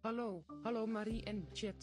Hallo Marie en chat.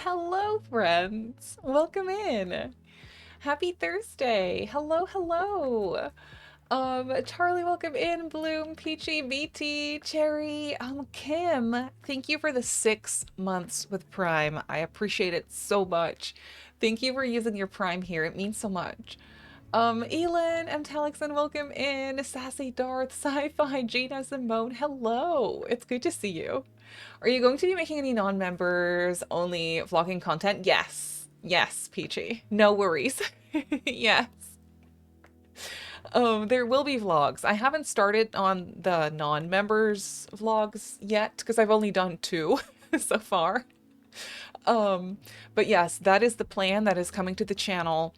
Hello, friends. Welcome in. Happy Thursday. Hello, hello. Charlie, welcome in. Bloom, Peachy, BT, Cherry, Kim. Thank you for the 6 months with Prime. I appreciate it so much. Thank you for using your Prime here. It means so much. Elin, M. Talixon, welcome in. Sassy Darth, Sci-Fi, Gina, Simone, hello. It's good to see you. Are you going to be making any non-members only vlogging content? Yes. Yes, Peachy. No worries. Yes. There will be vlogs. I haven't started on the non-members vlogs yet because I've only done 2 so far. Um, but yes, that is the plan that is coming to the channel.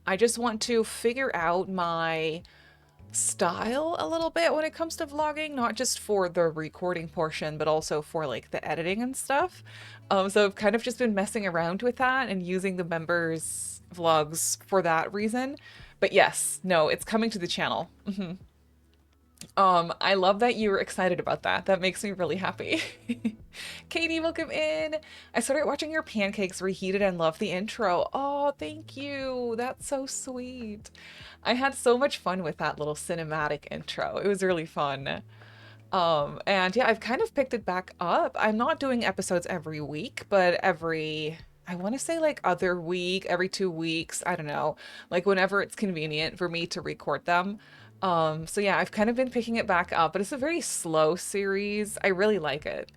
I just want to figure out my style a little bit when it comes to vlogging, not just for the recording portion, but also for like the editing and stuff. So I've kind of just been messing around with that and using the members vlogs for that reason. But yes, no, it's coming to the channel. I love that you were excited about that. That makes me really happy. Katie, welcome in. I started watching your pancakes reheated and love the intro. Oh, thank you. That's so sweet. I had so much fun with that little cinematic intro. It was really fun. And yeah, I've kind of picked it back up. I'm not doing episodes every week, but I want to say like other week, every 2 weeks, I don't know, like whenever it's convenient for me to record them. So yeah, I've kind of been picking it back up, but it's a very slow series. I really like it.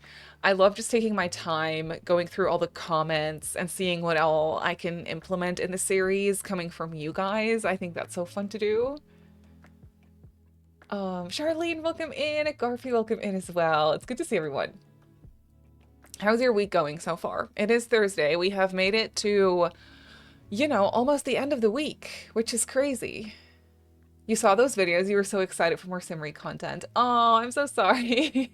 I love just taking my time going through all the comments and seeing what all I can implement in the series coming from you guys. I think that's so fun to do. Charlene, welcome in. Garfi, welcome in as well. It's good to see everyone. How's your week going so far? It is Thursday. We have made it to, almost the end of the week, which is crazy. You saw those videos. You were so excited for more Simmery content. Oh, I'm so sorry.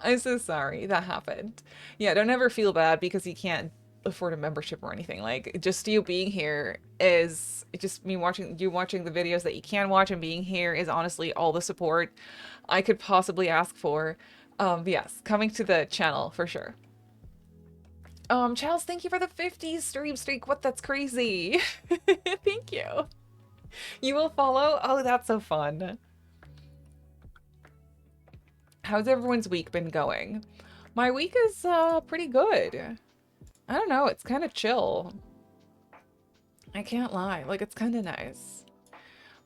I'm so sorry that happened. Yeah, don't ever feel bad because you can't afford a membership or anything. Like, just you being here is just me watching the videos that you can watch, and being here is honestly all the support I could possibly ask for. But yes, coming to the channel for sure. Charles, thank you for the 50 stream streak. What? That's crazy. Thank you. You will follow? Oh, that's so fun. How's everyone's week been going? My week is pretty good. I don't know, it's kind of chill. I can't lie, like it's kind of nice.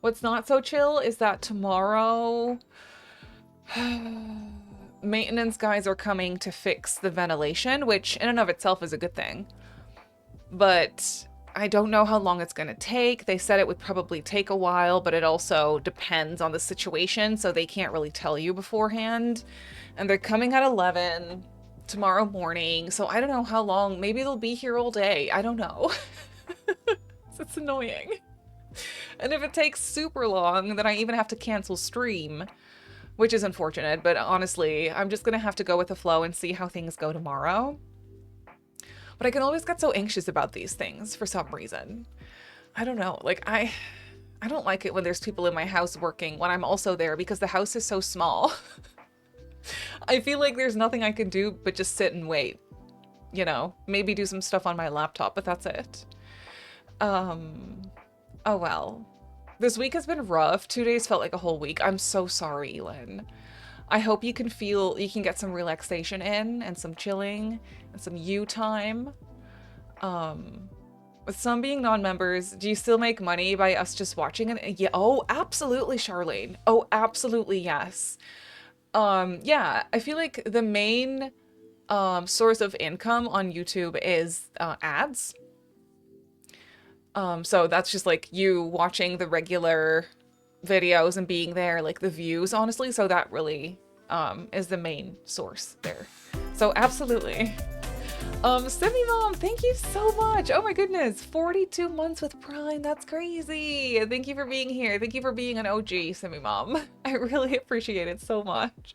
What's not so chill is that tomorrow maintenance guys are coming to fix the ventilation, which in and of itself is a good thing. But I don't know how long it's going to take. They said it would probably take a while, but it also depends on the situation, so they can't really tell you beforehand. And they're coming at 11 tomorrow morning, so I don't know how long. Maybe they'll be here all day. I don't know. It's annoying. And if it takes super long, then I even have to cancel stream, which is unfortunate, but honestly, I'm just gonna have to go with the flow and see how things go tomorrow. But I can always get so anxious about these things for some reason. I don't know, like I don't like it when there's people in my house working when I'm also there because the house is so small. I feel like there's nothing I can do but just sit and wait. You know, maybe do some stuff on my laptop, but that's it. Oh well. This week has been rough. 2 days felt like a whole week. I'm so sorry, Lynn. I hope you can get some relaxation in and some chilling and some you time. With some being non-members, do you still make money by us just watching it? Yeah. Oh, absolutely, Charlene. Oh, absolutely, yes. Yeah, I feel like the main source of income on YouTube is ads. So that's just like you watching the regular videos and being there, like the views, honestly. So that really is the main source there. So absolutely. Simi Mom, thank you so much. Oh my goodness, 42 months with Prime. That's crazy. Thank you for being here. Thank you for being an OG, Simi Mom. I really appreciate it so much.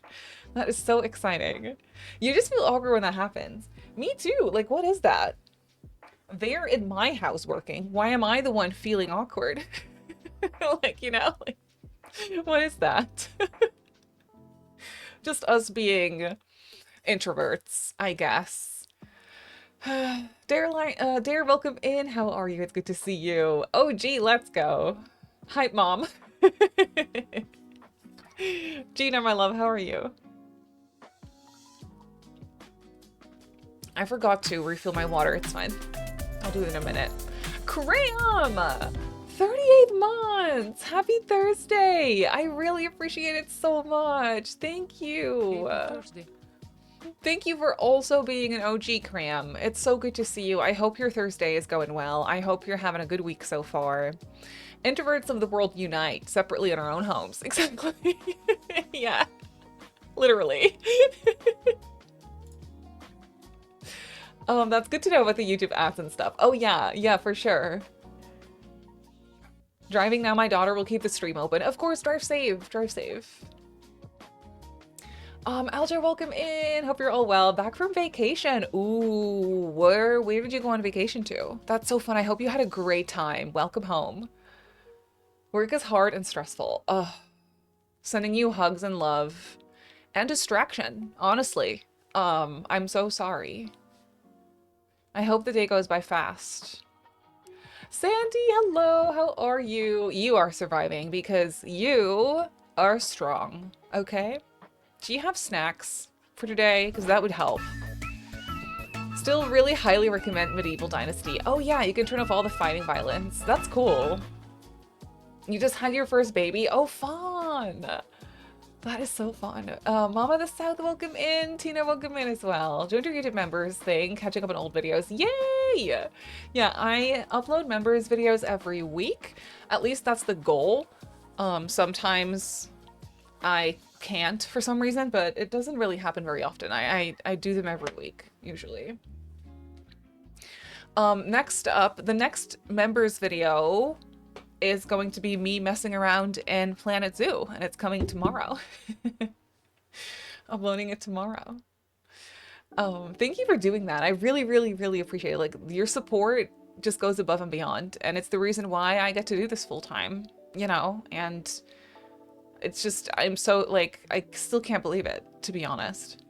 That is so exciting. You just feel awkward when that happens. Me too. Like, what is that? They're in my house working. Why am I the one feeling awkward? Like, you know, like, what is that? Just us being introverts, I guess. Dare, welcome in. How are you? It's good to see you. Oh, gee, let's go. Hype Mom. Gina, my love, how are you? I forgot to refill my water. It's fine. I'll do it in a minute. Cram! 38 months! Happy Thursday! I really appreciate it so much. Thank you. Thank you for also being an OG, Cram. It's so good to see you. I hope your Thursday is going well. I hope you're having a good week so far. Introverts of the world unite, separately in our own homes. Exactly. Yeah. Literally. That's good to know about the YouTube ads and stuff. Oh yeah, yeah, for sure. Driving now, my daughter will keep the stream open. Of course, drive safe, drive safe. Alger, welcome in. Hope you're all well. Back from vacation. Ooh, where did you go on vacation to? That's so fun. I hope you had a great time. Welcome home. Work is hard and stressful. Ugh. Sending you hugs and love and distraction, honestly. I'm so sorry. I hope the day goes by fast. Sandy, hello. How are you? You are surviving because you are strong, okay? Do you have snacks for today? Because that would help. Still really highly recommend Medieval Dynasty. Oh yeah, you can turn off all the fighting violence. That's cool. You just had your first baby? Oh, fun. That is so fun. Mama the South, welcome in. Tina, welcome in as well. Join your YouTube members thing, catching up on old videos. Yay! Yeah, I upload members videos every week. At least that's the goal. Sometimes I can't for some reason, but it doesn't really happen very often. I do them every week, usually. Next up, the next members video is going to be me messing around in Planet Zoo, and it's coming tomorrow. Uploading it tomorrow. Thank you for doing that. I really, really, really appreciate it. Like, your support just goes above and beyond, and it's the reason why I get to do this full time, you know, and it's just, I'm so, like, I still can't believe it, to be honest.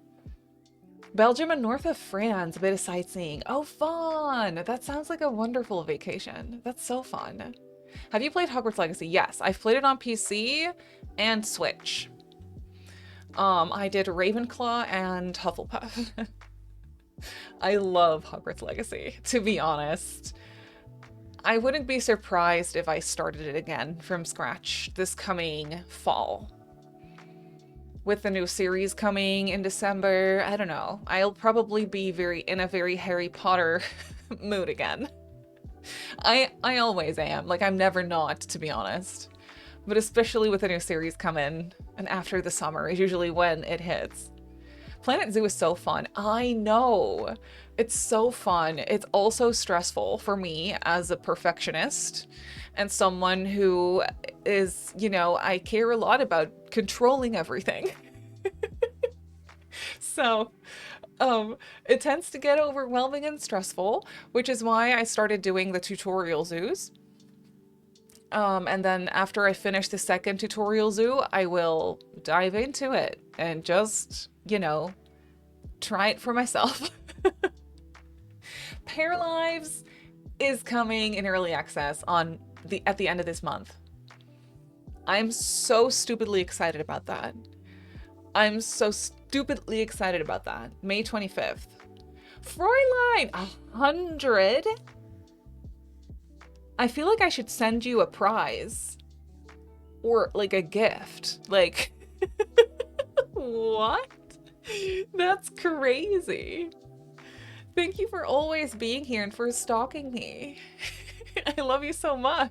Belgium and north of France, a bit of sightseeing. Oh, fun! That sounds like a wonderful vacation. That's so fun. Have you played Hogwarts Legacy? Yes, I've played it on PC and Switch. I did Ravenclaw and Hufflepuff. I love Hogwarts Legacy, to be honest. I wouldn't be surprised if I started it again from scratch this coming fall. With the new series coming in December, I don't know. I'll probably be in a very Harry Potter mood again. I always am. Like, I'm never not, to be honest. But especially with a new series coming, and after the summer is usually when it hits. Planet Zoo is so fun. I know. It's so fun. It's also stressful for me as a perfectionist and someone who is, you know, I care a lot about controlling everything. So, it tends to get overwhelming and stressful, which is why I started doing the tutorial zoos. And then after I finish the second tutorial zoo, I will dive into it and just, you know, try it for myself. Pair Lives is coming in early access at the end of this month. I'm so stupidly excited about that. I'm so stupidly excited about that. May 25th. Fräulein, 100? I feel like I should send you a prize. Or like a gift. Like, what? That's crazy. Thank you for always being here and for stalking me. I love you so much.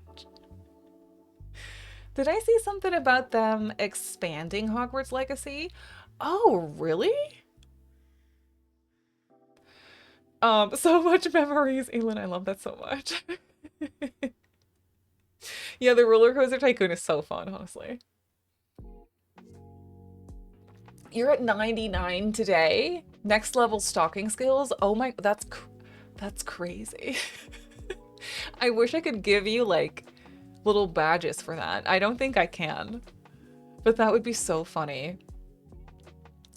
Did I see something about them expanding Hogwarts Legacy? Oh, really? So much memories. Elin, I love that so much. Yeah, the roller coaster tycoon is so fun, honestly. You're at 99 today. Next level stalking skills. Oh my, that's crazy. I wish I could give you like little badges for that. I don't think I can, but that would be so funny.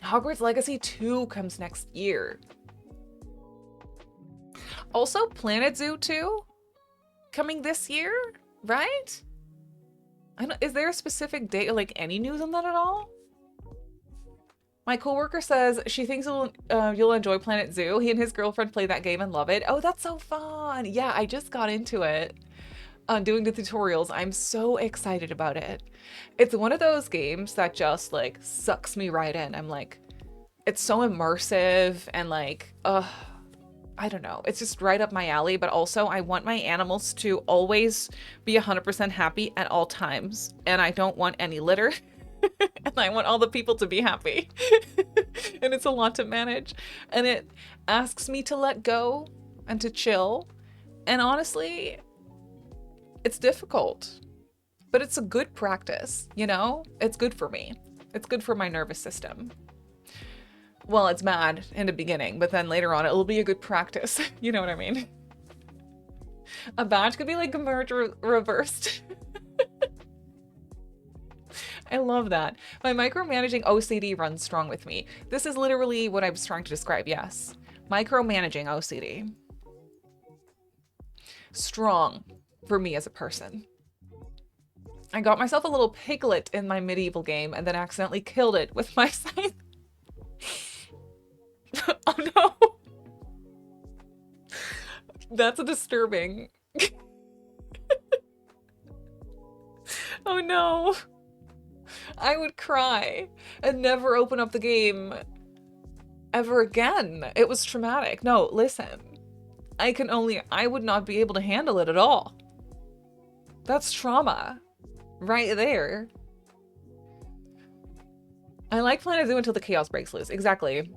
Hogwarts Legacy 2 comes next year. Also, Planet Zoo 2 coming this year, right? Is there a specific date, like any news on that at all? My coworker says she thinks you'll enjoy Planet Zoo. He and his girlfriend play that game and love it. Oh, that's so fun. Yeah, I just got into it on doing the tutorials. I'm so excited about it. It's one of those games that just like sucks me right in. I'm like, it's so immersive and like, I don't know. It's just right up my alley, but also I want my animals to always be 100% happy at all times. And I don't want any litter. And I want all the people to be happy. And it's a lot to manage. And it asks me to let go and to chill. And honestly, it's difficult. But it's a good practice, you know? It's good for me. It's good for my nervous system. Well, it's bad in the beginning, but then later on it'll be a good practice. You know what I mean? A badge could be like a merge reversed. I love that. My micromanaging OCD runs strong with me. This is literally what I was trying to describe, yes. Micromanaging OCD. Strong for me as a person. I got myself a little piglet in my medieval game and then accidentally killed it with my scythe. Oh no. That's disturbing. Oh no. I would cry and never open up the game ever again. It was traumatic. No, listen. I would not be able to handle it at all. That's trauma. Right there. I like Planet Zoo until the chaos breaks loose. Exactly.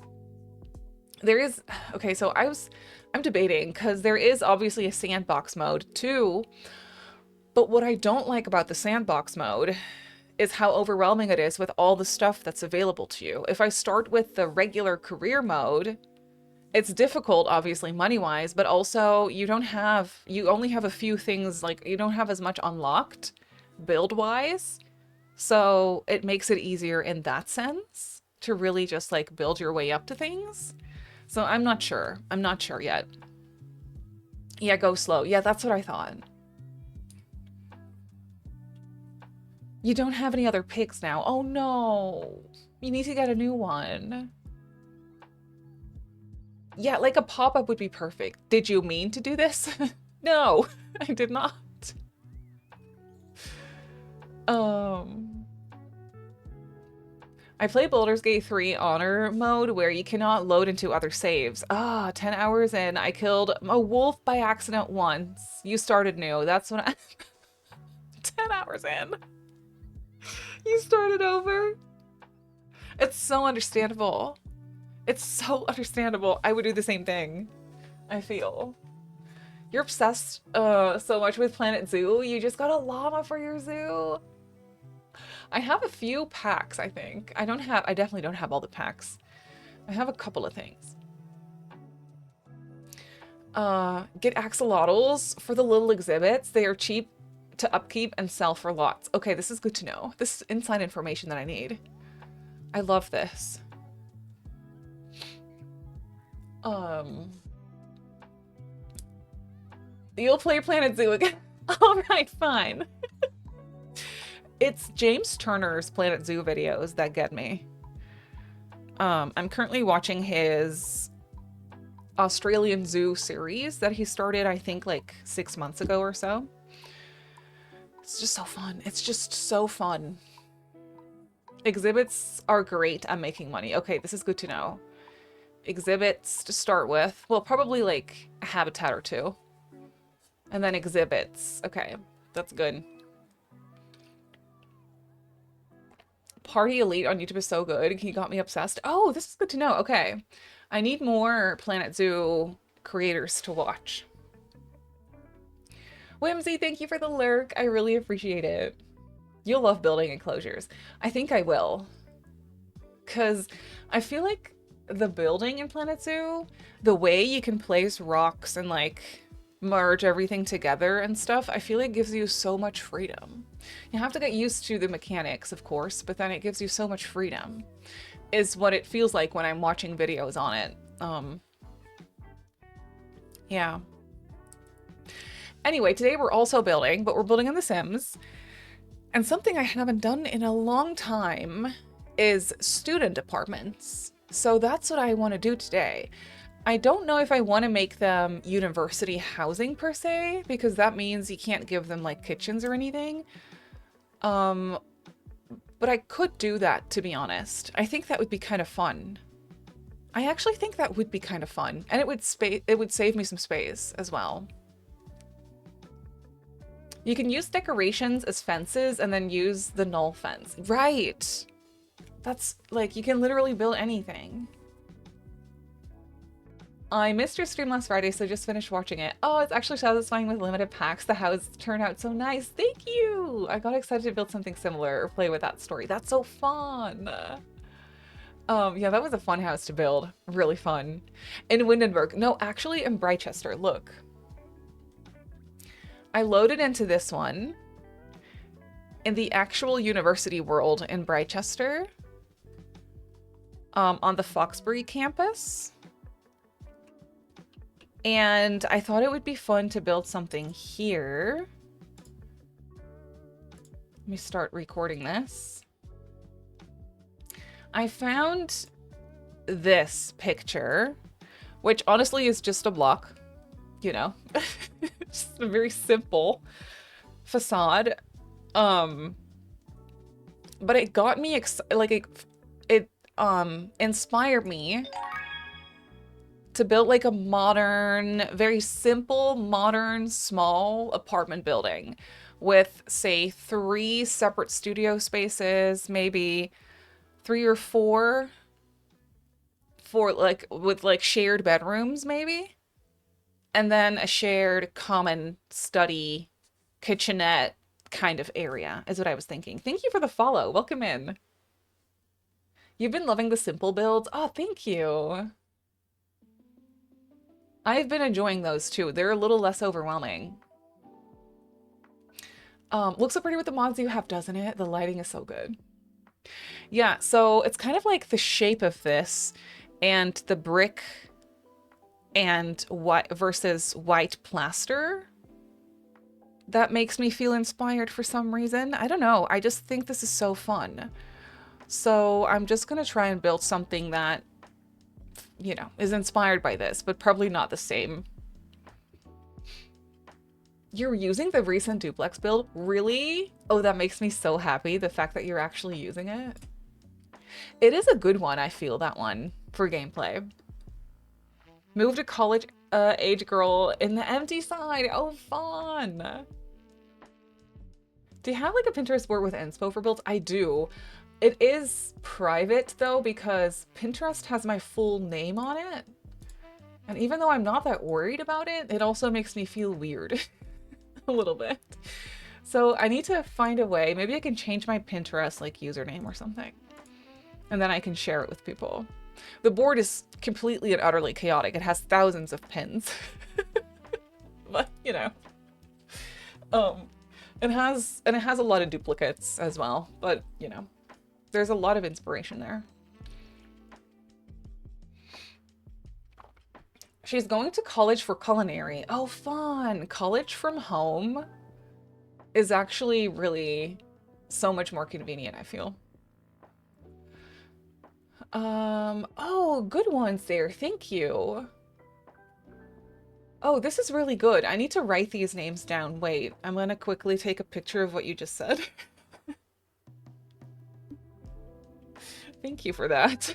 Okay, so I'm debating because there is obviously a sandbox mode too. But what I don't like about the sandbox mode is how overwhelming it is with all the stuff that's available to you. If I start with the regular career mode, it's difficult, obviously, money-wise, but also you only have a few things, like you don't have as much unlocked build-wise. So it makes it easier in that sense to really just like build your way up to things. So I'm not sure. I'm not sure yet. Yeah, go slow. Yeah, that's what I thought. You don't have any other picks now. Oh no. You need to get a new one. Yeah, like a pop-up would be perfect. Did you mean to do this? No, I did not. I play Baldur's Gate 3 Honor mode where you cannot load into other saves. 10 hours in, I killed a wolf by accident once. You started new. That's when I... 10 hours in. You started over. It's so understandable. It's so understandable. I would do the same thing, I feel. You're obsessed so much with Planet Zoo. You just got a llama for your zoo. I have a few packs, I think. I definitely don't have all the packs. I have a couple of things. Get axolotls for the little exhibits. They are cheap to upkeep and sell for lots. Okay, this is good to know. This is inside information that I need. I love this. You'll play Planet Zoo again. All right, fine. It's James Turner's Planet Zoo videos that get me. I'm currently watching his Australian Zoo series that he started, I think, like 6 months ago or so. It's just so fun. It's just so fun. Exhibits are great at making money. Okay, this is good to know. Exhibits to start with. Well, probably like a habitat or two. And then exhibits. Okay, that's good. Party Elite on YouTube is so good. He got me obsessed. Oh, this is good to know. Okay. I need more Planet Zoo creators to watch. Whimsy, thank you for the lurk. I really appreciate it. You'll love building enclosures. I think I will. Because I feel like the building in Planet Zoo, the way you can place rocks and like merge everything together and stuff, I feel like gives you so much freedom. You have to get used to the mechanics, of course, but then it gives you so much freedom, is what it feels like when I'm watching videos on it. Yeah. Anyway, today we're also building, but we're building in The Sims. And something I haven't done in a long time is student apartments. So that's what I want to do today. I don't know if I want to make them university housing per se, because that means you can't give them like kitchens or anything. But I could do that, to be honest. I think that would be kind of fun. I actually think that would be kind of fun, and it would save me some space as well. You can use decorations as fences and then use the null fence. Right. That's like, you can literally build anything. I missed your stream last Friday, so just finished watching it. Oh, it's actually satisfying with limited packs. The house turned out so nice. Thank you! I got excited to build something similar or play with that story. That's so fun! Yeah, that was a fun house to build. Really fun. In Windenburg. No, actually in Britechester. Look. I loaded into this one in the actual university world in Britechester. On the Foxbury campus. And I thought it would be fun to build something here. Let me start recording this. I found this picture, which honestly is just a block, you know, just a very simple facade. But it got me it inspired me to build like a modern, very simple, modern, small apartment building with, say, 3 separate studio spaces, maybe 3 or 4 for like with like shared bedrooms maybe, and then a shared common study kitchenette kind of area is what I was thinking. Thank you for the follow. Welcome in. You've been loving the simple builds. Oh, thank you. I've been enjoying those too. They're a little less overwhelming. Looks so pretty with the mods you have, doesn't it? The lighting is so good. Yeah, so it's kind of like the shape of this and the brick and white versus white plaster that makes me feel inspired for some reason. I don't know. I just think this is so fun. So I'm just gonna try and build something that, you know, is inspired by this, but probably not the same. You're using the recent duplex build? Really? Oh, that makes me so happy, the fact that you're actually using it. It is a good one, I feel, that one, for gameplay. Move to college age girl in the empty side. Oh, fun. Do you have like a Pinterest board with inspo for builds? I do. It is private though because Pinterest has my full name on it. And even though I'm not that worried about it, it also makes me feel weird a little bit. So I need to find a way. Maybe I can change my Pinterest like username or something. And then I can share it with people. The board is completely and utterly chaotic. It has thousands of pins. But, you know. It has a lot of duplicates as well, but you know, there's a lot of inspiration there. She's going to college for culinary. Oh, fun. College from home is actually really so much more convenient, I feel. Oh, good ones there. Thank you. Oh, this is really good. I need to write these names down. Wait, I'm gonna quickly take a picture of what you just said. Thank you for that.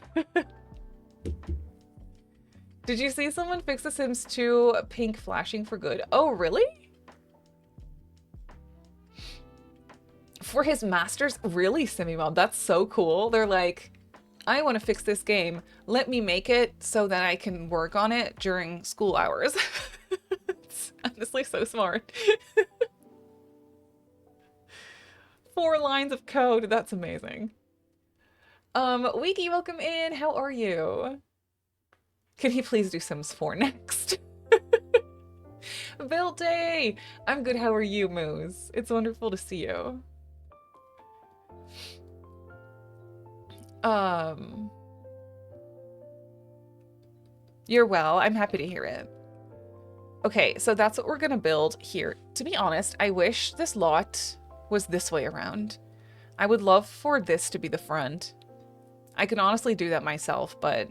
Did you see someone fix The Sims 2 pink flashing for good? Oh, really? For his masters? Really, Simimom? That's so cool. They're like, I want to fix this game. Let me make it so that I can work on it during school hours. It's honestly so smart. 4 lines of code. That's amazing. Wiki, welcome in. How are you? Can he please do Sims 4 next? Build day! I'm good, how are you, Moose? It's wonderful to see you. You're well, I'm happy to hear it. Okay, so that's what we're gonna build here. To be honest, I wish this lot was this way around. I would love for this to be the front. I can honestly do that myself, but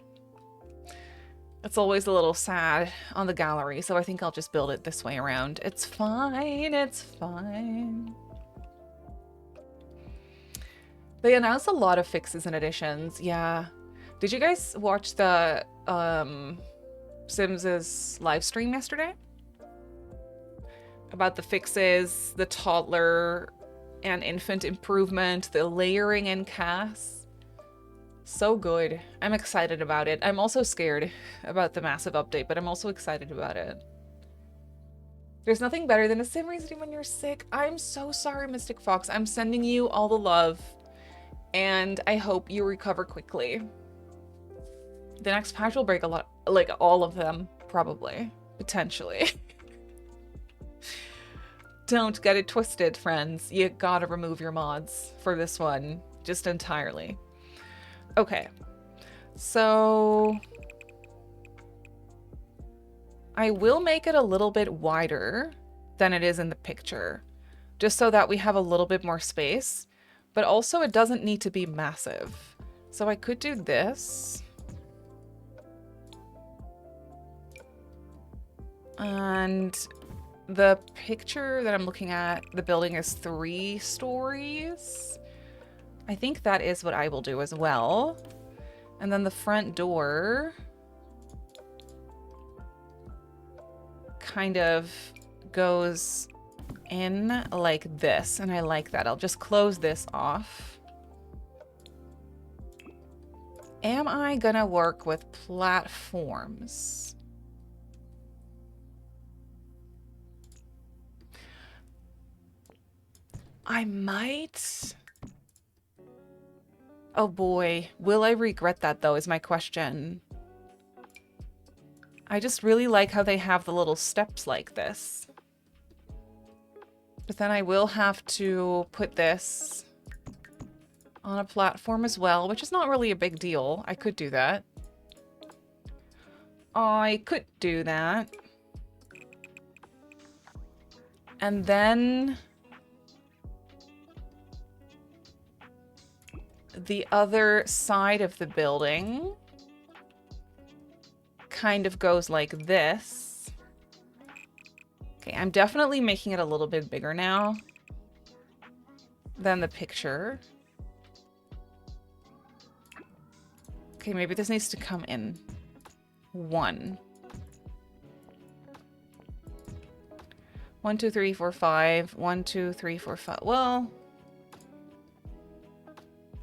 it's always a little sad on the gallery, so I think I'll just build it this way around. It's fine, it's fine. They announced a lot of fixes and additions, yeah. Did you guys watch the Sims' live stream yesterday? About the fixes, the toddler and infant improvement, the layering and CAS. So good. I'm excited about it. I'm also scared about the massive update, but I'm also excited about it. There's nothing better than a Simmarysim when you're sick. I'm so sorry, Mystic Fox. I'm sending you all the love, and I hope you recover quickly. The next patch will break a lot, like all of them, probably, potentially. Don't get it twisted, friends. You gotta remove your mods for this one, just entirely. Okay, so I will make it a little bit wider than it is in the picture, just so that we have a little bit more space, but also it doesn't need to be massive. So I could do this. And the picture that I'm looking at, the building is 3 stories. I think that is what I will do as well. And then the front door kind of goes in like this, and I like that. I'll just close this off. Am I gonna work with platforms? I might. Oh boy, will I regret that though, is my question. I just really like how they have the little steps like this. But then I will have to put this on a platform as well, which is not really a big deal. I could do that. I could do that. And then the other side of the building kind of goes like this. Okay, I'm definitely making it a little bit bigger now than the picture. Okay, maybe this needs to come in 1. 1, 2, 3, 4, 5. 1, 2, 3, 4, 5. Well,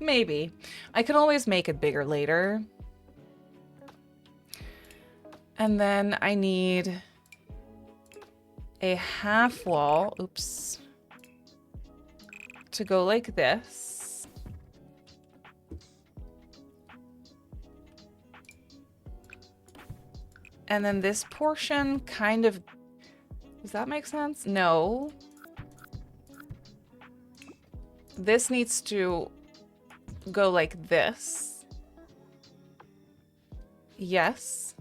maybe. I can always make it bigger later. And then I need a half wall, oops, to go like this. And then this portion kind of, does that make sense? No. This needs to go like this. Yes.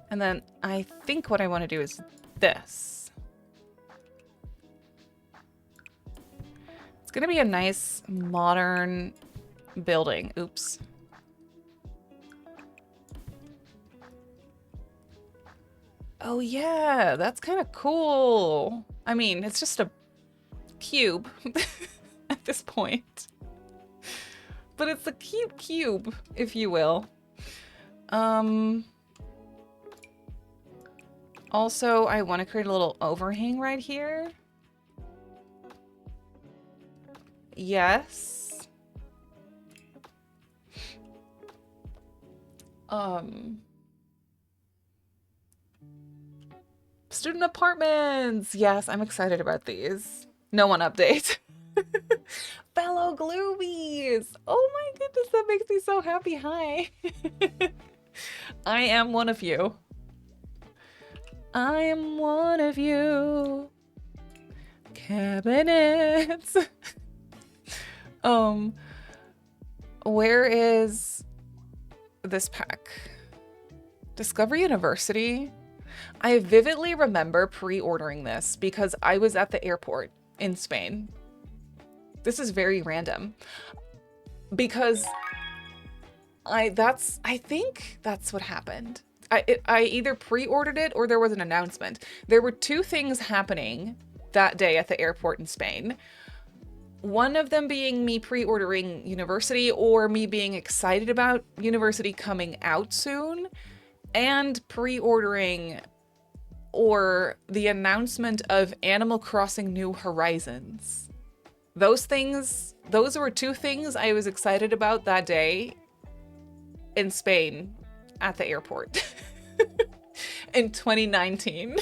And then I think what I want to do is this. It's going to be a nice modern building. Oops. Oh yeah, that's kind of cool. I mean, it's just a cube at this point. But it's a cute cube, if you will. Also, I want to create a little overhang right here. Yes. Student apartments. Yes, I'm excited about these. No one update. Fellow Gloomies. Oh my goodness, that makes me so happy. Hi. I am one of you. I am one of you. Cabinets. Where is this pack? Discover University. I vividly remember pre-ordering this because I was at the airport in Spain. This is very random because I think that's what happened. I either pre-ordered it or there was an announcement. There were 2 things happening that day at the airport in Spain. One of them being me pre-ordering University or me being excited about University coming out soon, and pre-ordering or the announcement of Animal Crossing New Horizons. Those were 2 things I was excited about that day in Spain at the airport in 2019.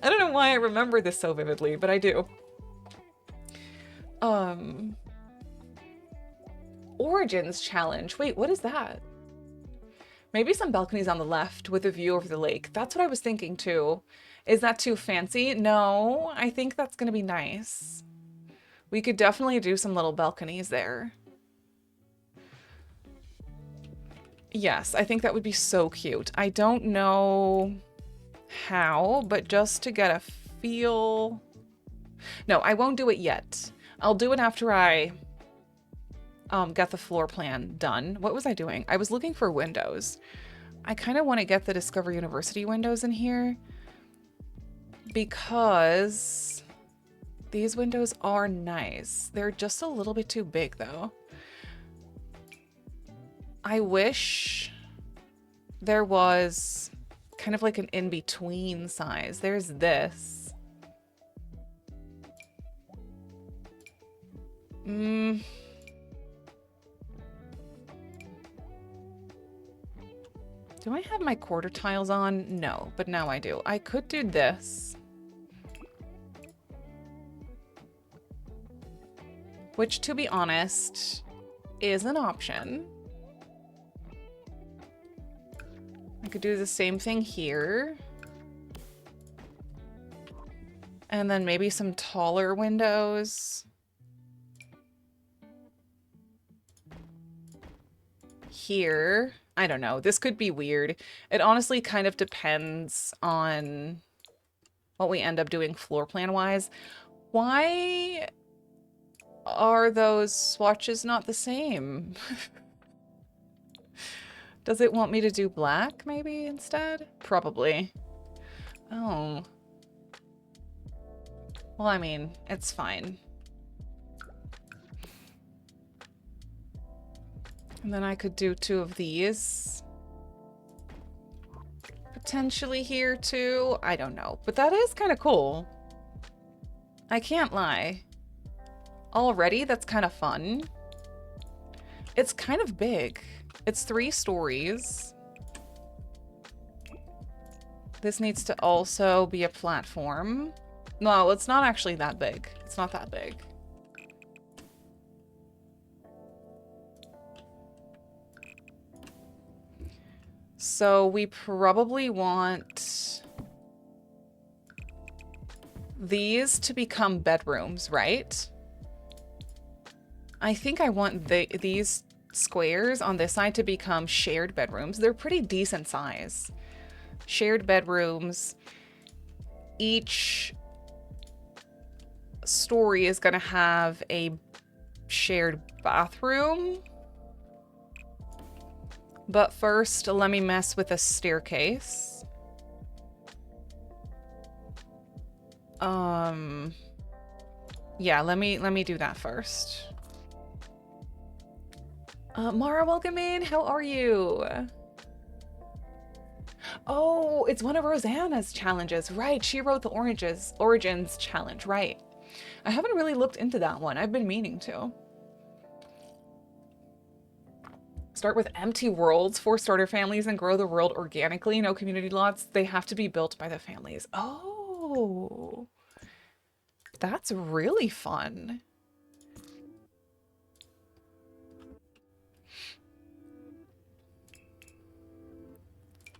I don't know why I remember this so vividly, but I do. Origins challenge. Wait, what is that? Maybe some balconies on the left with a view over the lake. That's what I was thinking too. Is that too fancy? No, I think that's gonna be nice. We could definitely do some little balconies there. Yes, I think that would be so cute. I don't know how, but just to get a feel. No, I won't do it yet. I'll do it after I get the floor plan done. What was I doing? I was looking for windows. I kind of want to get the Discover University windows in here because these windows are nice. They're just a little bit too big though. I wish there was kind of like an in-between size. There's this. Do I have my quarter tiles on? No, but now I do. I could do this. Which, to be honest, is an option. I could do the same thing here. And then maybe some taller windows. Here. I don't know. This could be weird. It honestly kind of depends on what we end up doing floor plan wise. Why are those swatches not the same? Does it want me to do black maybe instead? Probably. Oh. Well, I mean, it's fine. And then I could do 2 of these. Potentially here too. I don't know. But that is kind of cool. I can't lie. Already, that's kind of fun. It's kind of big. It's 3 stories. This needs to also be a platform. No, it's not actually that big. It's not that big. So we probably want these to become bedrooms, right? I think I want these squares on this side to become shared bedrooms. They're pretty decent size. Shared bedrooms. Each story is going to have a shared bathroom. But first, let me mess with a staircase. Yeah, let me do that first. Mara, welcome in. How are you? Oh, it's one of Rosanna's challenges. Right, she wrote the Origins challenge, right. I haven't really looked into that one. I've been meaning to. Start with empty worlds for starter families and grow the world organically. No community lots. They have to be built by the families. Oh, that's really fun.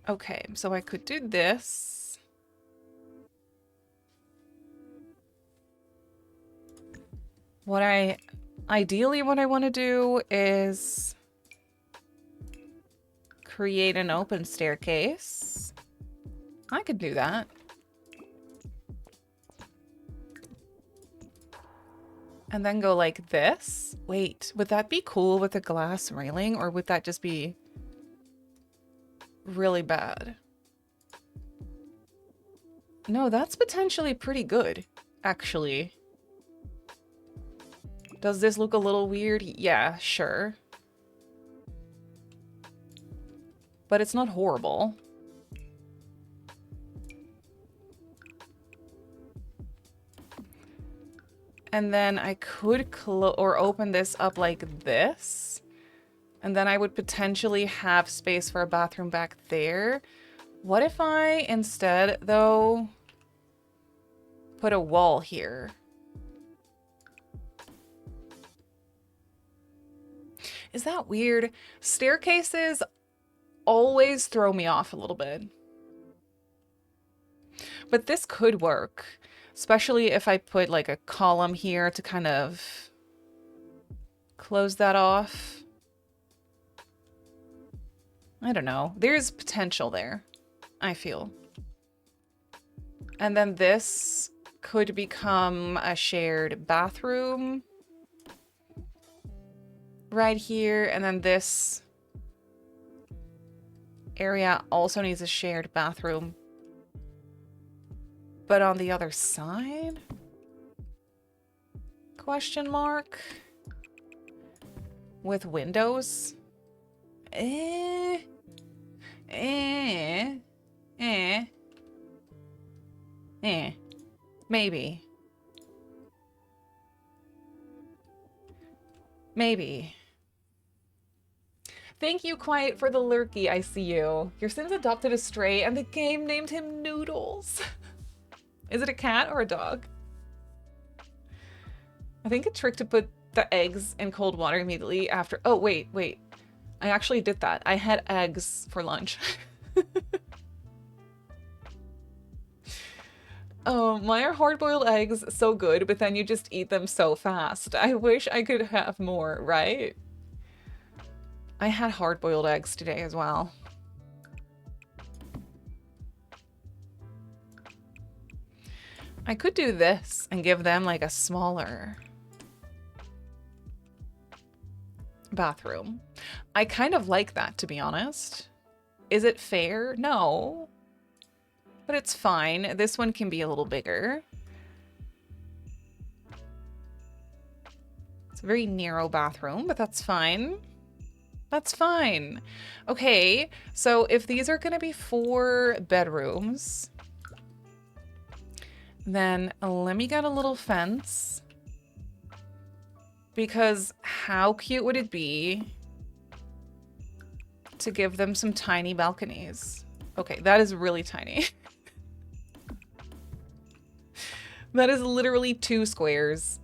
Okay, so I could do this. Ideally what I want to do is create an open staircase. I could do that. And then go like this. Wait, would that be cool with a glass railing, or would that just be really bad? No, that's potentially pretty good, actually. Does this look a little weird? Yeah, sure. But it's not horrible. And then I could open this up like this. And then I would potentially have space for a bathroom back there. What if I instead, though, put a wall here? Is that weird? Staircases always throw me off a little bit. But this could work, especially if I put like a column here to kind of close that off. I don't know. There's potential there, I feel. And then this could become a shared bathroom right here. And then this area also needs a shared bathroom. But on the other side? Question mark? With windows? Maybe. Maybe. Thank you, Quiet, for the lurky. I see you. Your Sims adopted a stray and the game named him Noodles. Is it a cat or a dog? I think a trick to put the eggs in cold water immediately after. Oh, wait. I actually did that. I had eggs for lunch. Oh, why are hard-boiled eggs so good, but then you just eat them so fast? I wish I could have more, right? I had hard-boiled eggs today as well. I could do this and give them like a smaller bathroom. I kind of like that, to be honest. Is it fair? No. But it's fine. This one can be a little bigger. It's a very narrow bathroom, but that's fine. That's fine. Okay, so if these are gonna be 4 bedrooms, then let me get a little fence. Because how cute would it be to give them some tiny balconies? Okay, that is really tiny. That is literally 2 squares.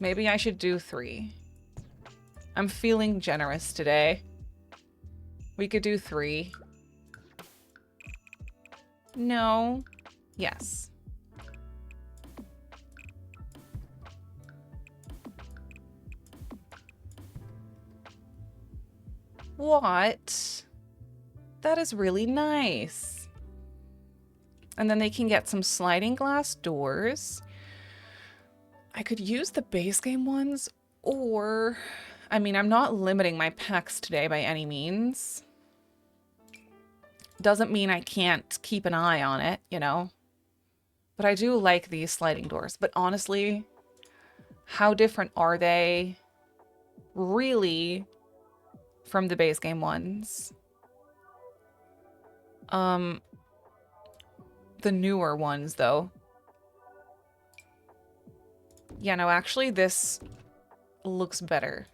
Maybe I should do 3. I'm feeling generous today. We could do 3. No. Yes. What? That is really nice. And then they can get some sliding glass doors. I could use the base game ones, or... I mean, I'm not limiting my packs today by any means. Doesn't mean I can't keep an eye on it, you know? But I do like these sliding doors. But honestly, how different are they really from the base game ones? The newer ones, though. Yeah, no, actually, this looks better.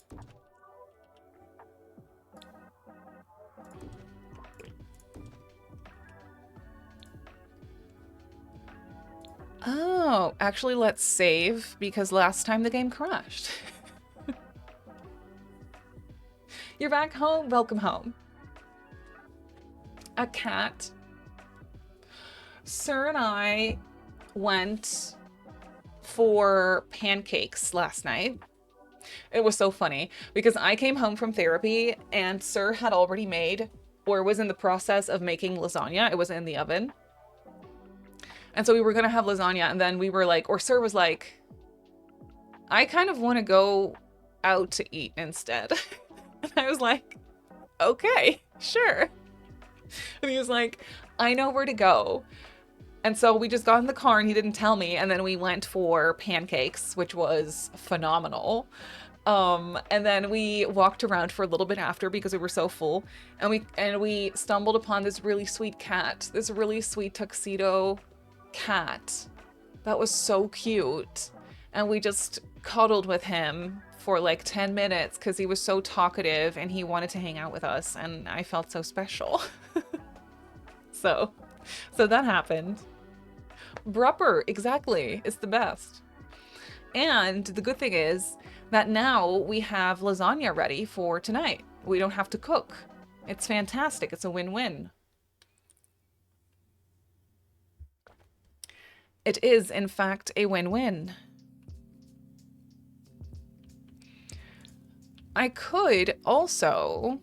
Oh, actually, let's save, because last time the game crashed. You're back home? Welcome home. A cat. Sir and I went for pancakes last night. It was so funny because I came home from therapy and Sir had already made, or was in the process of making, lasagna. It was in the oven. And so we were going to have lasagna, and then we were like, or Sir was like, I kind of want to go out to eat instead. And I was like, okay, sure. And he was like, I know where to go. And so we just got in the car and he didn't tell me. And then we went for pancakes, which was phenomenal. And then we walked around for a little bit after because we were so full. And we stumbled upon this really sweet cat, this really sweet tuxedo cat that was so cute. And we just cuddled with him for like 10 minutes because he was so talkative and he wanted to hang out with us. And I felt so special. So that happened. Brupper, exactly. It's the best. And the good thing is that now we have lasagna ready for tonight. We don't have to cook. It's fantastic. It's a win-win. It is, in fact, a win-win. I could also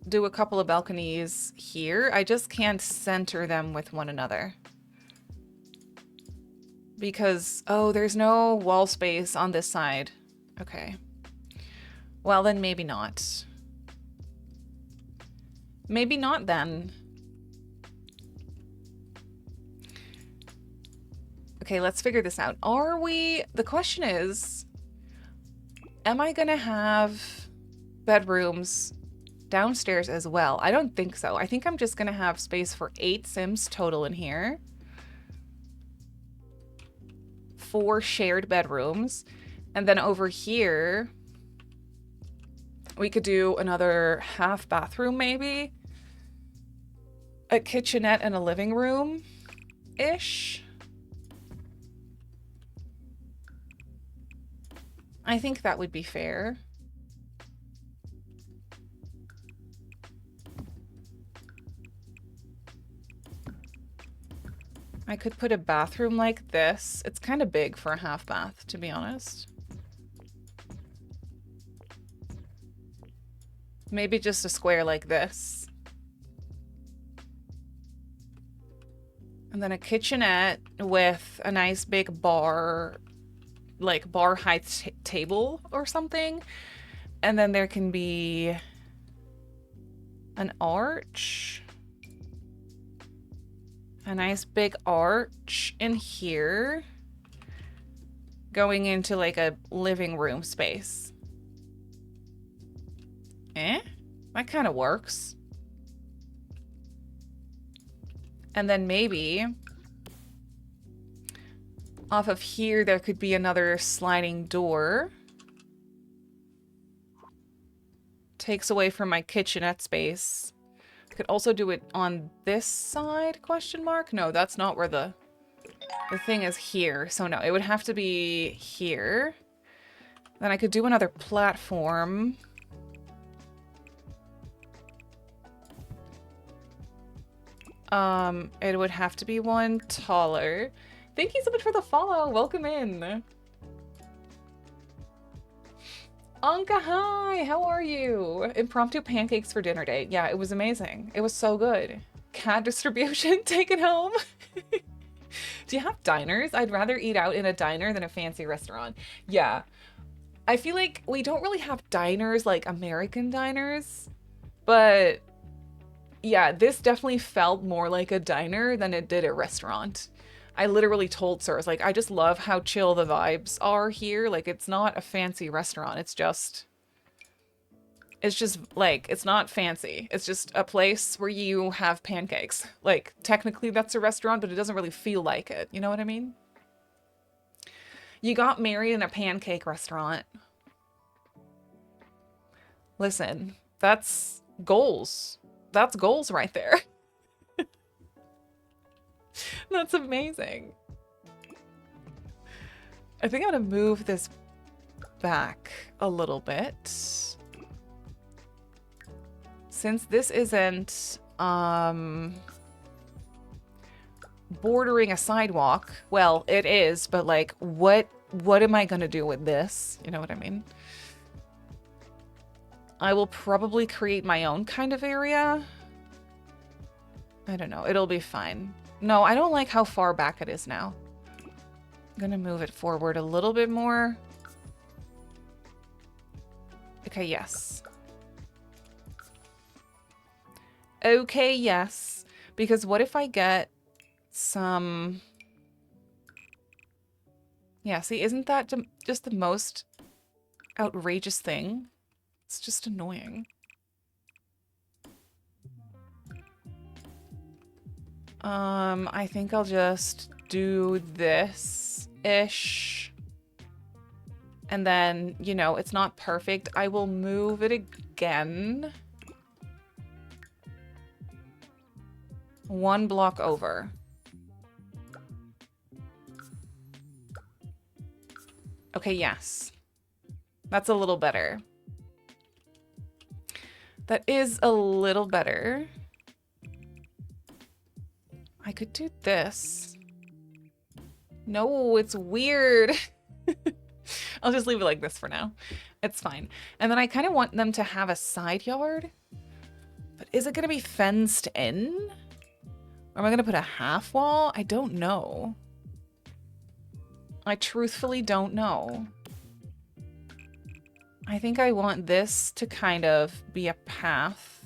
do a couple of balconies here. I just can't center them with one another. Because, oh, there's no wall space on this side. Okay. Well, then maybe not. Maybe not then. Okay, let's figure this out. Are we... The question is, am I gonna have bedrooms downstairs as well? I don't think so. I think I'm just gonna have space for 8 Sims total in here. 4 shared bedrooms. And then over here, we could do another half bathroom maybe. A kitchenette and a living room-ish. I think that would be fair. I could put a bathroom like this. It's kind of big for a half bath, to be honest. Maybe just a square like this. And then a kitchenette with a nice big bar, like bar height table or something. And then there can be an arch. A nice big arch in here. going into like a living room space. That kind of works. And then maybe off of here, there could be another sliding door. Takes away from my kitchenette space. Could also do it on this side, question mark? No, that's not where the thing is here. So no, it would have to be here. Then I could do another platform. It would have to be one taller. Thank you so much for the follow. Welcome in. Anka, hi! How are you? Impromptu pancakes for dinner date. Yeah, it was amazing. It was so good. Cat distribution taken home. Do you have diners? I'd rather eat out in a diner than a fancy restaurant. Yeah. I feel like we don't really have diners like American diners, but yeah, this definitely felt more like a diner than it did a restaurant. I literally told Sirs, like, I just love how chill the vibes are here. Like, it's not a fancy restaurant. It's just like, it's not fancy. It's just a place where you have pancakes. Like, technically that's a restaurant, but it doesn't really feel like it. You know what I mean? You got married in a pancake restaurant. Listen, that's goals. That's goals right there. That's amazing. I think I'm gonna move this back a little bit. Since this isn't bordering a sidewalk, well, it is, but like what am I gonna do with this? You know what I mean? I will probably create my own kind of area. I don't know, it'll be fine. No, I don't like how far back it is now. I'm gonna move it forward a little bit more. Okay, yes. Okay, yes. Because what if I get some... Yeah, see, isn't that just the most outrageous thing? It's just annoying. I think I'll just do this-ish. And then, you know, it's not perfect. I will move it again. One block over. Okay, yes. That's a little better. That is a little better. I could do this. No, it's weird. I'll just leave it like this for now. It's fine. And then I kind of want them to have a side yard. But is it going to be fenced in? Or am I going to put a half wall? I don't know. I truthfully don't know. I think I want this to kind of be a path.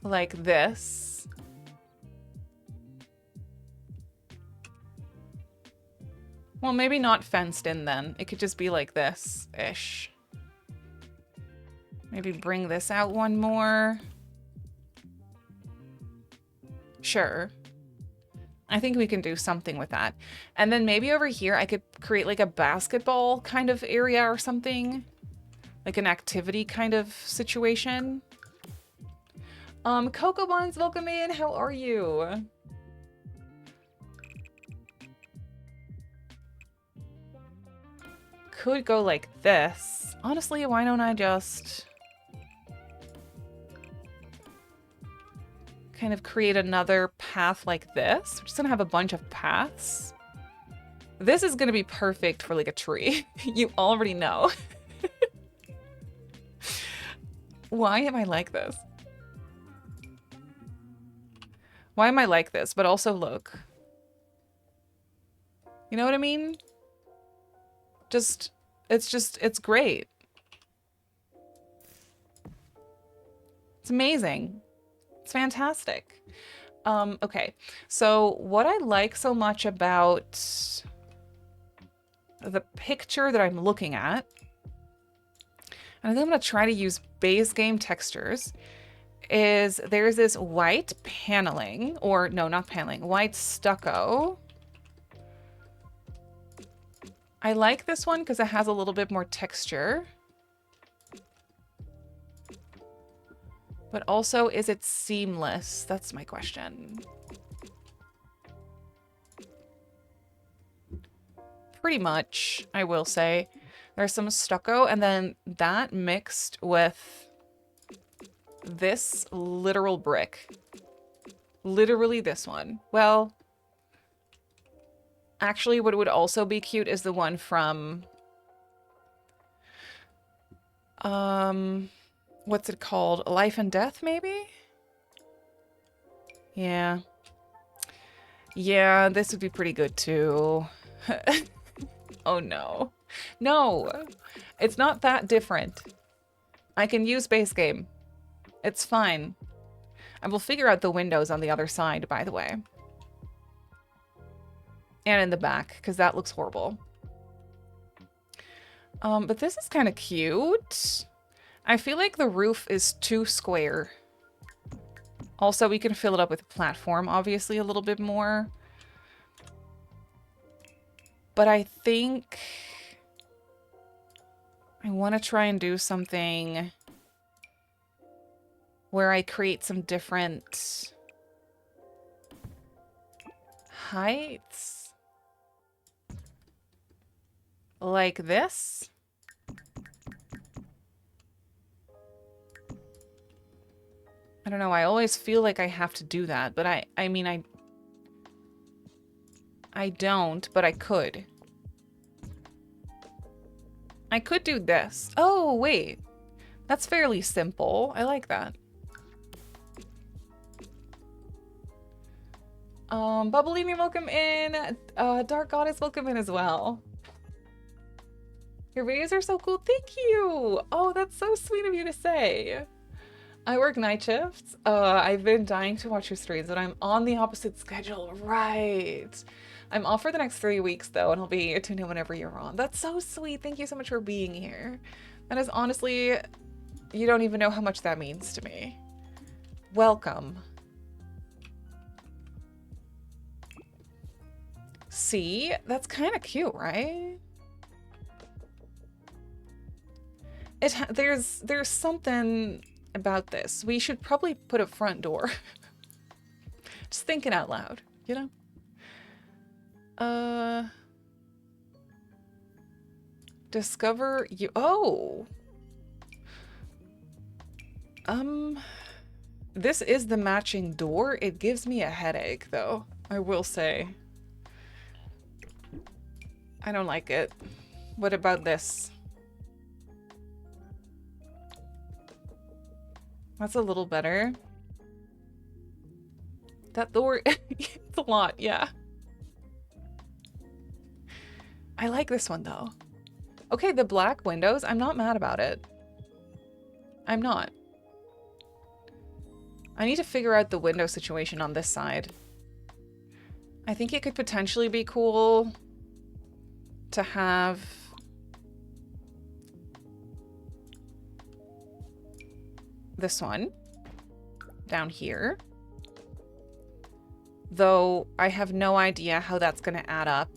Like this. Well, maybe not fenced in then. It could just be like this-ish. Maybe bring this out one more. Sure. I think we can do something with that. And then maybe over here I could create like a basketball kind of area or something. Like an activity kind of situation. Cocoa Buns, welcome in. How are you? Could go like this. Honestly, why don't I just kind of create another path like this? We're just gonna have a bunch of paths. This is gonna be perfect for like a tree. You already know. Why am I like this? Why am I like this? But also look. You know what I mean? It's great. It's amazing. It's fantastic. Okay, so what I like so much about the picture that I'm looking at, and I think I'm going to try to use base game textures, is there's this white paneling, or no, not paneling, white stucco. I like this one because it has a little bit more texture. But also, is it seamless? That's my question. Pretty much, I will say. There's some stucco, and then that mixed with this literal brick. Literally this one. Well, actually, what would also be cute is the one from... what's it called? Life and Death, maybe? Yeah. Yeah, this would be pretty good, too. Oh, no. No! It's not that different. I can use base game. It's fine. I will figure out the windows on the other side, by the way. And in the back, because that looks horrible. But this is kind of cute. I feel like the roof is too square. Also, we can fill it up with a platform, obviously, a little bit more. But I think I want to try and do something where I create some different heights. Like this. I don't know, I always feel like I have to do that, but I mean, I don't, but I could. I could do this. Oh, wait. That's fairly simple. I like that. Bubblini, welcome in. Dark Goddess, welcome in as well. Your videos are so cool. Thank you. Oh, that's so sweet of you to say. I work night shifts. I've been dying to watch your streams, but I'm on the opposite schedule. Right. I'm off for the next 3 weeks, though, and I'll be tuning in whenever you're on. That's so sweet. Thank you so much for being here. That is honestly, you don't even know how much that means to me. Welcome. See? That's kind of cute, right? There's something about this. We should probably put a front door. Just thinking out loud, you know? Discover you. Oh! This is the matching door. It gives me a headache, though, I will say. I don't like it. What about this? That's a little better. That door, it's a lot, yeah. I like this one, though. Okay, the black windows, I'm not mad about it. I'm not. I need to figure out the window situation on this side. I think it could potentially be cool to have this one down here. Though I have no idea how that's going to add up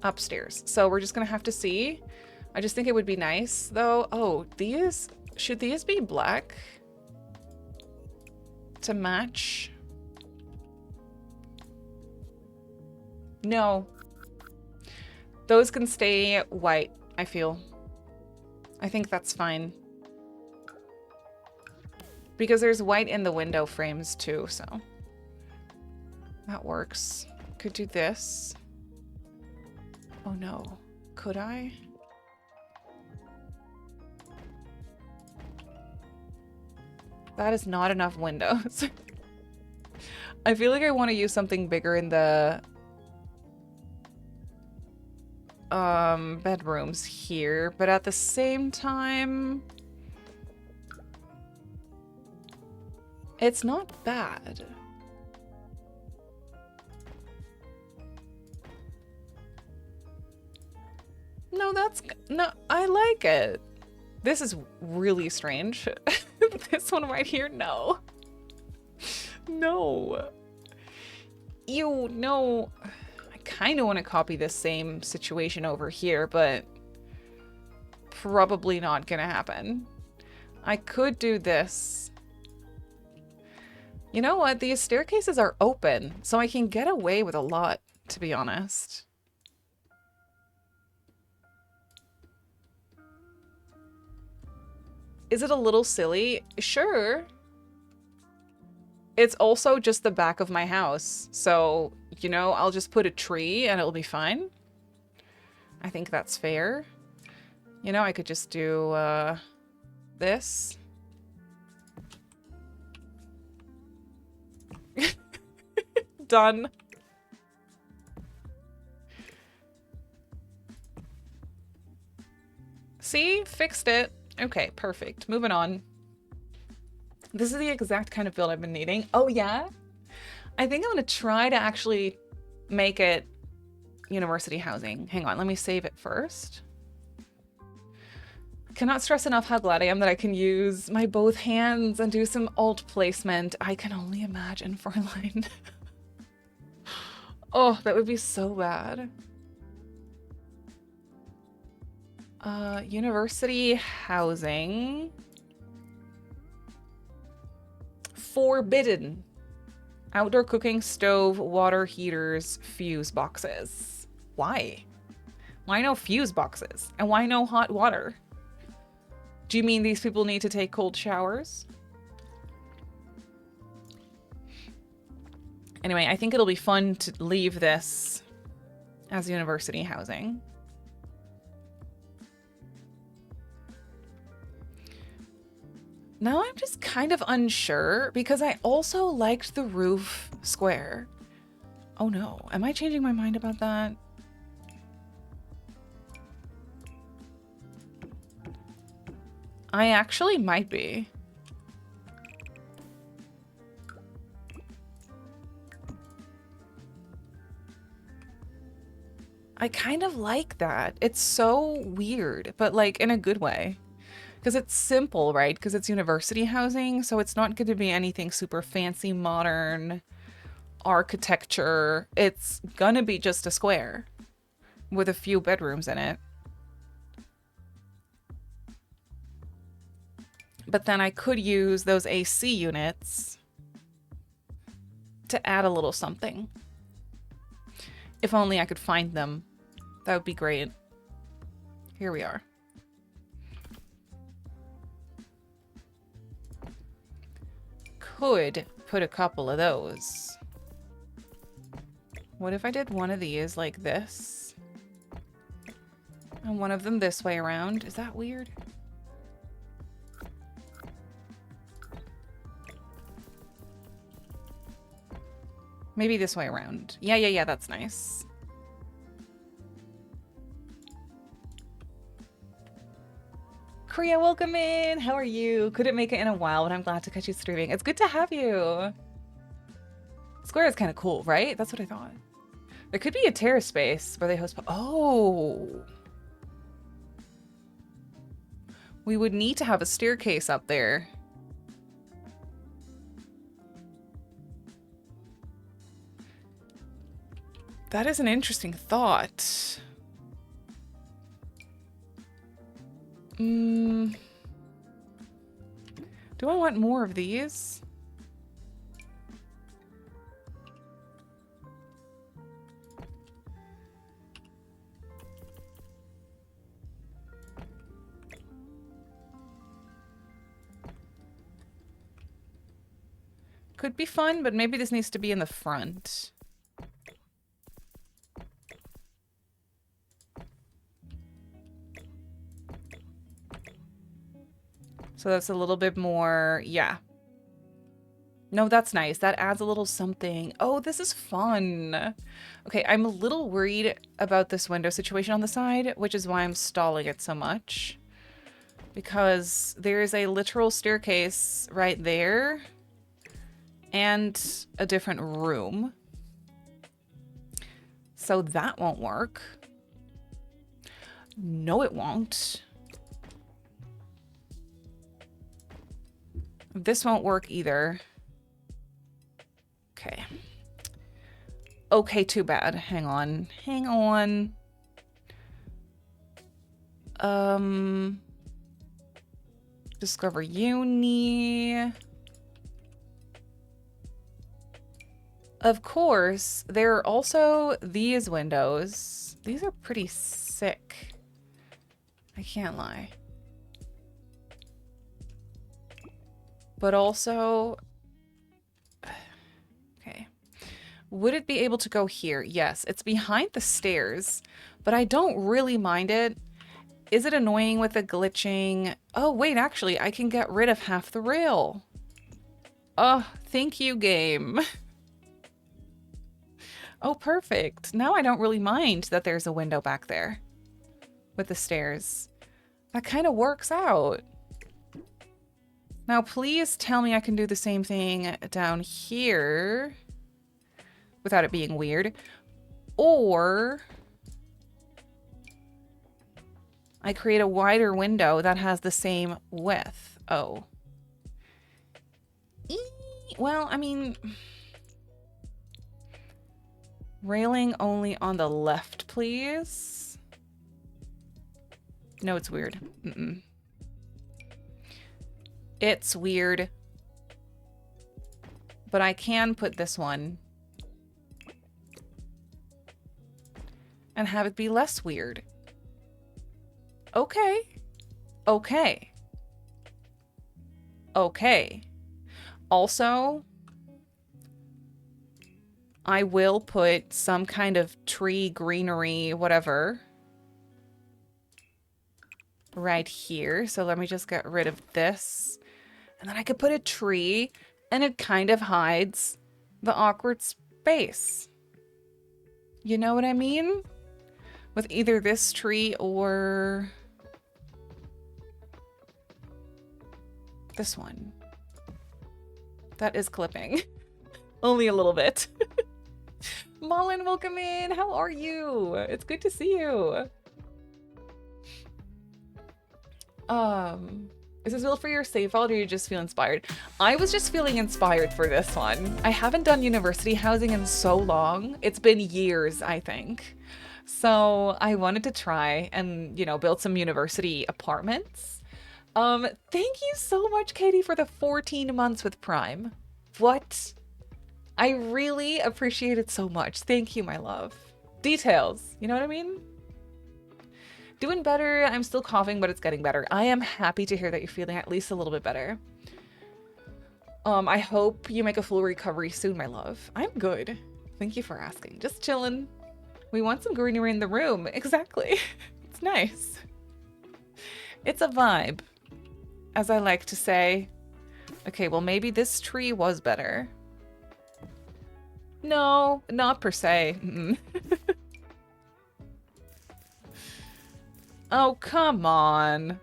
upstairs. So we're just going to have to see. I just think it would be nice, though. Oh, these... Should these be black to match? No. Those can stay white, I feel. I think that's fine. Because there's white in the window frames, too, so... That works. Could do this. Oh no. Could I? That is not enough windows. I feel like I want to use something bigger in the bedrooms here, but at the same time It's not bad. No, I like it. This is really strange. This one right here, no. No. Ew, no. I kind of want to copy this same situation over here, but probably not gonna happen. I could do this. You know what? These staircases are open, so I can get away with a lot, to be honest. Is it a little silly? Sure. It's also just the back of my house, so, you know, I'll just put a tree and it'll be fine. I think that's fair. You know, I could just do this. Done. See? Fixed it. Okay, perfect. Moving on. This is the exact kind of build I've been needing. Oh, yeah? I think I'm going to try to actually make it university housing. Hang on, let me save it first. Cannot stress enough how glad I am that I can use my both hands and do some alt placement. I can only imagine, Fräulein. Oh, that would be so bad. University housing. Forbidden. Outdoor cooking, stove, water heaters, fuse boxes. Why? Why no fuse boxes? And why no hot water? Do you mean these people need to take cold showers? Anyway, I think it'll be fun to leave this as university housing. Now I'm just kind of unsure because I also liked the roof square. Oh no, am I changing my mind about that? I actually might be. I kind of like that. It's so weird, but like in a good way. Because it's simple, right? Because it's university housing, so it's not going to be anything super fancy, modern architecture. It's gonna be just a square with a few bedrooms in it. But then I could use those AC units to add a little something. If only I could find them. That would be great. Here we are. Could put a couple of those. What if I did one of these like this? And one of them this way around? Is that weird? Maybe this way around. Yeah, that's nice. Kriya, welcome in. How are you? Couldn't make it in a while, but I'm glad to catch you streaming. It's good to have you. Square is kind of cool, right? That's what I thought. There could be a terrace space where they host... Oh! We would need to have a staircase up there. That is an interesting thought. Do I want more of these? Could be fun, but maybe this needs to be in the front. So that's a little bit more, yeah. No, that's nice. That adds a little something. Oh, this is fun. Okay, I'm a little worried about this window situation on the side, which is why I'm stalling it so much. Because there is a literal staircase right there. and a different room. So that won't work. No, it won't. This won't work either. Okay. Okay, too bad. Hang on. Hang on. Discover uni. Of course, there are also these windows. These are pretty sick. I can't lie. But also... Okay. Would it be able to go here? Yes, it's behind the stairs, but I don't really mind it. Is it annoying with the glitching? Oh, wait, actually, I can get rid of half the rail. Oh, thank you, game. Oh, perfect. Now I don't really mind that there's a window back there with the stairs. That kind of works out. Now, please tell me I can do the same thing down here without it being weird. Or I create a wider window that has the same width. Oh. Well, I mean... Railing only on the left, please. No, it's weird. Mm-mm. It's weird. But I can put this one and have it be less weird. Okay. Okay. Okay. Also, I will put some kind of tree, greenery, whatever, right here. So let me just get rid of this. And then I could put a tree, and it kind of hides the awkward space. You know what I mean? With either this tree or this one. That is clipping. Only a little bit. Mullen, welcome in. How are you? It's good to see you. Is this built for your save file or do you just feel inspired? I was just feeling inspired for this one. I haven't done university housing in so long. It's been years, I think. So I wanted to try and, you know, build some university apartments. Thank you so much, Katie, for the 14 months with Prime. What? I really appreciate it so much. Thank you, my love. Details, you know what I mean? Doing better. I'm still coughing, but it's getting better. I am happy to hear that you're feeling at least a little bit better. I hope you make a full recovery soon, my love. I'm good. Thank you for asking. Just chilling. We want some greenery in the room. Exactly. It's nice. It's a vibe, as I like to say. Okay, well, maybe this tree was better. No, not per se. Oh, come on.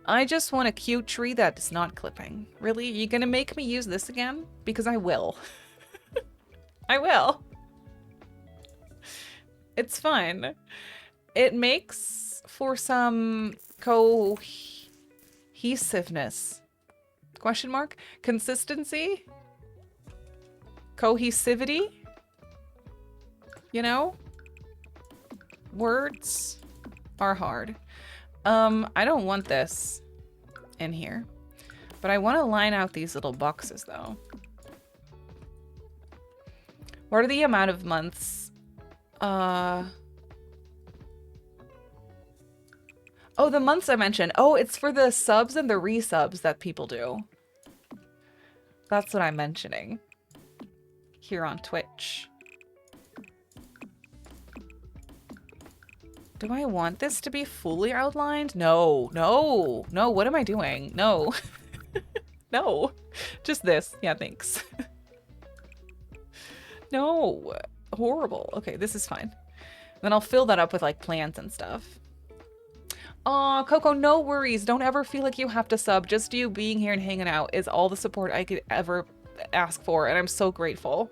I just want a cute tree that is not clipping. Really? You gonna make me use this again? Because I will. I will. It's fine. It makes for some cohesiveness. Question mark? Consistency? Cohesivity? You know? Words are hard. I don't want this in here. But I want to line out these little boxes, though. What are the amount of months? Oh, the months I mentioned. Oh, it's for the subs and the resubs that people do. That's what I'm mentioning. Here on Twitch. Do I want this to be fully outlined? No, no, no. What am I doing? No. No. Just this. Yeah, thanks. No. Horrible. Okay, this is fine. Then I'll fill that up with like plants and stuff. Aw, Coco, no worries. Don't ever feel like you have to sub. Just you being here and hanging out is all the support I could ever ask for, and I'm so grateful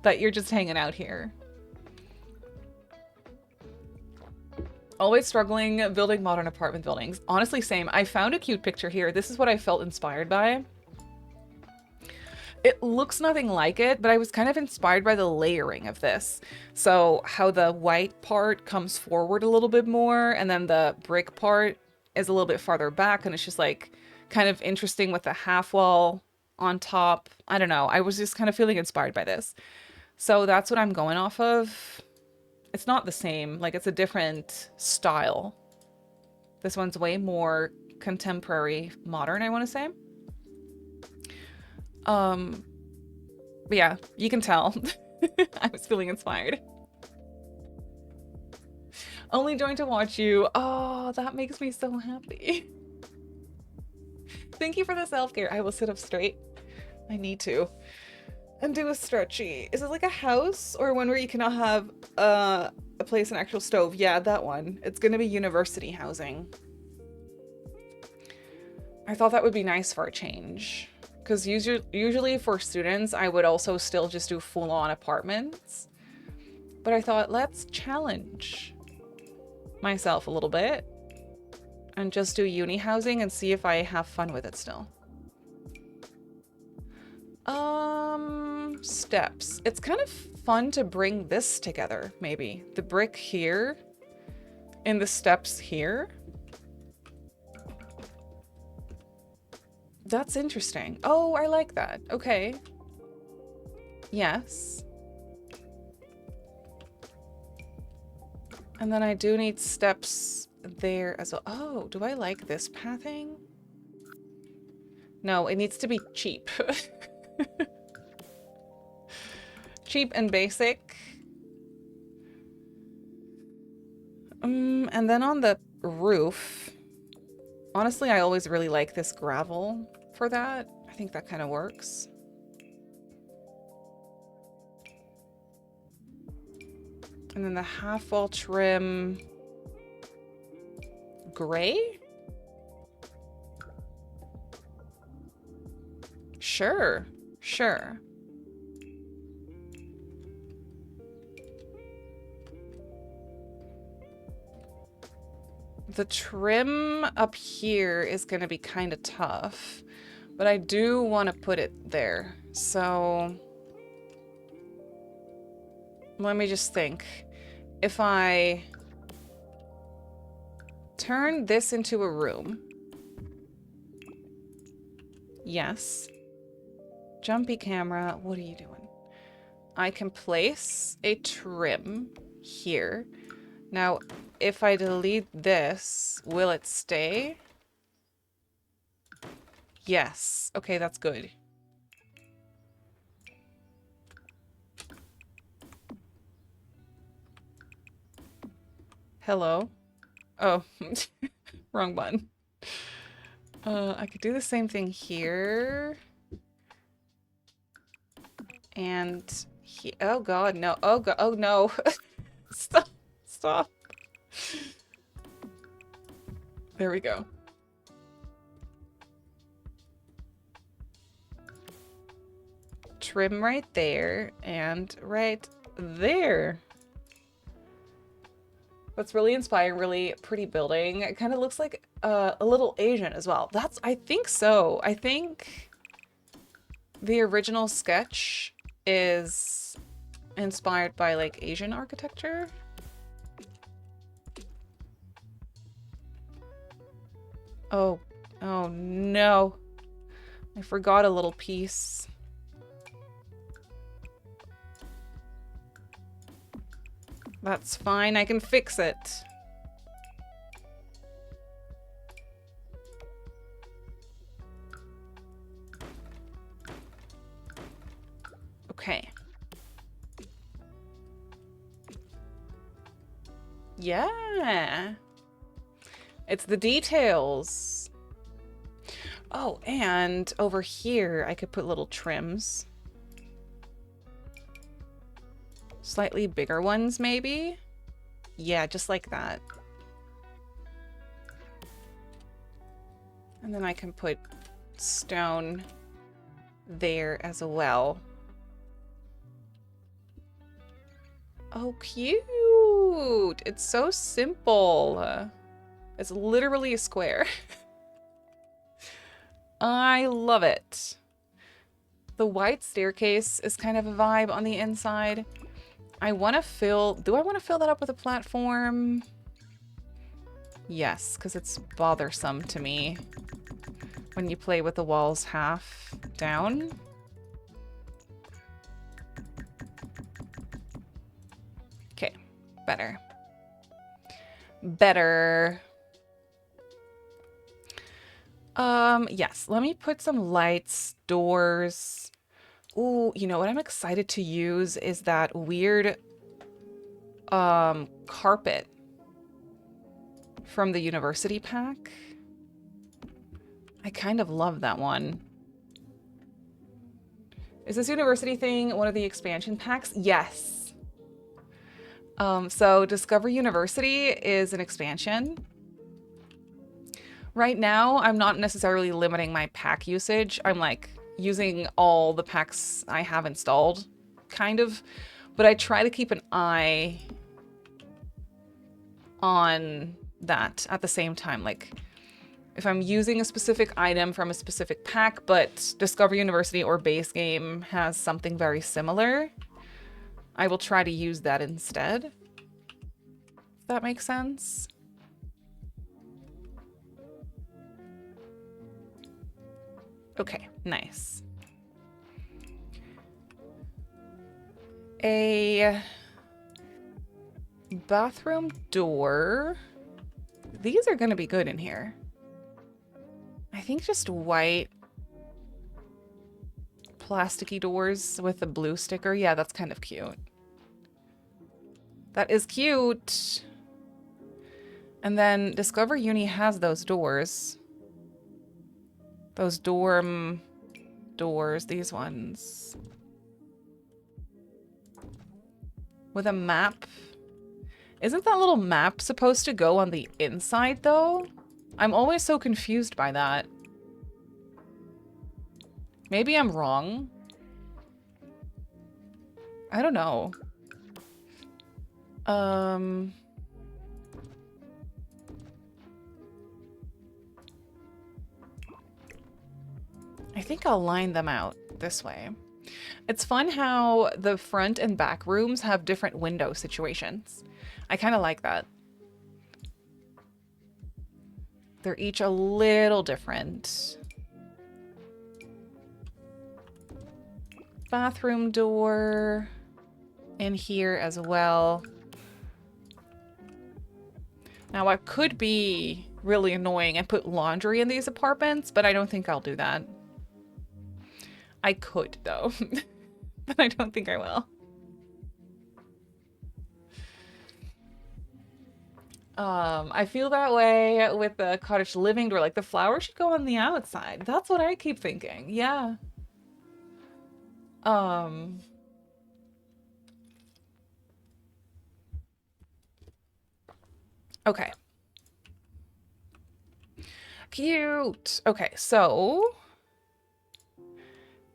that you're just hanging out here. Always struggling building modern apartment buildings. Honestly, same. I found a cute picture here. This is what I felt inspired by. It looks nothing like it, but I was kind of inspired by the layering of this. So how the white part comes forward a little bit more, and then the brick part is a little bit farther back, and it's just like kind of interesting with the half wall on top. I don't know. I was just kind of feeling inspired by this. So that's what I'm going off of. It's not the same. Like, it's a different style. This one's way more contemporary, modern, I want to say. But yeah, you can tell. I was feeling inspired. Only joined to watch you. Oh, that makes me so happy. Thank you for the self-care. I will sit up straight. I need to. And do a stretchy. Is it like a house or one where you cannot have a place, an actual stove? Yeah, that one. It's gonna be university housing. I thought that would be nice for a change. Because usually for students, I would also still just do full-on apartments. But I thought, let's challenge myself a little bit and just do uni housing and see if I have fun with it still. Steps. It's kind of fun to bring this together, maybe. The brick here and the steps here. That's interesting. Oh, I like that. Okay. Yes. And then I do need steps there as well. Oh, do I like this pathing? No, it needs to be cheap. Cheap and basic. And then on the roof, honestly, I always really like this gravel for that. I think that kind of works. And then the half wall trim, gray? Sure, sure. The trim up here is going to be kind of tough, but I do want to put it there. So let me just think. If I turn this into a room. Yes. Jumpy camera, what are you doing? I can place a trim here. Now, if I delete this, will it stay? Yes. Okay, that's good. Hello? Oh, wrong button. I could do the same thing here. And he, oh god, no. Oh god, oh no. Stop. Stop. There we go. Trim right there and right there. That's really inspiring, really pretty building. It kind of looks like a little Asian as well. That's, I think so. I think the original sketch is inspired by like Asian architecture. Oh, oh no. I forgot a little piece. That's fine, I can fix it. Okay. Yeah. It's the details. Oh, and over here, I could put little trims. Slightly bigger ones, maybe? Yeah, just like that. And then I can put stone there as well. Oh, cute. It's so simple. It's literally a square. I love it. The white staircase is kind of a vibe on the inside. I want to fill... Do I want to fill that up with a platform? Yes, because it's bothersome to me when you play with the walls half down. Okay, better. Better. Yes, let me put some lights, doors. Ooh, you know what I'm excited to use is that weird carpet from the university pack. I kind of love that one. Is this university thing one of the expansion packs? Yes. So Discover University is an expansion. Right now, I'm not necessarily limiting my pack usage. I'm like using all the packs I have installed, kind of. But I try to keep an eye on that at the same time. Like, if I'm using a specific item from a specific pack, but Discover University or base game has something very similar, I will try to use that instead. If that makes sense. Okay, nice. A bathroom door. These are going to be good in here. I think just white plasticky doors with a blue sticker. Yeah, that's kind of cute. That is cute. And then Discover Uni has those doors. Those dorm doors, these ones. With a map. Isn't that little map supposed to go on the inside, though? I'm always so confused by that. Maybe I'm wrong. I don't know. I think I'll line them out this way. It's fun how the front and back rooms have different window situations. I kind of like that. They're each a little different. Bathroom door in here as well. Now I could be really annoying and put laundry in these apartments, but I don't think I'll do that. I could, though, but I don't think I will. I feel that way with the cottage living door. Like, the flower should go on the outside. That's what I keep thinking. Yeah. Okay. Cute. Okay, so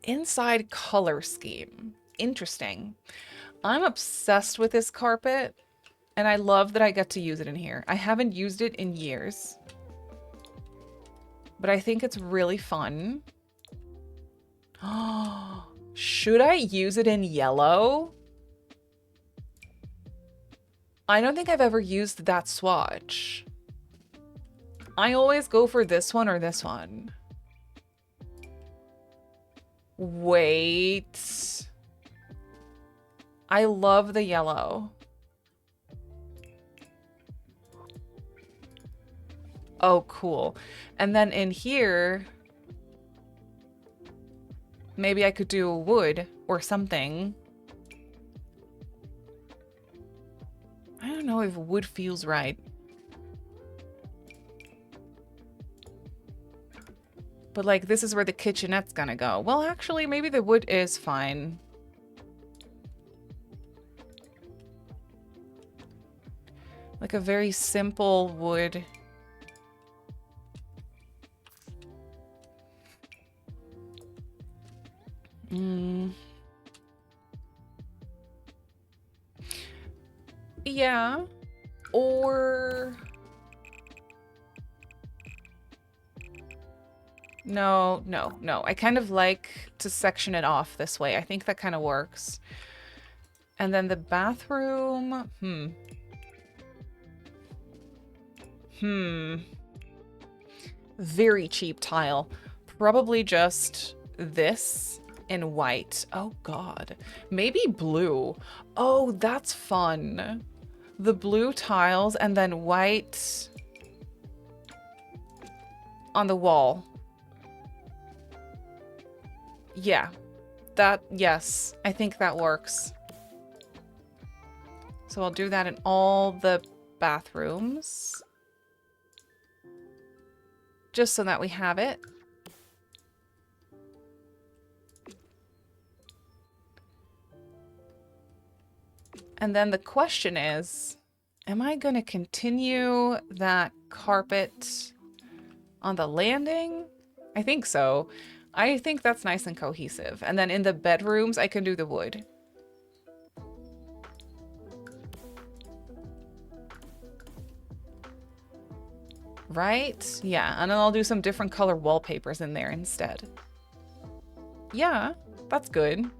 inside color scheme. Interesting. I'm obsessed with this carpet, and I love that I get to use it in here. I haven't used it in years, but I think it's really fun. Should I use it in yellow? I don't think I've ever used that swatch. I always go for this one or this one. Wait. I love the yellow. Oh, cool. And then in here, maybe I could do wood or something. I don't know if wood feels right. But like, this is where the kitchenette's gonna go. Well, actually, maybe the wood is fine. Like a very simple wood. Yeah. Or... No, no, no. I kind of like to section it off this way. I think that kind of works. And then the bathroom... Very cheap tile. Probably just this in white. Oh, God. Maybe blue. Oh, that's fun. The blue tiles and then white on the wall. Yeah. Yes. I think that works. So I'll do that in all the bathrooms. Just so that we have it. And then the question is, am I going to continue that carpet on the landing? I think so. I think that's nice and cohesive. And then in the bedrooms, I can do the wood. Right? Yeah, and then I'll do some different color wallpapers in there instead. Yeah, that's good.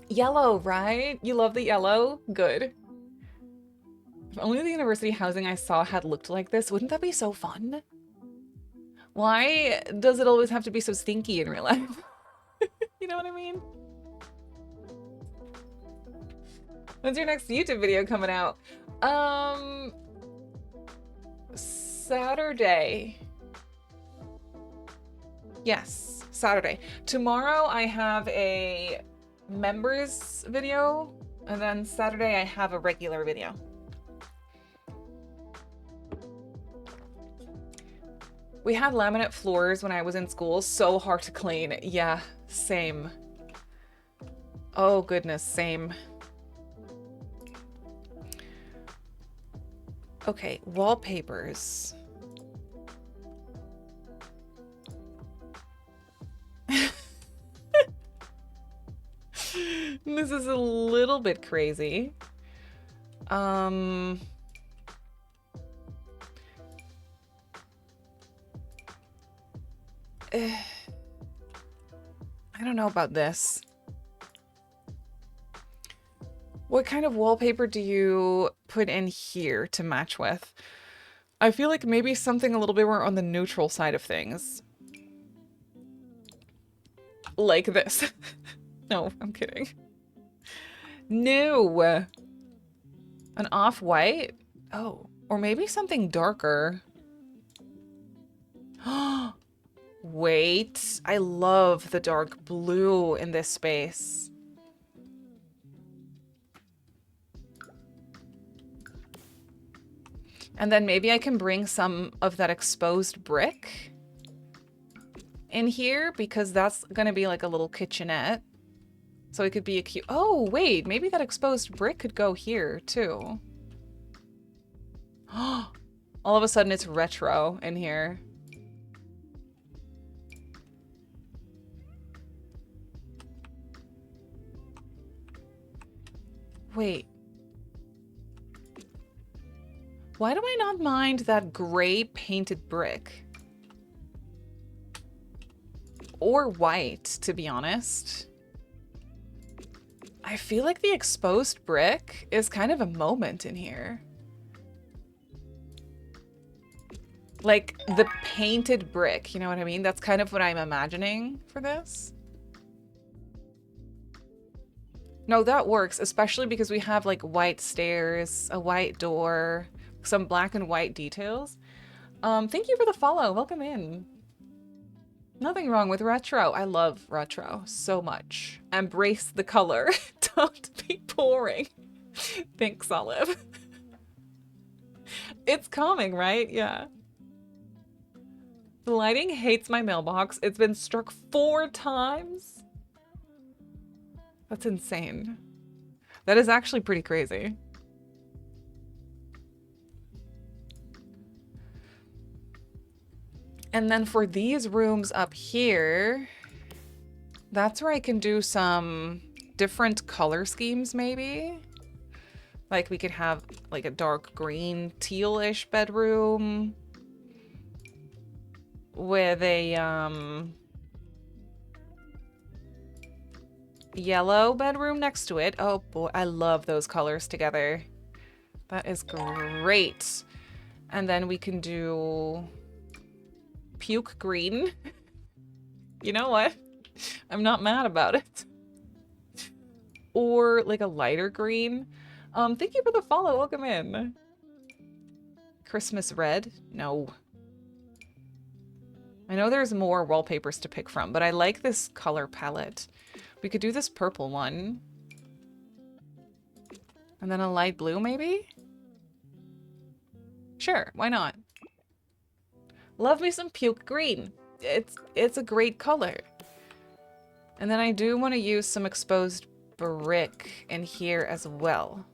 Yellow, right? You love the yellow? Good. If only the university housing I saw had looked like this, wouldn't that be so fun? Why does it always have to be so stinky in real life? You know what I mean? When's your next YouTube video coming out? Saturday. Yes, Saturday. Tomorrow I have a members video, and then Saturday I have a regular video. We had laminate floors when I was in school, so hard to clean. Yeah, same. Oh goodness, same. Okay, wallpapers. This is a little bit crazy. I don't know about this. What kind of wallpaper do you put in here to match with? I feel like maybe something a little bit more on the neutral side of things. Like this. No, I'm kidding. No. An off-white? Oh, or maybe something darker. Wait, I love the dark blue in this space. And then maybe I can bring some of that exposed brick in here because that's gonna be like a little kitchenette. So it could be a cute... Oh, wait, maybe that exposed brick could go here too. All of a sudden it's retro in here. Wait. Why do I not mind that gray painted brick? Or white, to be honest. I feel like the exposed brick is kind of a moment in here. Like the painted brick, you know what I mean? That's kind of what I'm imagining for this. No, that works, especially because we have like white stairs, a white door, some black and white details. Thank you for the follow. Welcome in. Nothing wrong with retro. I love retro so much. Embrace the color. Don't be boring. Thanks, Olive. It's coming, right? Yeah. The lighting hates my mailbox. It's been struck 4 times. That's insane. That is actually pretty crazy. And then for these rooms up here, that's where I can do some different color schemes maybe. Like we could have like a dark green tealish bedroom with a yellow bedroom next to it. Oh boy, I love those colors together. That is great. And then we can do puke green. You know what? I'm not mad about it. Or like a lighter green. Thank you for the follow. Welcome in. Christmas red? No. I know there's more wallpapers to pick from, but I like this color palette. We could do this purple one. And then a light blue, maybe? Sure, why not? Love me some puke green. It's a great color. And then I do want to use some exposed brick in here as well.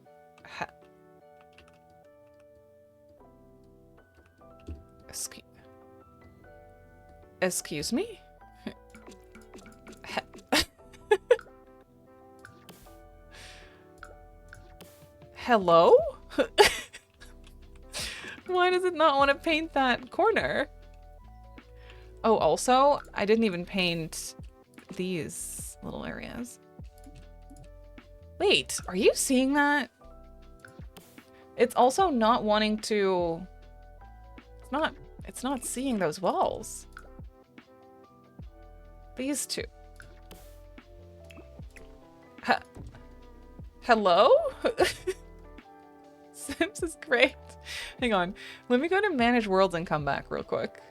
Excuse me? Hello? Why does it not want to paint that corner? Oh, also, I didn't even paint these little areas. Wait, are you seeing that? It's also not wanting to... It's not seeing those walls. These two. Hello? Sims is great. Hang on. Let me go to manage worlds and come back real quick.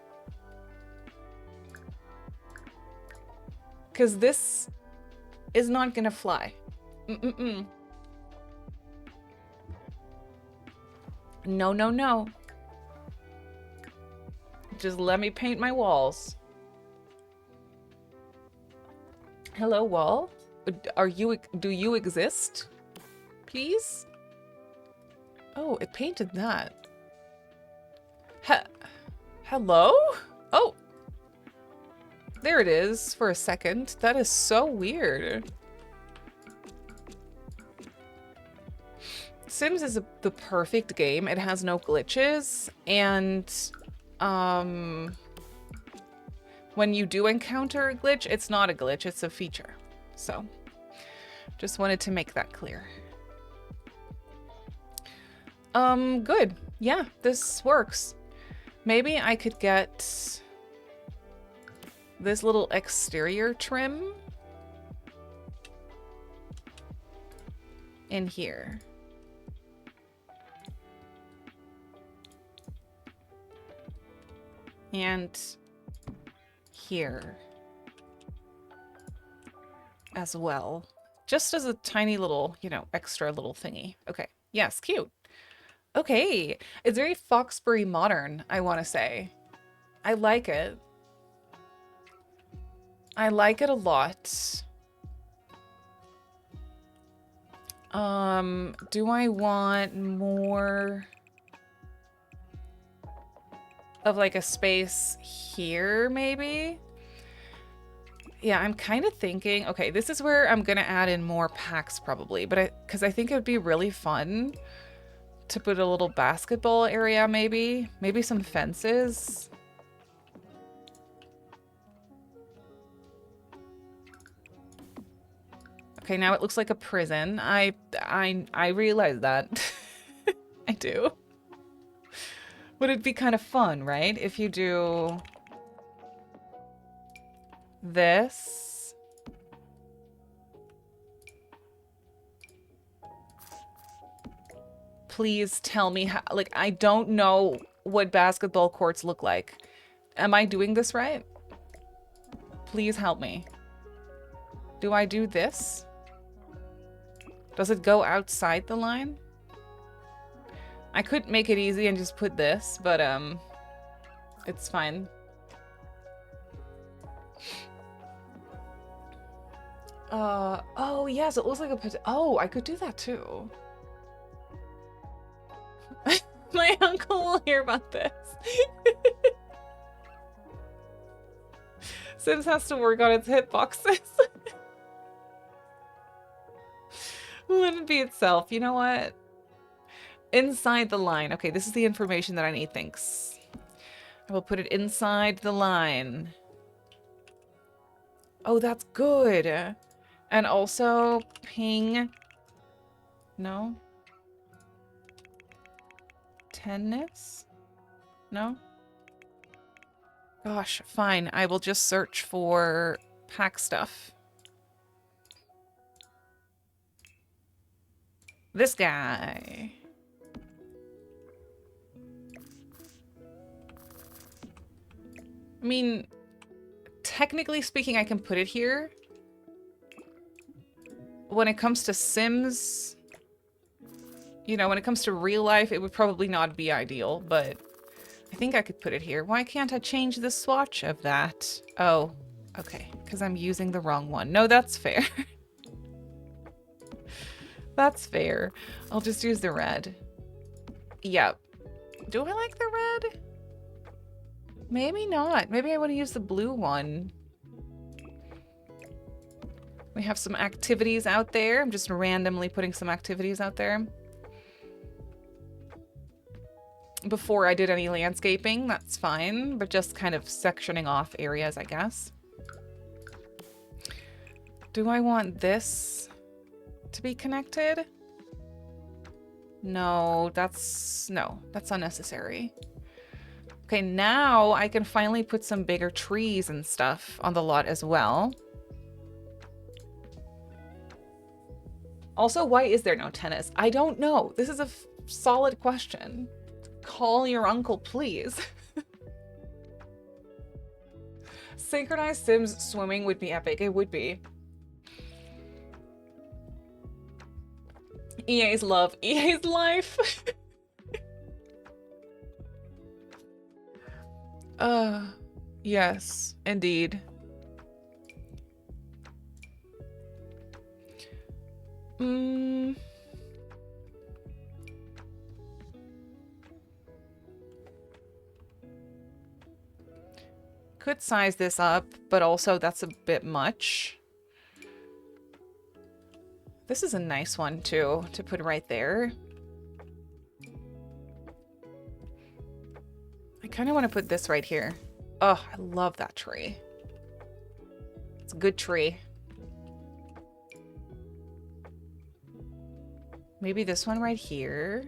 Because this is not gonna fly. No, no, no. Just let me paint my walls. Hello, wall? Do you exist? Please? Oh, it painted that. Hello? Oh. There it is for a second. That is so weird. Sims is the perfect game. It has no glitches, and when you do encounter a glitch, it's not a glitch, it's a feature. So, just wanted to make that clear. Good. Yeah, this works. Maybe I could get this little exterior trim in here. And here as well. Just as a tiny little, you know, extra little thingy. Okay. Yes, cute. Okay. It's very Foxbury modern, I want to say. I like it. I like it a lot. Do I want more of like a space here, maybe? Yeah, I'm kind of thinking, okay, this is where I'm gonna add in more packs probably, but because I think it would be really fun to put a little basketball area, maybe some fences. Okay, now it looks like a prison. I realize that. I do. Would it be kind of fun, right? If you do this. Please tell me how, like, I don't know what basketball courts look like. Am I doing this right? Please help me. Do I do this? Does it go outside the line? I could make it easy and just put this, but it's fine. Oh yes, it looks like a oh, I could do that too. My uncle will hear about this. Sims has to work on its hitboxes. Wouldn't be itself. You know what? Inside the line. Okay, this is the information that I need, thanks. I will put it inside the line. Oh, that's good. And also ping. No. Tennis? No. Gosh, fine. I will just search for pack stuff. This guy. I mean, technically speaking, I can put it here. When it comes to Sims, you know, when it comes to real life, it would probably not be ideal, but I think I could put it here. Why can't I change the swatch of that? Oh, okay, because I'm using the wrong one. No, that's fair. That's fair. I'll just use the red. Yep. Do I like the red? Maybe not. Maybe I want to use the blue one. We have some activities out there. I'm just randomly putting some activities out there. Before I did any landscaping, that's fine, but just kind of sectioning off areas, I guess. Do I want this to be connected? No, that's unnecessary. Okay, now I can finally put some bigger trees and stuff on the lot as well. Also, why is there no tennis? I don't know. This is a solid question. Call your uncle, please. Synchronized Sims swimming would be epic. It would be. EA's love. EA's life. Yes, indeed. Could size this up, but also that's a bit much. This is a nice one too, to put right there. I kind of want to put this right here. Oh, I love that tree. It's a good tree. Maybe this one right here.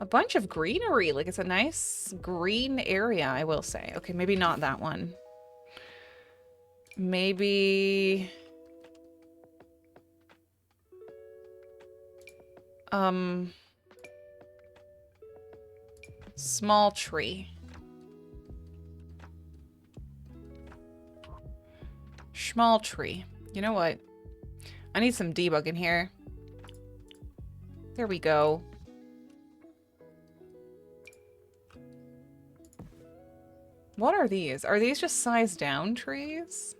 A bunch of greenery. Like, it's a nice green area, I will say. Okay, maybe not that one. Maybe... small tree. Small tree. You know what? I need some debug in here. There we go. What are these? Are these just sized down trees?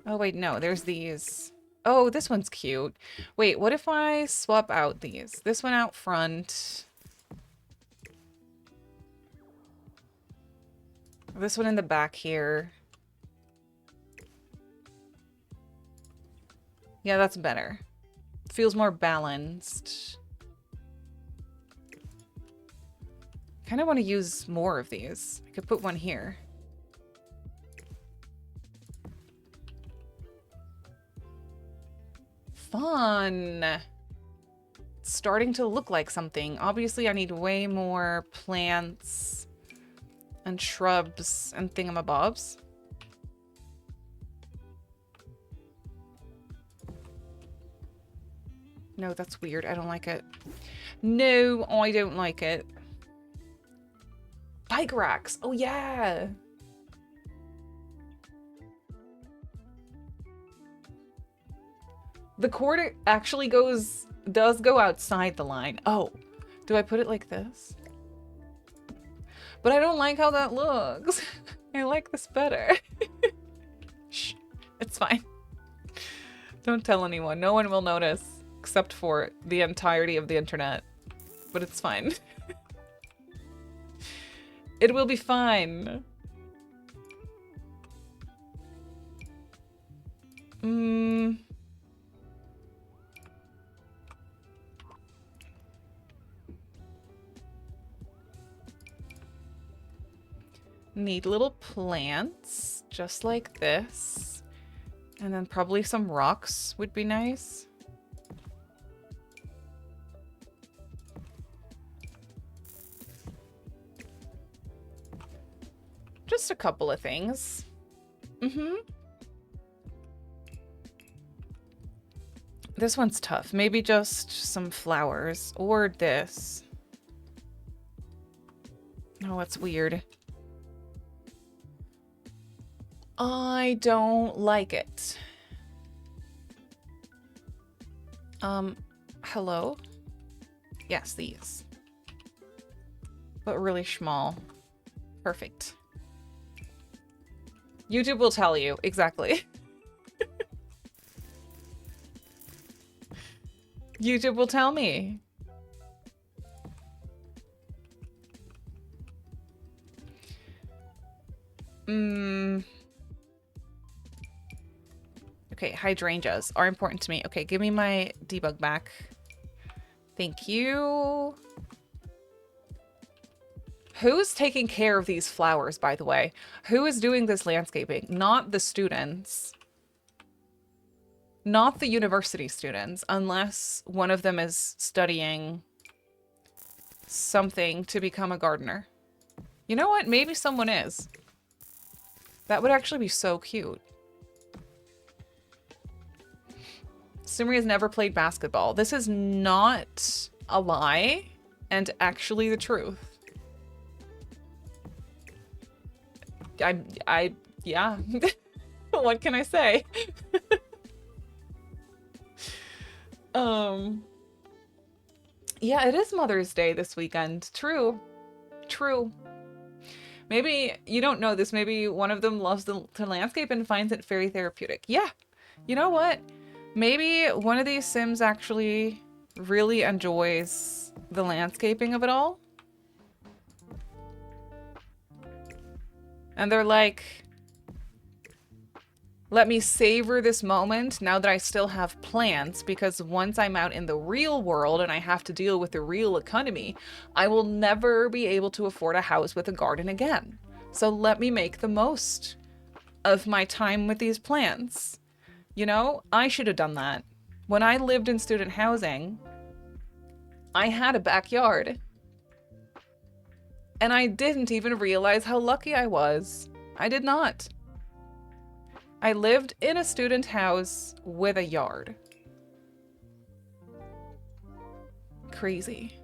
Oh, wait, no. There's these. Oh, this one's cute. Wait, what if I swap out these? This one out front. This one in the back here. Yeah, that's better. Feels more balanced. Kind of want to use more of these. I could put one here. Fun. It's starting to look like something. Obviously, I need way more plants and shrubs and thingamabobs. No, that's weird. I don't like it. No, I don't like it. Bike racks. Oh, yeah. The cord actually does go outside the line. Oh, do I put it like this? But I don't like how that looks. I like this better. Shh, it's fine. Don't tell anyone. No one will notice, except for the entirety of the internet. But it's fine. It will be fine. Mm. Need little plants, just like this. And then probably some rocks would be nice. Just a couple of things. Mm-hmm. This one's tough. Maybe just some flowers or this. Oh, it's weird. I don't like it. Hello? Yes, these. But really small. Perfect. YouTube will tell you. Exactly. YouTube will tell me. Okay, hydrangeas are important to me. Okay, give me my debug back. Thank you. Who's taking care of these flowers, by the way? Who is doing this landscaping? Not the students. Not the university students, unless one of them is studying something to become a gardener. You know what? Maybe someone is. That would actually be so cute. Simri has never played basketball. This is not a lie and actually the truth. Yeah. What can I say? Yeah, it is Mother's Day this weekend. True. True. Maybe you don't know this. Maybe one of them loves to landscape and finds it very therapeutic. Yeah. You know what? Maybe one of these Sims actually really enjoys the landscaping of it all. And they're like, let me savor this moment now that I still have plants, because once I'm out in the real world and I have to deal with the real economy, I will never be able to afford a house with a garden again. So let me make the most of my time with these plants. You know, I should have done that. When I lived in student housing, I had a backyard. And I didn't even realize how lucky I was. I did not. I lived in a student house with a yard. Crazy.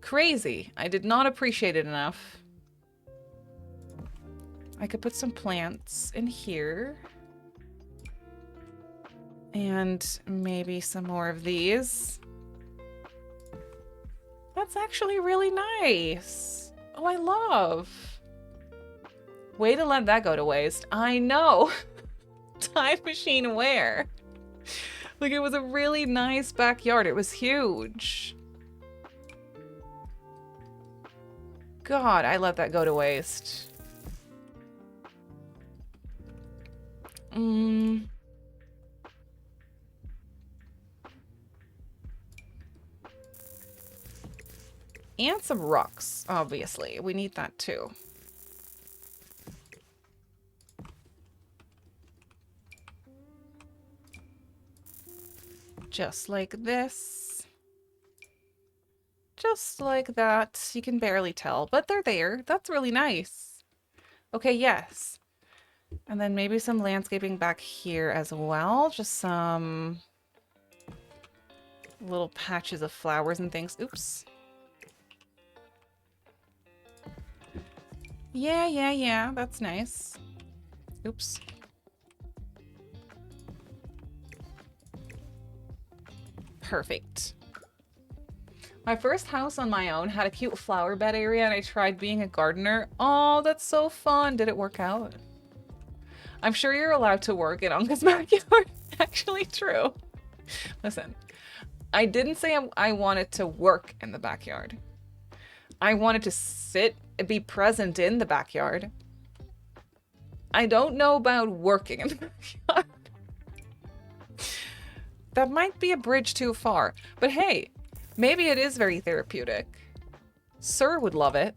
Crazy. I did not appreciate it enough. I could put some plants in here. And maybe some more of these. That's actually really nice. Oh, I love. Way to let that go to waste. I know. Time machine where? Like, it was a really nice backyard. It was huge. God, I let that go to waste. And some rocks, obviously. We need that too. Just like this. Just like that. You can barely tell, but they're there. That's really nice. Okay, yes. And then maybe some landscaping back here as well. Just some little patches of flowers and things. Oops. Yeah. That's nice. Oops. Perfect. My first house on my own had a cute flower bed area and I tried being a gardener. Oh, that's so fun. Did it work out? I'm sure you're allowed to work in Anka's backyard. Actually true. Listen, I didn't say I wanted to work in the backyard. I wanted to sit and be present in the backyard. I don't know about working in the backyard. That might be a bridge too far. But hey, maybe it is very therapeutic. Sir would love it.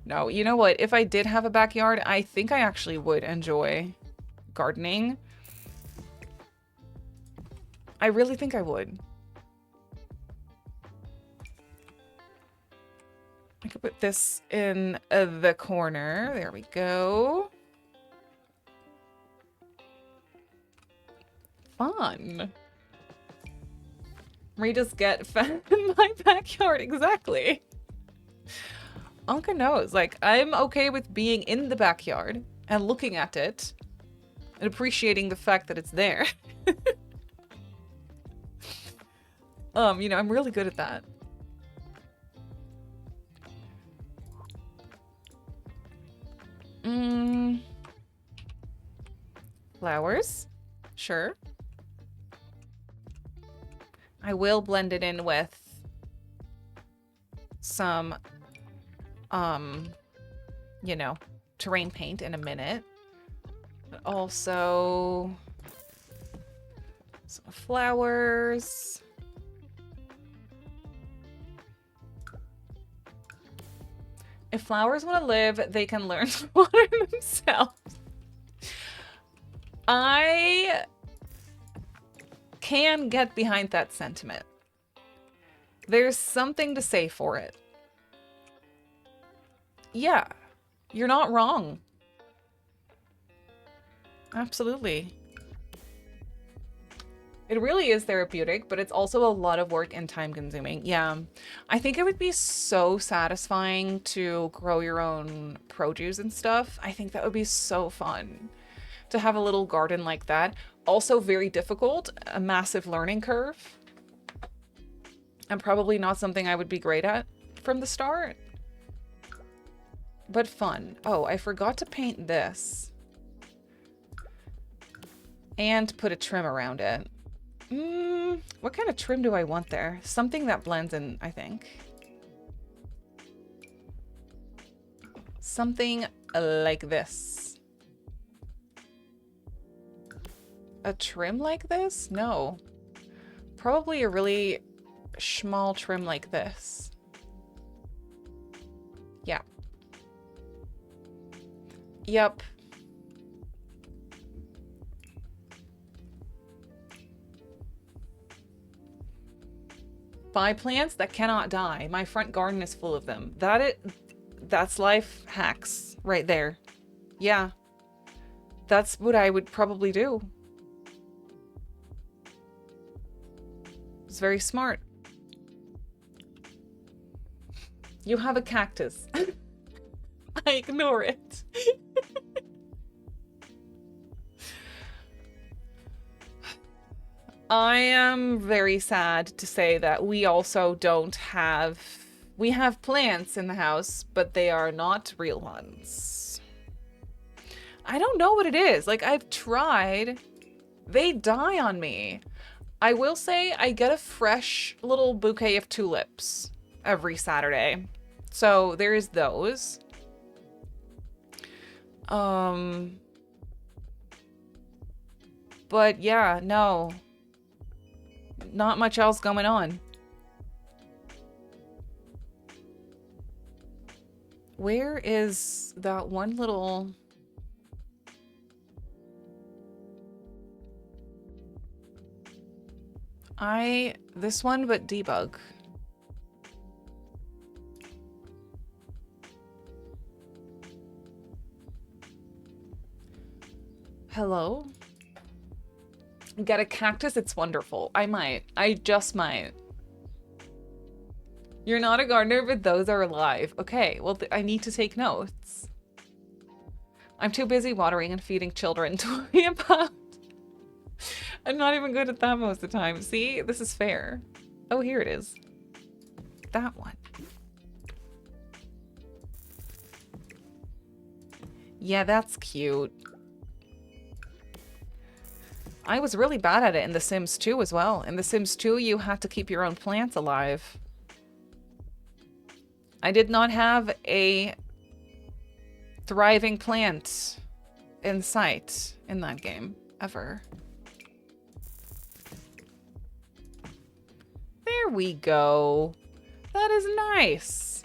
No, you know what? If I did have a backyard, I think I actually would enjoy gardening. I really think I would. I could put this in the corner. There we go. Fun. Rita's get fed in my backyard. Exactly. Anka knows. Like, I'm okay with being in the backyard and looking at it and appreciating the fact that it's there. You know, I'm really good at that. Flowers. Sure. I will blend it in with some, you know, terrain paint in a minute. But also some flowers. If flowers want to live, they can learn to water themselves. I can get behind that sentiment. There's something to say for it. Yeah, you're not wrong. Absolutely. It really is therapeutic, but it's also a lot of work and time consuming. Yeah, I think it would be so satisfying to grow your own produce and stuff. I think that would be so fun to have a little garden like that. Also very difficult, a massive learning curve. And probably not something I would be great at from the start. But fun. Oh, I forgot to paint this. And put a trim around it. What kind of trim do I want there? Something that blends in, I think. Something like this. A trim like this? No. Probably a really small trim like this. Yeah. Yep. Buy plants that cannot die. My front garden is full of them. That's life hacks right there. Yeah. That's what I would probably do. It's very smart. You have a cactus. I ignore it. I am very sad to say that we also don't have... We have plants in the house, but they are not real ones. I don't know what it is. Like, I've tried. They die on me. I will say I get a fresh little bouquet of tulips every Saturday. So there is those. But yeah, no. Not much else going on. Where is that one little... This one, but debug. Hello? Get a cactus? It's wonderful. I might. I just might. You're not a gardener, but those are alive. Okay, well, I need to take notes. I'm too busy watering and feeding children to worry about. I'm not even good at that most of the time. See? This is fair. Oh, here it is. That one. Yeah, that's cute. I was really bad at it in The Sims 2 as well. In The Sims 2, you had to keep your own plants alive. I did not have a thriving plant in sight in that game, ever. There we go. That is nice.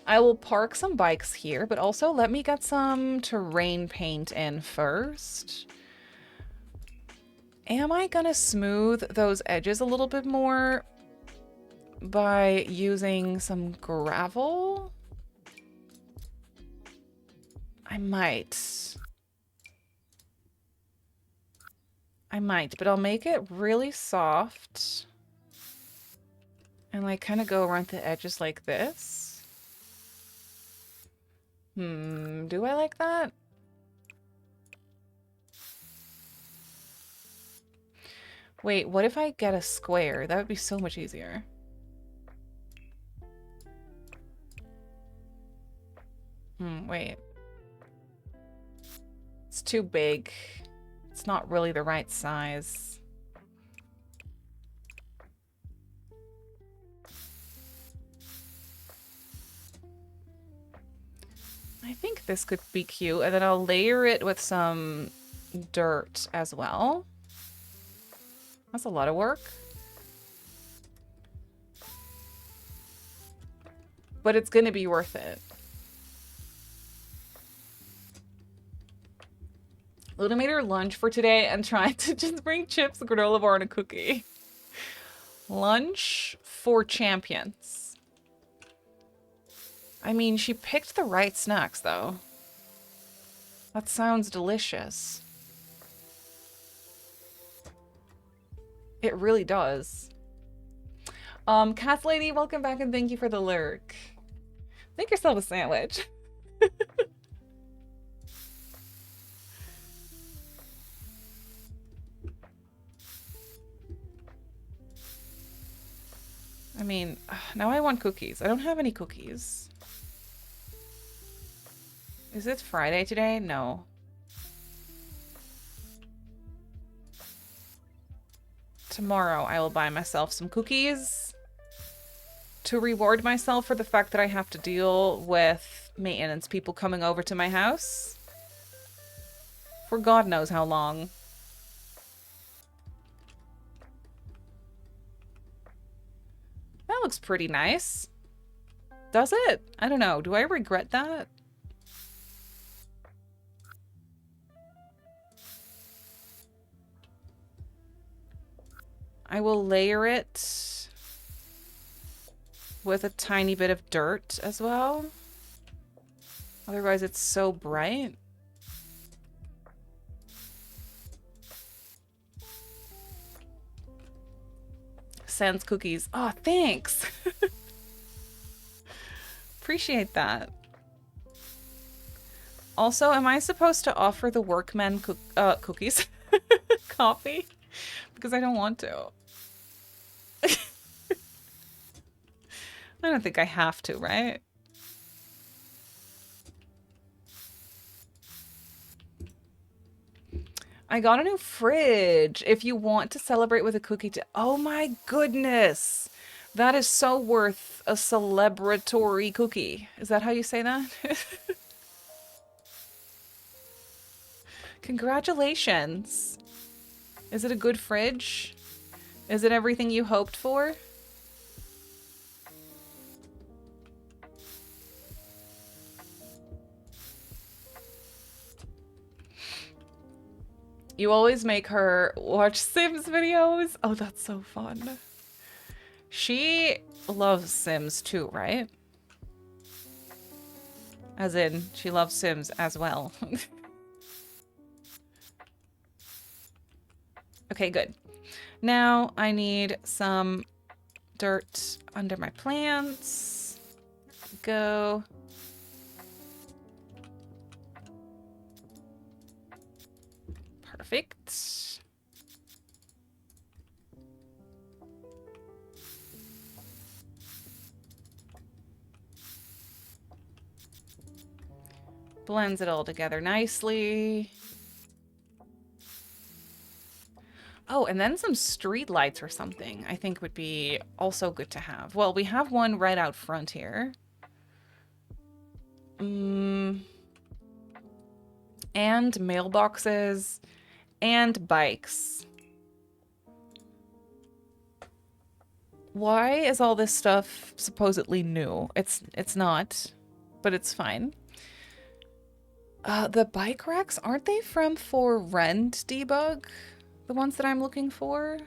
I will park some bikes here, but also let me get some terrain paint in first. Am I gonna smooth those edges a little bit more by using some gravel? I might, but I'll make it really soft and like kind of go around the edges like this. Do I like that? Wait, what if I get a square? That would be so much easier. Wait. It's too big. It's not really the right size. I think this could be cute, and then I'll layer it with some dirt as well. That's a lot of work. But it's gonna be worth it. Luna made her lunch for today and tried to just bring chips, a granola bar, and a cookie. Lunch for champions. I mean, she picked the right snacks, though. That sounds delicious. It really does. Cat Lady, welcome back and thank you for the lurk. Make yourself a sandwich. I mean, now I want cookies. I don't have any cookies. Is it Friday today? No. Tomorrow I will buy myself some cookies to reward myself for the fact that I have to deal with maintenance people coming over to my house for God knows how long. That looks pretty nice. Does it? I don't know. Do I regret that? I will layer it with a tiny bit of dirt as well. Otherwise it's so bright. Sans cookies. Oh, thanks. Appreciate that. Also, am I supposed to offer the workmen cookies? Coffee? Because I don't want to. I don't think I have to, right? I got a new fridge. If you want to celebrate with a cookie oh my goodness. That is so worth a celebratory cookie. Is that how you say that? Congratulations. Is it a good fridge? Is it everything you hoped for? You always make her watch Sims videos. Oh, that's so fun. She loves Sims too, right? As in, she loves Sims as well. Okay, good. Now I need some dirt under my plants. Go. Perfect. Blends it all together nicely. Oh, and then some street lights or something I think would be also good to have. Well, we have one right out front here. and mailboxes and bikes. Why is all this stuff supposedly new? It's not, but it's fine. The bike racks, aren't they from For Rent debug? The ones that I'm looking for?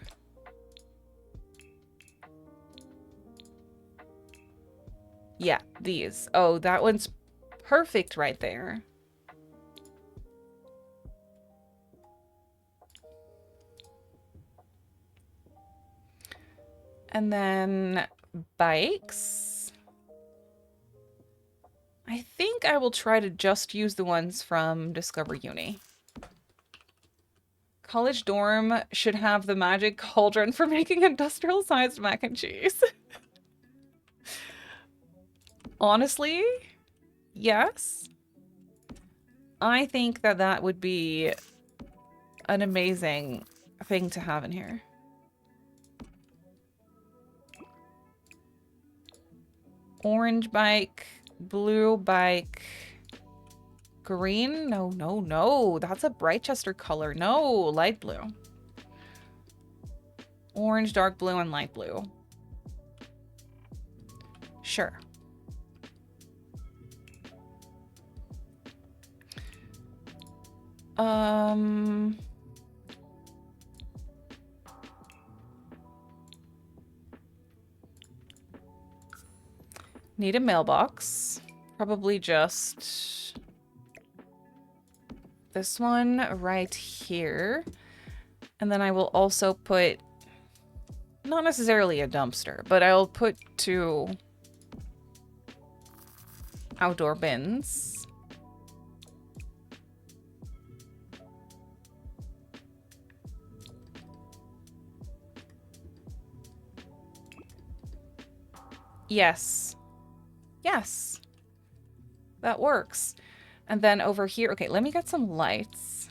Yeah, these. Oh, that one's perfect right there. And then bikes. I think I will try to just use the ones from Discover Uni. College dorm should have the magic cauldron for making industrial-sized mac and cheese. Honestly, yes. I think that that would be an amazing thing to have in here. Orange bike, blue bike, green? No, no, no. That's a Brightchester color. No, light blue. Orange, dark blue, and light blue. Sure. Need a mailbox. Probably just this one right here. And then I will also put, not necessarily a dumpster, but I'll put 2 outdoor bins. Yes. Yes. That works. And then over here, okay, let me get some lights.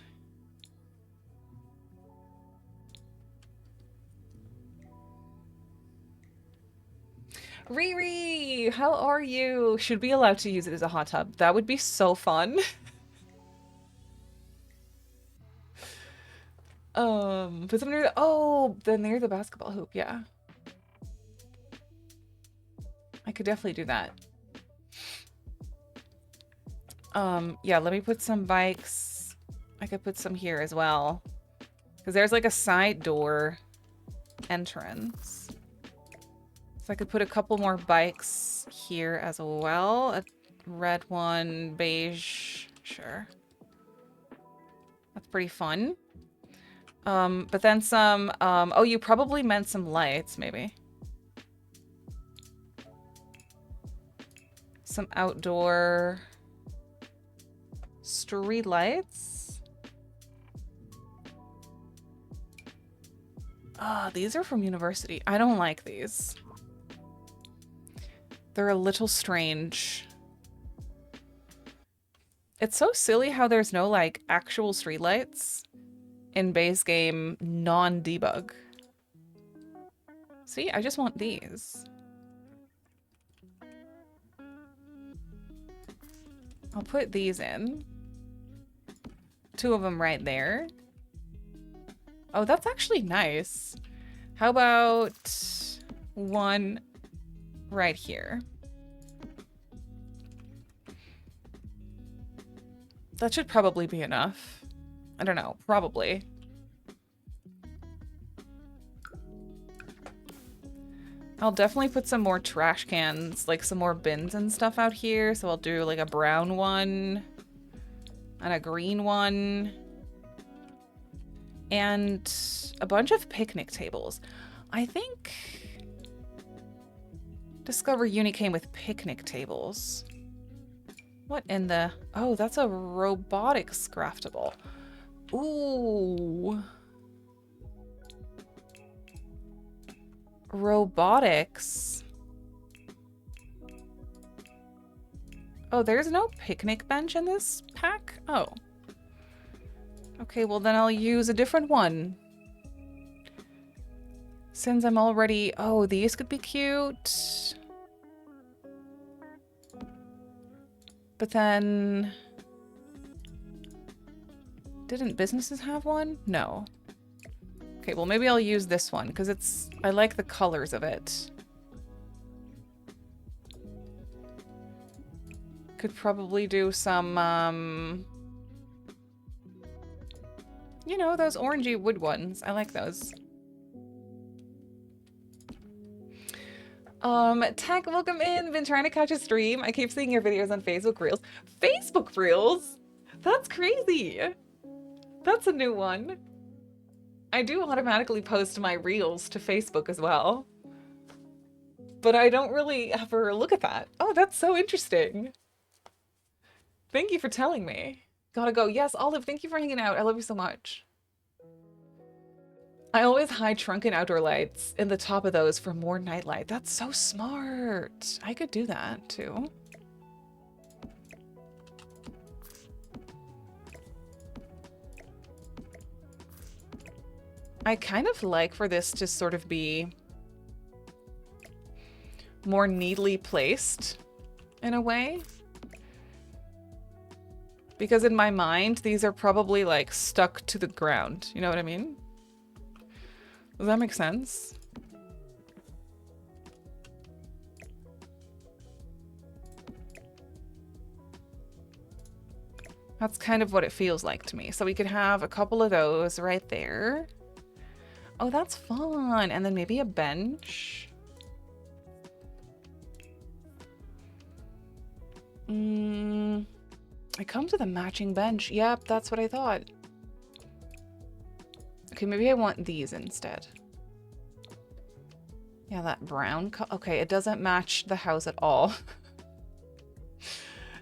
Riri, how are you? Should be allowed to use it as a hot tub. That would be so fun. Put some near the, oh, near the basketball hoop, yeah. I could definitely do that. Yeah, let me put some bikes. I could put some here as well. Because there's like a side door entrance. So I could put a couple more bikes here as well. A red one, beige, sure. That's pretty fun. But then some, oh, you probably meant some lights, maybe. Some outdoor street lights. Ah, these are from university. I don't like these. They're a little strange. It's so silly how there's no, like, actual streetlights in base game non-debug. See, I just want these. I'll put these in. 2 of them right there. Oh, that's actually nice. How about 1 right here? That should probably be enough. I don't know, probably. I'll definitely put some more trash cans, like some more bins and stuff out here. So I'll do like a brown one and a green one and a bunch of picnic tables. I think Discover Uni came with picnic tables. What in the... Oh, that's a robotics craftable. Ooh. Robotics. Oh, there's no picnic bench in this pack? Oh. Okay, well then I'll use a different one. Since I'm already... Oh, these could be cute. But then... Didn't businesses have one? No. Okay, well maybe I'll use this one because I like the colors of it. Could probably do some, you know, those orangey wood ones. I like those. Tech, welcome in. Been trying to catch a stream. I keep seeing your videos on Facebook Reels. Facebook Reels? That's crazy. That's a new one. I do automatically post my Reels to Facebook as well. But I don't really ever look at that. Oh, that's so interesting. Thank you for telling me. Gotta go. Yes, Olive, thank you for hanging out. I love you so much. I always hide trunken outdoor lights in the top of those for more nightlight. That's so smart. I could do that too. I kind of like for this to sort of be more neatly placed in a way. Because in my mind, these are probably like stuck to the ground. You know what I mean? Does that make sense? That's kind of what it feels like to me. So we could have a couple of those right there. Oh, that's fun. And then maybe a bench. It comes with a matching bench. Yep, that's what I thought. Okay, maybe I want these instead. Yeah, that brown okay, it doesn't match the house at all.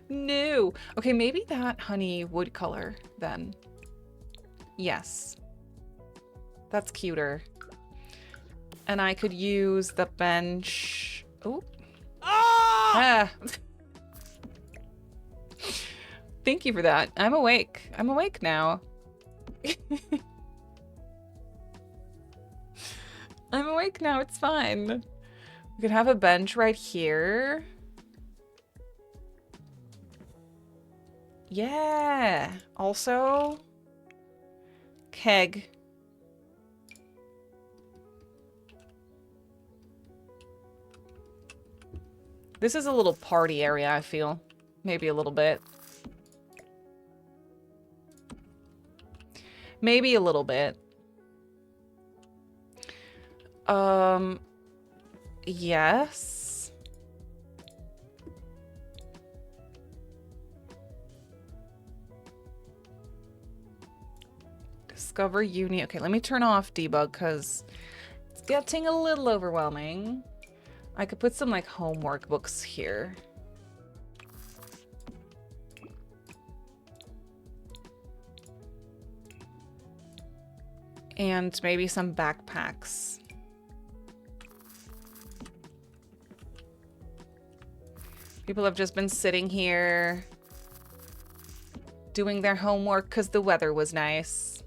No. Okay, maybe that honey wood color then. Yes. That's cuter. And I could use the bench. Oh. Ah! Thank you for that. I'm awake. I'm awake now. I'm awake now. It's fine. We could have a bench right here. Yeah. Also, keg. This is a little party area, I feel. Maybe a little bit. Maybe a little bit. Yes. Discover uni. Okay, let me turn off debug because it's getting a little overwhelming. I could put some like homework books here. And maybe some backpacks. People have just been sitting here doing their homework because the weather was nice.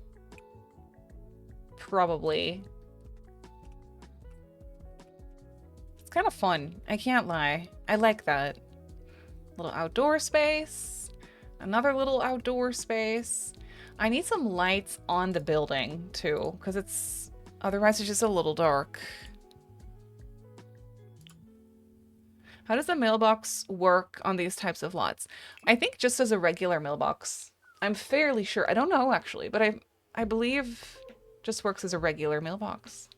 Probably. It's kind of fun. I can't lie. I like that. Little outdoor space. Another little outdoor space. I need some lights on the building too, because otherwise it's just a little dark. How does the mailbox work on these types of lots? I think just as a regular mailbox. I'm fairly sure. I don't know actually, but I believe just works as a regular mailbox.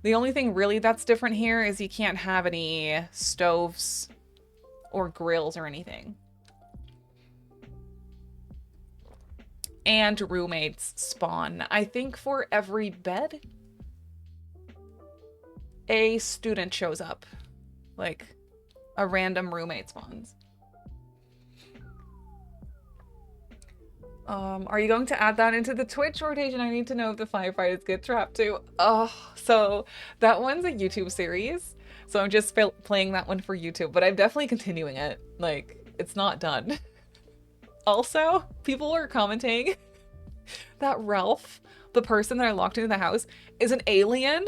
The only thing really that's different here is you can't have any stoves or grills or anything. And roommates spawn. I think for every bed, a student shows up. Like, a random roommate spawns. Are you going to add that into the Twitch rotation? I need to know if the firefighters get trapped too. Oh, so that one's a YouTube series. So I'm just playing that one for YouTube, but I'm definitely continuing it. Like, it's not done. Also, people were commenting that Ralph, the person that I locked into the house, is an alien.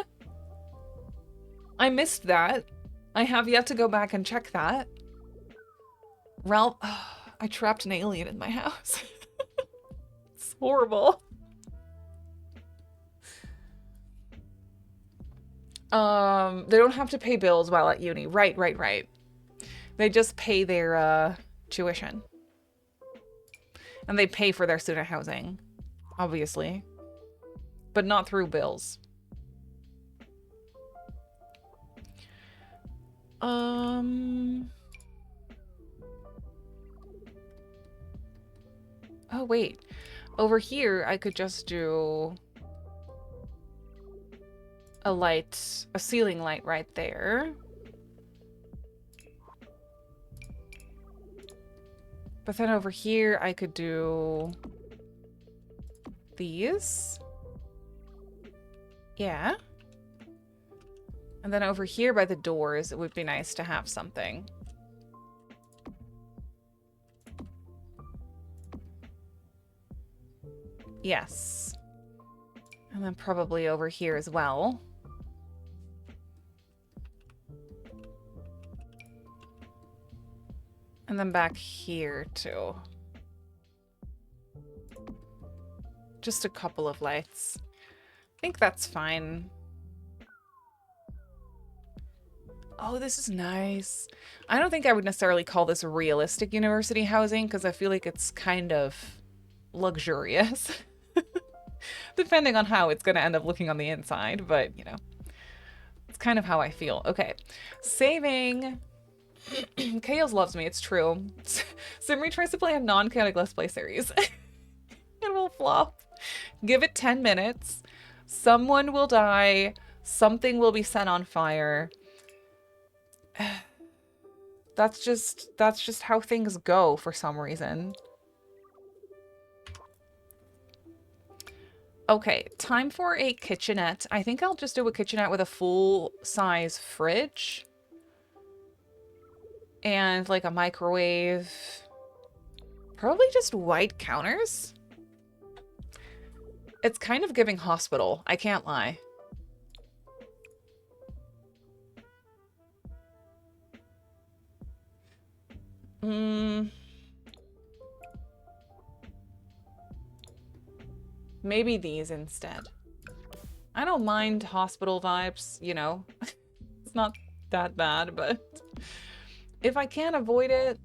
I missed that. I have yet to go back and check that. Ralph, I trapped an alien in my house. Horrible. They don't have to pay bills while at uni. Right, right, right. They just pay their tuition. And they pay for their student housing, obviously. But not through bills. Oh, wait. Over here, I could just do a ceiling light right there. But then over here, I could do these. Yeah. And then over here by the doors, it would be nice to have something. Yes. And then probably over here as well. And then back here too. Just a couple of lights. I think that's fine. Oh, this is nice. I don't think I would necessarily call this realistic university housing because I feel like it's kind of luxurious. Depending on how it's going to end up looking on the inside, but, you know, it's kind of how I feel. Okay, saving. Chaos loves me, it's true. Simri tries to play a non-chaotic Let's Play series. It will flop. Give it 10 minutes. Someone will die. Something will be set on fire. That's just how things go for some reason. Okay, time for a kitchenette. I think I'll just do a kitchenette with a full-size fridge. And like a microwave. Probably just white counters. It's kind of giving hospital, I can't lie. Maybe these instead. I don't mind hospital vibes, you know. It's not that bad, but if I can't avoid it,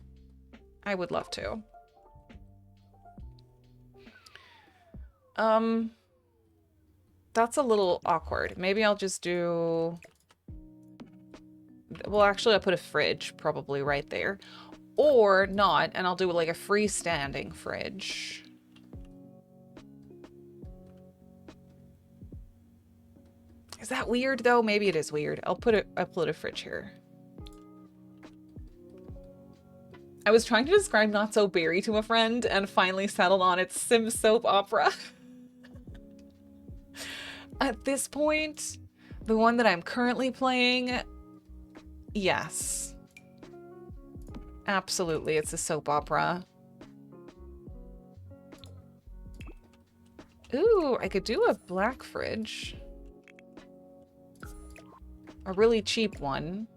I would love to. That's a little awkward. Maybe I'll just do... Well, actually, I'll put a fridge probably right there. Or not, and I'll do like a freestanding fridge. Is that weird though? Maybe it is weird. I'll put a fridge here. I was trying to describe Not So Berry to a friend and finally settled on its Sim soap opera. At this point, the one that I'm currently playing, yes. Absolutely, it's a soap opera. Ooh, I could do a black fridge. A really cheap one.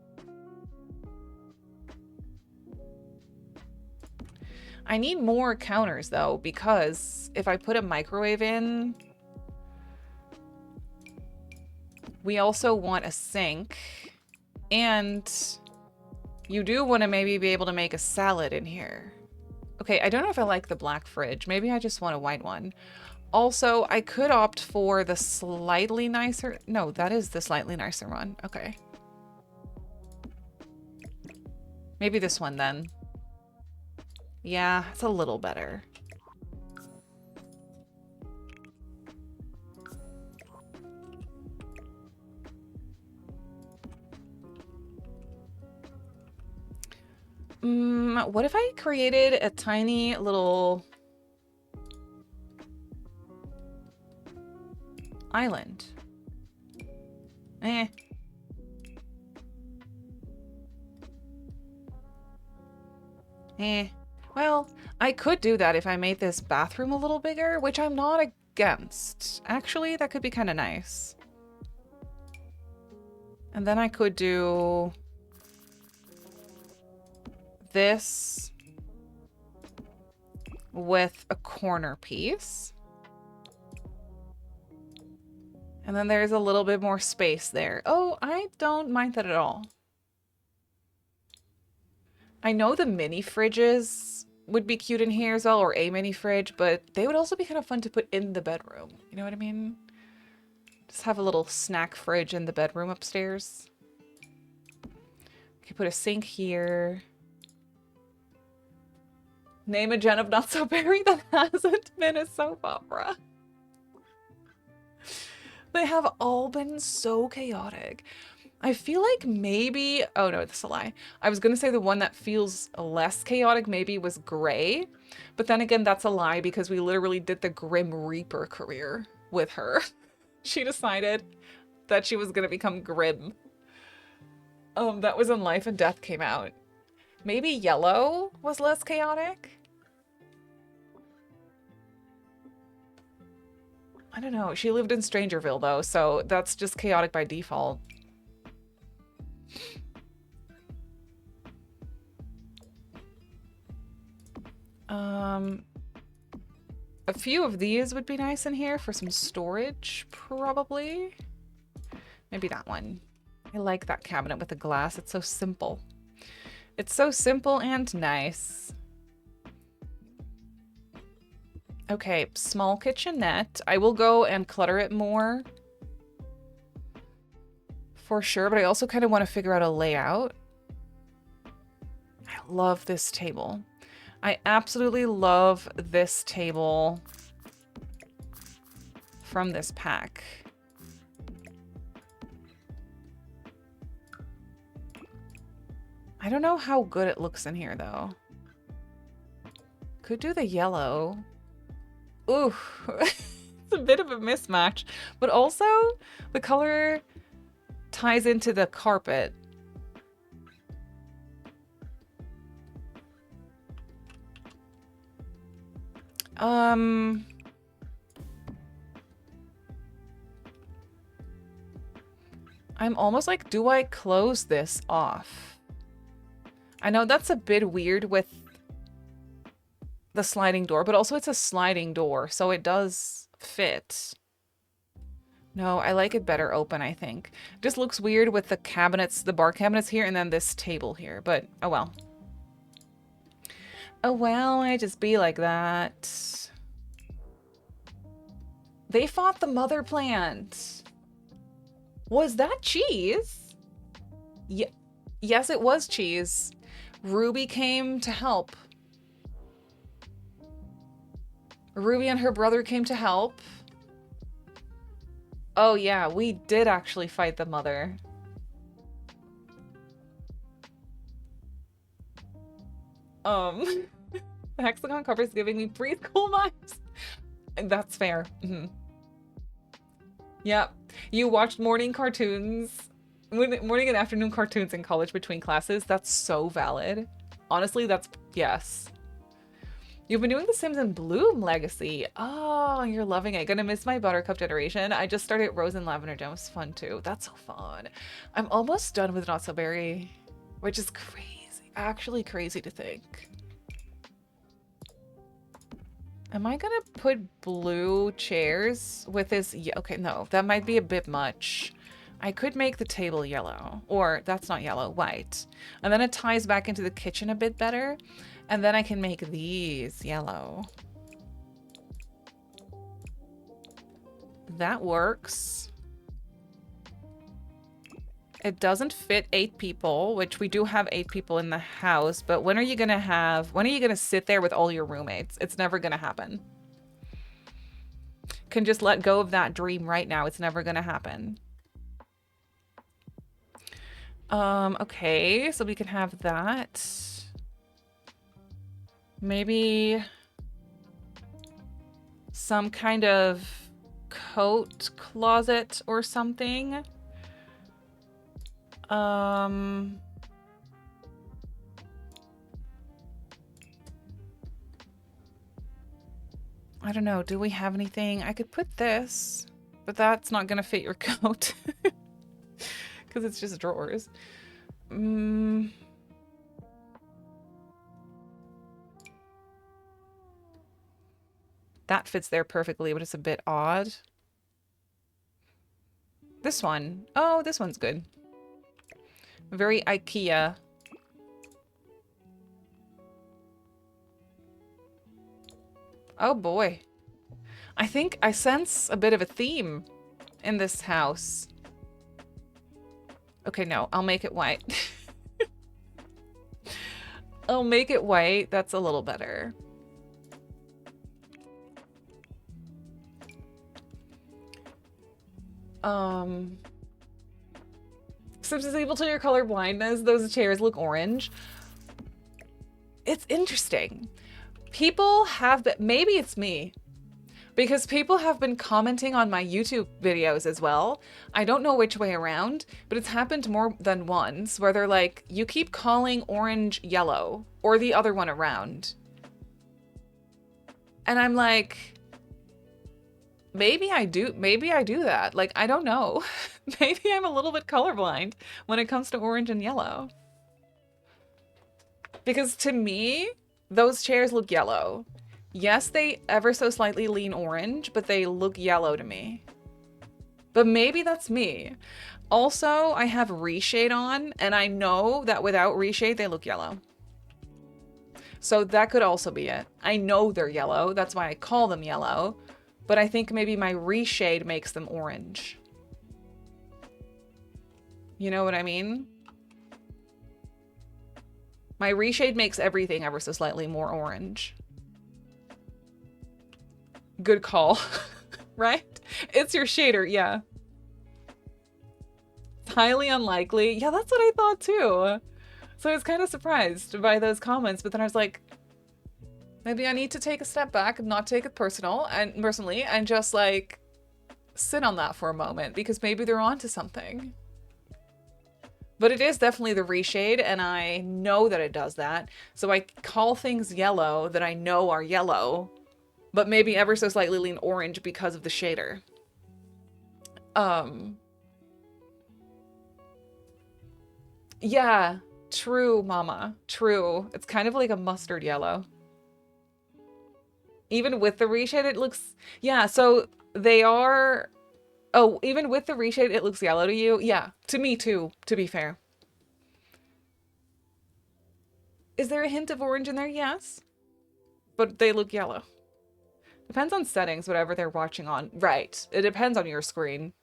I need more counters though, because if I put a microwave in, we also want a sink, and you do want to maybe be able to make a salad in here. Okay, I don't know if I like the black fridge. Maybe I just want a white one. Also, I could opt for the slightly nicer... No, that is the slightly nicer one. Okay. Maybe this one then. Yeah, it's a little better. What if I created a tiny little island? Well, I could do that if I made this bathroom a little bigger, which I'm not against. Actually, that could be kind of nice. And then I could do this with a corner piece. And then there's a little bit more space there. Oh, I don't mind that at all. I know the mini fridges would be cute in here as well, or a mini fridge, but they would also be kind of fun to put in the bedroom. You know what I mean? Just have a little snack fridge in the bedroom upstairs. Okay, put a sink here. Name a gen of Not So Berry that hasn't been a soap opera. They have all been so chaotic. I feel like maybe, oh no, that's a lie. I was gonna say the one that feels less chaotic maybe was Gray, but then again, that's a lie because we literally did the Grim Reaper career with her. She decided that she was gonna become Grim. That was when Life and Death came out. Maybe Yellow was less chaotic? I don't know. She lived in Strangerville though, so that's just chaotic by default. A few of these would be nice in here for some storage, probably. Maybe that one. I like that cabinet with the glass. It's so simple. It's so simple and nice. Okay, small kitchenette. I will go and clutter it more for sure, but I also kind of want to figure out a layout. I love this table. I absolutely love this table from this pack. I don't know how good it looks in here though. Could do the yellow. Ooh, it's a bit of a mismatch, but also the color ties into the carpet. I'm almost like, do I close this off? I know that's a bit weird with the sliding door, but also it's a sliding door, so it does fit. No, I like it better open, I think. It just looks weird with the cabinets, the bar cabinets here, and then this table here, but oh well. Oh well, I just be like that. They fought the mother plant. Was that cheese? Yeah, yes, it was cheese. Ruby came to help. Ruby and her brother came to help. Oh yeah, we did actually fight the mother. The hexagon cover is giving me preschool vibes. That's fair. Mm-hmm. Yep. You watched morning cartoons, morning and afternoon cartoons in college between classes. That's so valid. Honestly, that's, yes. You've been doing The Sims in Bloom Legacy. Oh, you're loving it. Gonna miss my Buttercup generation. I just started Rose and Lavender Gem. It's fun too. That's so fun. I'm almost done with Not So Berry, which is crazy. Actually crazy to think. Am I gonna put blue chairs with this? Yeah, okay, no, that might be a bit much. I could make the table yellow, or that's not yellow, white. And then it ties back into the kitchen a bit better. And then I can make these yellow. That works. It doesn't fit 8 people, which we do have 8 people in the house, but when are you gonna sit there with all your roommates? It's never gonna happen. Can just let go of that dream right now. It's never gonna happen. Okay, so we can have that. Maybe some kind of coat closet or something. I don't know. Do we have anything? I could put this, but that's not gonna fit your coat because it's just drawers. That fits there perfectly, but it's a bit odd. This one. Oh, this one's good. Very IKEA. Oh boy. I think I sense a bit of a theme in this house. Okay, no, I'll make it white. I'll make it white. That's a little better. Sims is able to your color blindness. Those chairs look orange. It's interesting. People have been, maybe it's me, because people have been commenting on my YouTube videos as well. I don't know which way around, but it's happened more than once where they're like, you keep calling orange yellow, or the other one around. And I'm like, maybe I do that. Like, I don't know. Maybe I'm a little bit colorblind when it comes to orange and yellow. Because to me, those chairs look yellow. Yes, they ever so slightly lean orange, but they look yellow to me. But maybe that's me. Also, I have reshade on, and I know that without reshade, they look yellow. So that could also be it. I know they're yellow, that's why I call them yellow, but I think maybe my reshade makes them orange. You know what I mean? My reshade makes everything ever so slightly more orange. Good call, right? It's your shader, yeah. Highly unlikely. Yeah, that's what I thought too. So I was kind of surprised by those comments, but then I was like, maybe I need to take a step back and not take it personally and just like sit on that for a moment, because maybe they're onto something. But it is definitely the reshade, and I know that it does that. So I call things yellow that I know are yellow, but maybe ever so slightly lean orange because of the shader. Yeah, true, mama. True. It's kind of like a mustard yellow. Even with the reshade, it looks... Yeah, so they are... Oh, even with the reshade, it looks yellow to you? Yeah, to me too, to be fair. Is there a hint of orange in there? Yes. But they look yellow. Depends on settings, whatever they're watching on. Right. It depends on your screen.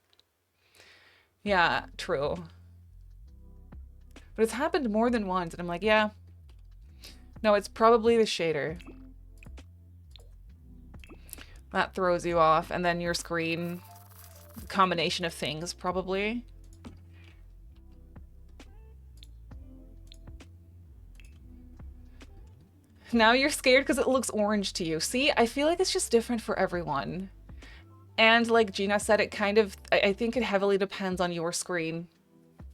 Yeah, true. But it's happened more than once, and I'm like, yeah. No, it's probably the shader. That throws you off, and then your screen... Combination of things, probably. Now you're scared because it looks orange to you. See, I feel like it's just different for everyone. And like Gina said, it kind of, I think it heavily depends on your screen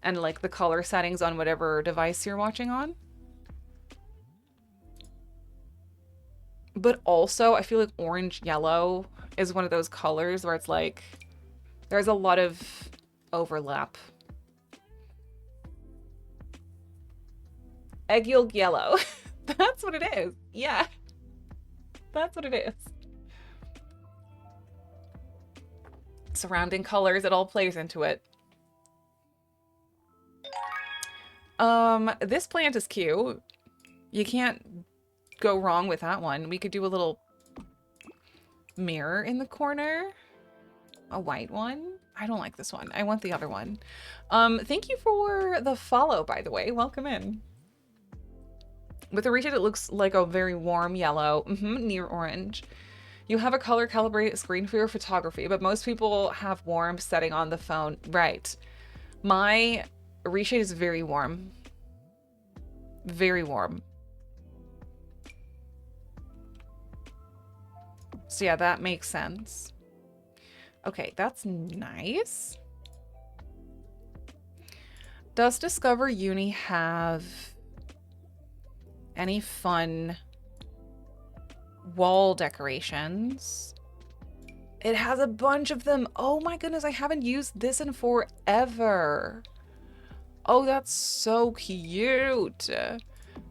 and like the color settings on whatever device you're watching on. But also, I feel like orange yellow is one of those colors where it's like, there's a lot of overlap. Egg yolk yellow. That's what it is. Yeah. That's what it is. Surrounding colors, it all plays into it. This plant is cute. You can't go wrong with that one. We could do a little mirror in the corner. A white one. I don't like this one. I want the other one. Thank you for the follow, by the way. Welcome in. With the reshade, it looks like a very warm yellow, near orange. You have a color calibrated screen for your photography, but most people have warm setting on the phone. Right. My reshade is very warm. Very warm. So yeah, that makes sense. Okay, that's nice. Does Discover Uni have any fun wall decorations? It has a bunch of them. Oh my goodness, I haven't used this in forever. Oh, that's so cute.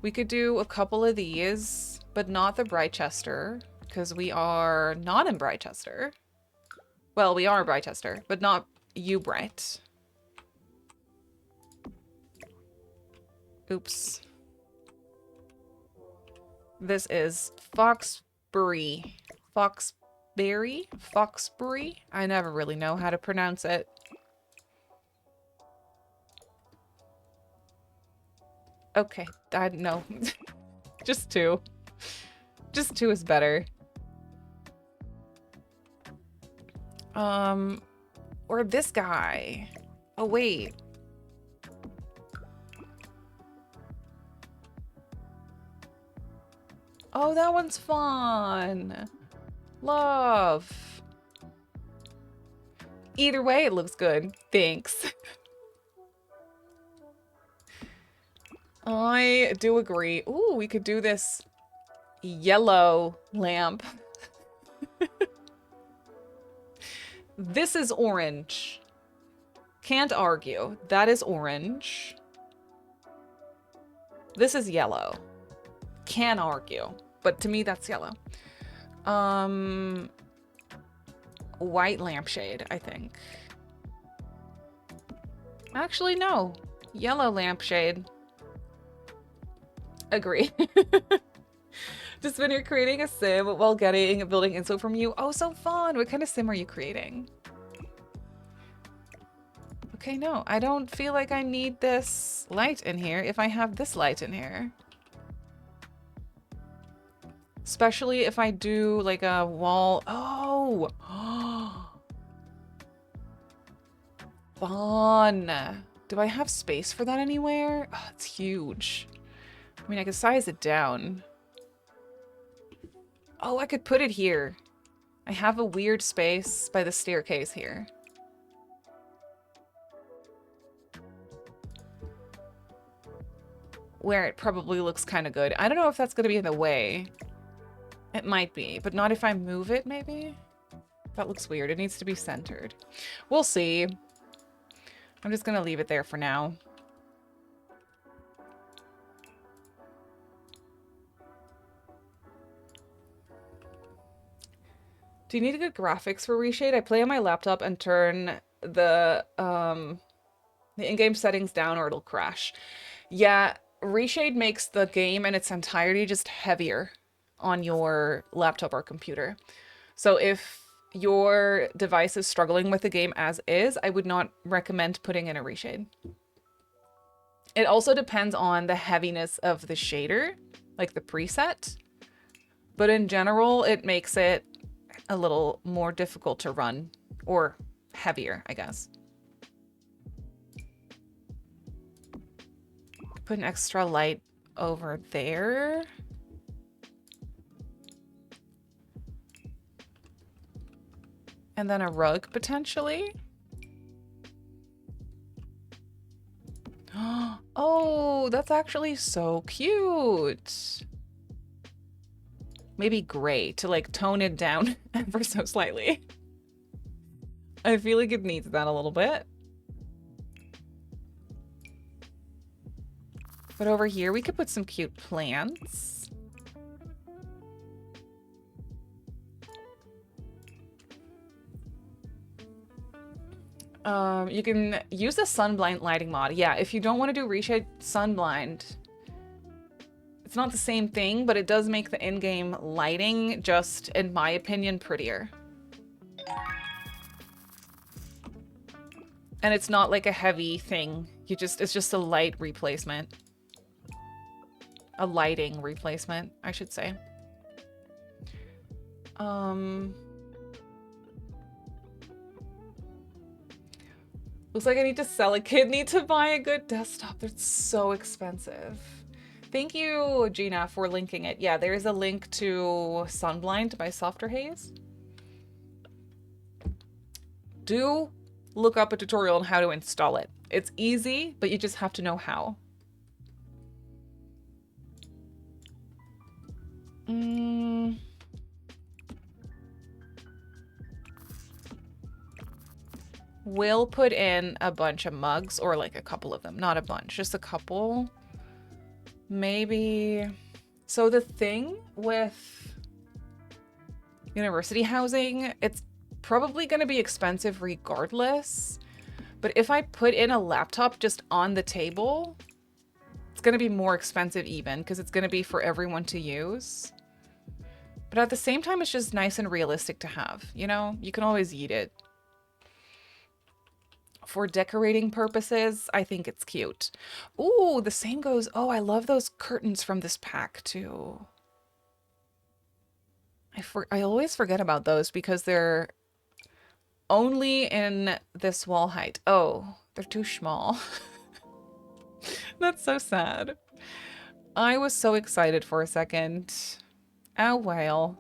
We could do a couple of these, but not the Brightchester, because we are not in Brightchester. Well, we are in Brightchester, but not you bright. Oops. This is Foxbury. Foxberry? Foxbury? I never really know how to pronounce it. Okay, no. Just two. Just two is better. Or this guy. Oh, wait. Oh, that one's fun. Love. Either way, it looks good. Thanks. I do agree. Ooh, we could do this yellow lamp. This is orange. Can't argue. That is orange. This is yellow. Can argue. But to me, that's yellow. White lampshade, I think. Actually, no. Yellow lampshade. Agree. Just when you're creating a sim while building info from you. Oh, so fun. What kind of sim are you creating? Okay, no. I don't feel like I need this light in here if I have this light in here. Especially if I do like a wall. Oh! Fun. Do I have space for that anywhere? Oh, it's huge. I mean, I could size it down. Oh, I could put it here. I have a weird space by the staircase here. Where it probably looks kind of good. I don't know if that's going to be in the way. It might be, but not if I move it, maybe? That looks weird. It needs to be centered. We'll see. I'm just going to leave it there for now. Do you need good graphics for Reshade? I play on my laptop and turn the in-game settings down or it'll crash. Yeah, Reshade makes the game in its entirety just heavier on your laptop or computer. So if your device is struggling with the game as is, I would not recommend putting in a reshade. It also depends on the heaviness of the shader, like the preset. But in general, it makes it a little more difficult to run, or heavier, I guess. Put an extra light over there. And then a rug, potentially. Oh, that's actually so cute. Maybe gray to like tone it down ever so slightly. I feel like it needs that a little bit. But over here, we could put some cute plants. You can use the sunblind lighting mod. Yeah, if you don't want to do reshade sunblind, it's not the same thing, but it does make the in-game lighting just, in my opinion, prettier. And it's not like a heavy thing. It's just a light replacement. A lighting replacement, I should say. Looks like I need to sell a kidney to buy a good desktop. They're so expensive. Thank you, Gina, for linking it. Yeah, there is a link to Sunblind by Softer Haze. Do look up a tutorial on how to install it. It's easy, but you just have to know how. We'll put in a bunch of mugs, or like a couple of them. Not a bunch, just a couple. Maybe. So the thing with university housing, it's probably going to be expensive regardless. But if I put in a laptop just on the table, it's going to be more expensive even because it's going to be for everyone to use. But at the same time, it's just nice and realistic to have. You know, you can always eat it. For decorating purposes, I think it's cute. Ooh, the same goes. Oh, I love those curtains from this pack too. I always forget about those because they're only in this wall height. Oh, they're too small. That's so sad. I was so excited for a second. Oh, well.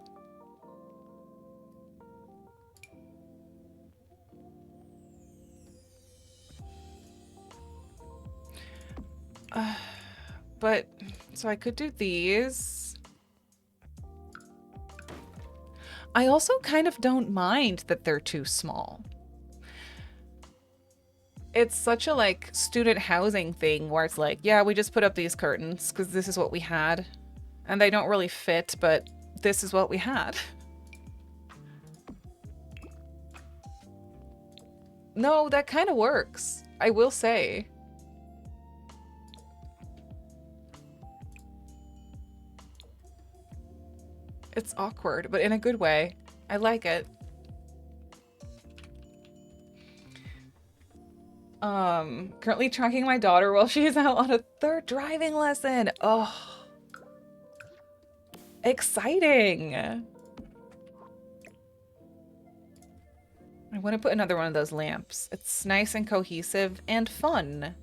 But, so I could do these. I also kind of don't mind that they're too small. It's such a like student housing thing where it's like, yeah, we just put up these curtains because this is what we had. And they don't really fit, but this is what we had. No, that kind of works, I will say. It's awkward, but in a good way. I like it. Currently tracking my daughter while she's out on a 3rd driving lesson. Oh, exciting. I want to put another one of those lamps. It's nice and cohesive and fun.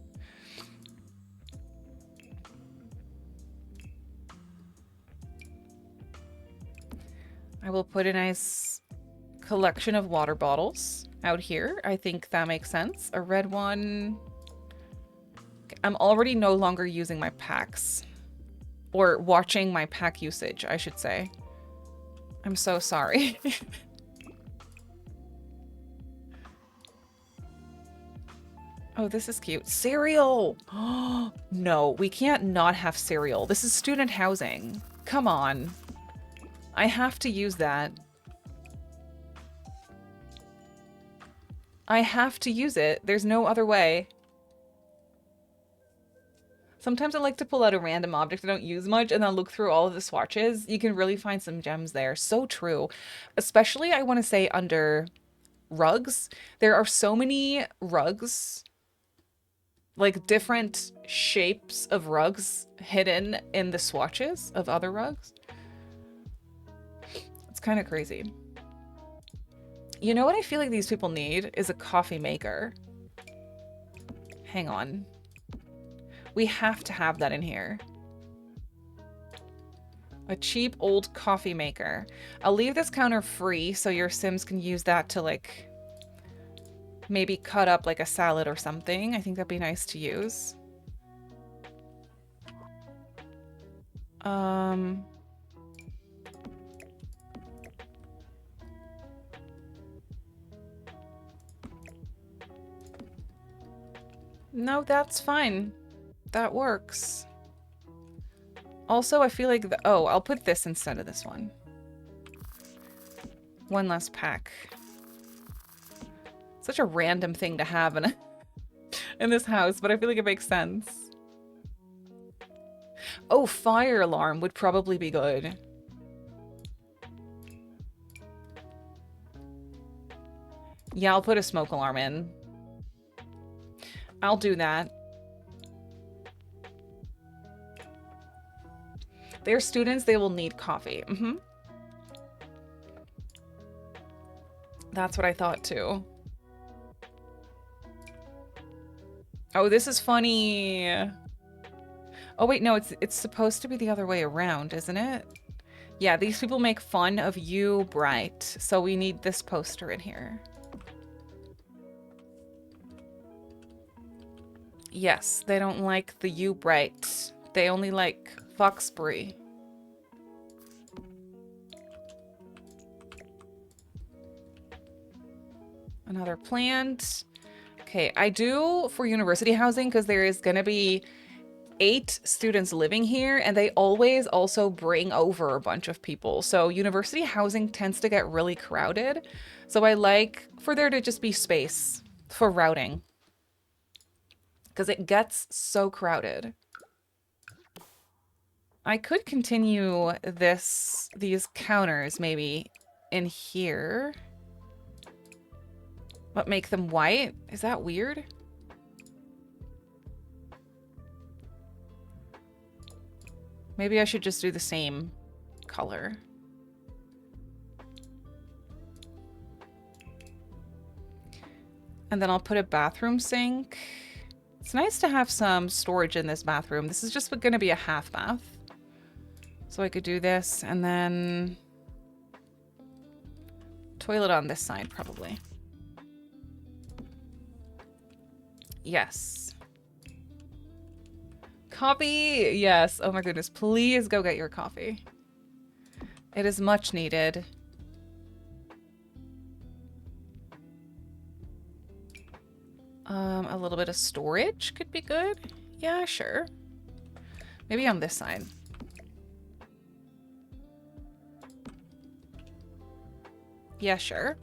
I will put a nice collection of water bottles out here. I think that makes sense. A red one. I'm already no longer using my packs. Or watching my pack usage, I should say. I'm so sorry. Oh, this is cute. Cereal! No, we can't not have cereal. This is student housing. Come on. I have to use that. I have to use it. There's no other way. Sometimes I like to pull out a random object I don't use much and then look through all of the swatches. You can really find some gems there. So true. Especially, I want to say, under rugs. There are so many rugs, like different shapes of rugs hidden in the swatches of other rugs. It's kind of crazy. You know what I feel like these people need is a coffee maker. Hang on. We have to have that in here. A cheap old coffee maker. I'll leave this counter free so your Sims can use that to like maybe cut up like a salad or something. I think that'd be nice to use. No, that's fine. That works. Also, I feel like oh, I'll put this instead of this one. One less pack. Such a random thing to have in in this house, but I feel like it makes sense. Oh, fire alarm would probably be good. Yeah, I'll put a smoke alarm in. I'll do that. They're students, they will need coffee. That's what I thought too. Oh, this is funny. Oh wait, no, it's supposed to be the other way around, isn't it? Yeah, these people make fun of you, Bright. So we need this poster in here. Yes, they don't like the you, Bright. They only like Foxbury. Another plant. Okay, I do for university housing because there is gonna be 8 students living here and they always also bring over a bunch of people. So university housing tends to get really crowded. So I like for there to just be space for routing, because it gets so crowded. I could continue these counters maybe in here, but make them white. Is that weird? Maybe I should just do the same color. And then I'll put a bathroom sink. It's nice to have some storage in this bathroom. This is just going to be a half bath. So I could do this and then toilet on this side probably. Yes. Coffee. Yes. Oh my goodness. Please go get your coffee. It is much needed. A little bit of storage could be good. Yeah, sure. Maybe on this side. Yeah, sure.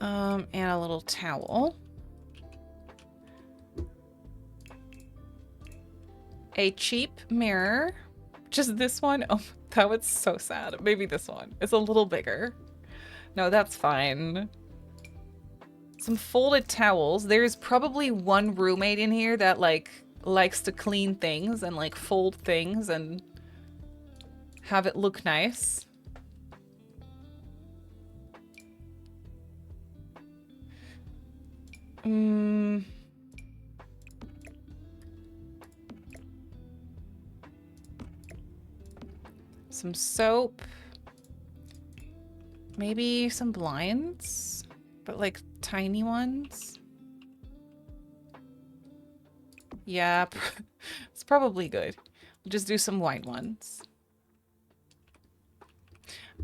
And a little towel. A cheap mirror. Just this one? Oh, that was so sad. Maybe this one. It's a little bigger. No, that's fine. Some folded towels. There's probably one roommate in here that, like, likes to clean things and, like, fold things and have it look nice. Some soap. Maybe some blinds, but like tiny ones. Yeah, it's probably good. We'll just do some white ones.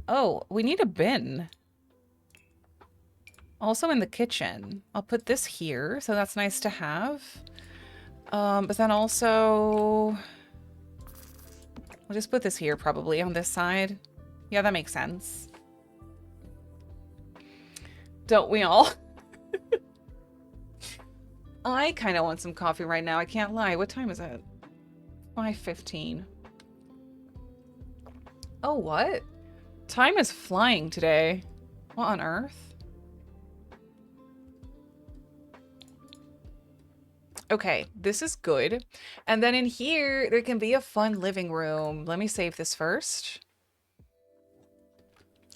Oh, we need a bin. Also in the kitchen. I'll put this here, so that's nice to have. But then also... I'll just put this here probably on this side. Yeah, that makes sense. Don't we all? I kind of want some coffee right now. I can't lie. What time is it? 5:15. Oh, what? Time is flying today. What on earth? Okay, this is good. And then in here, there can be a fun living room. Let me save this first.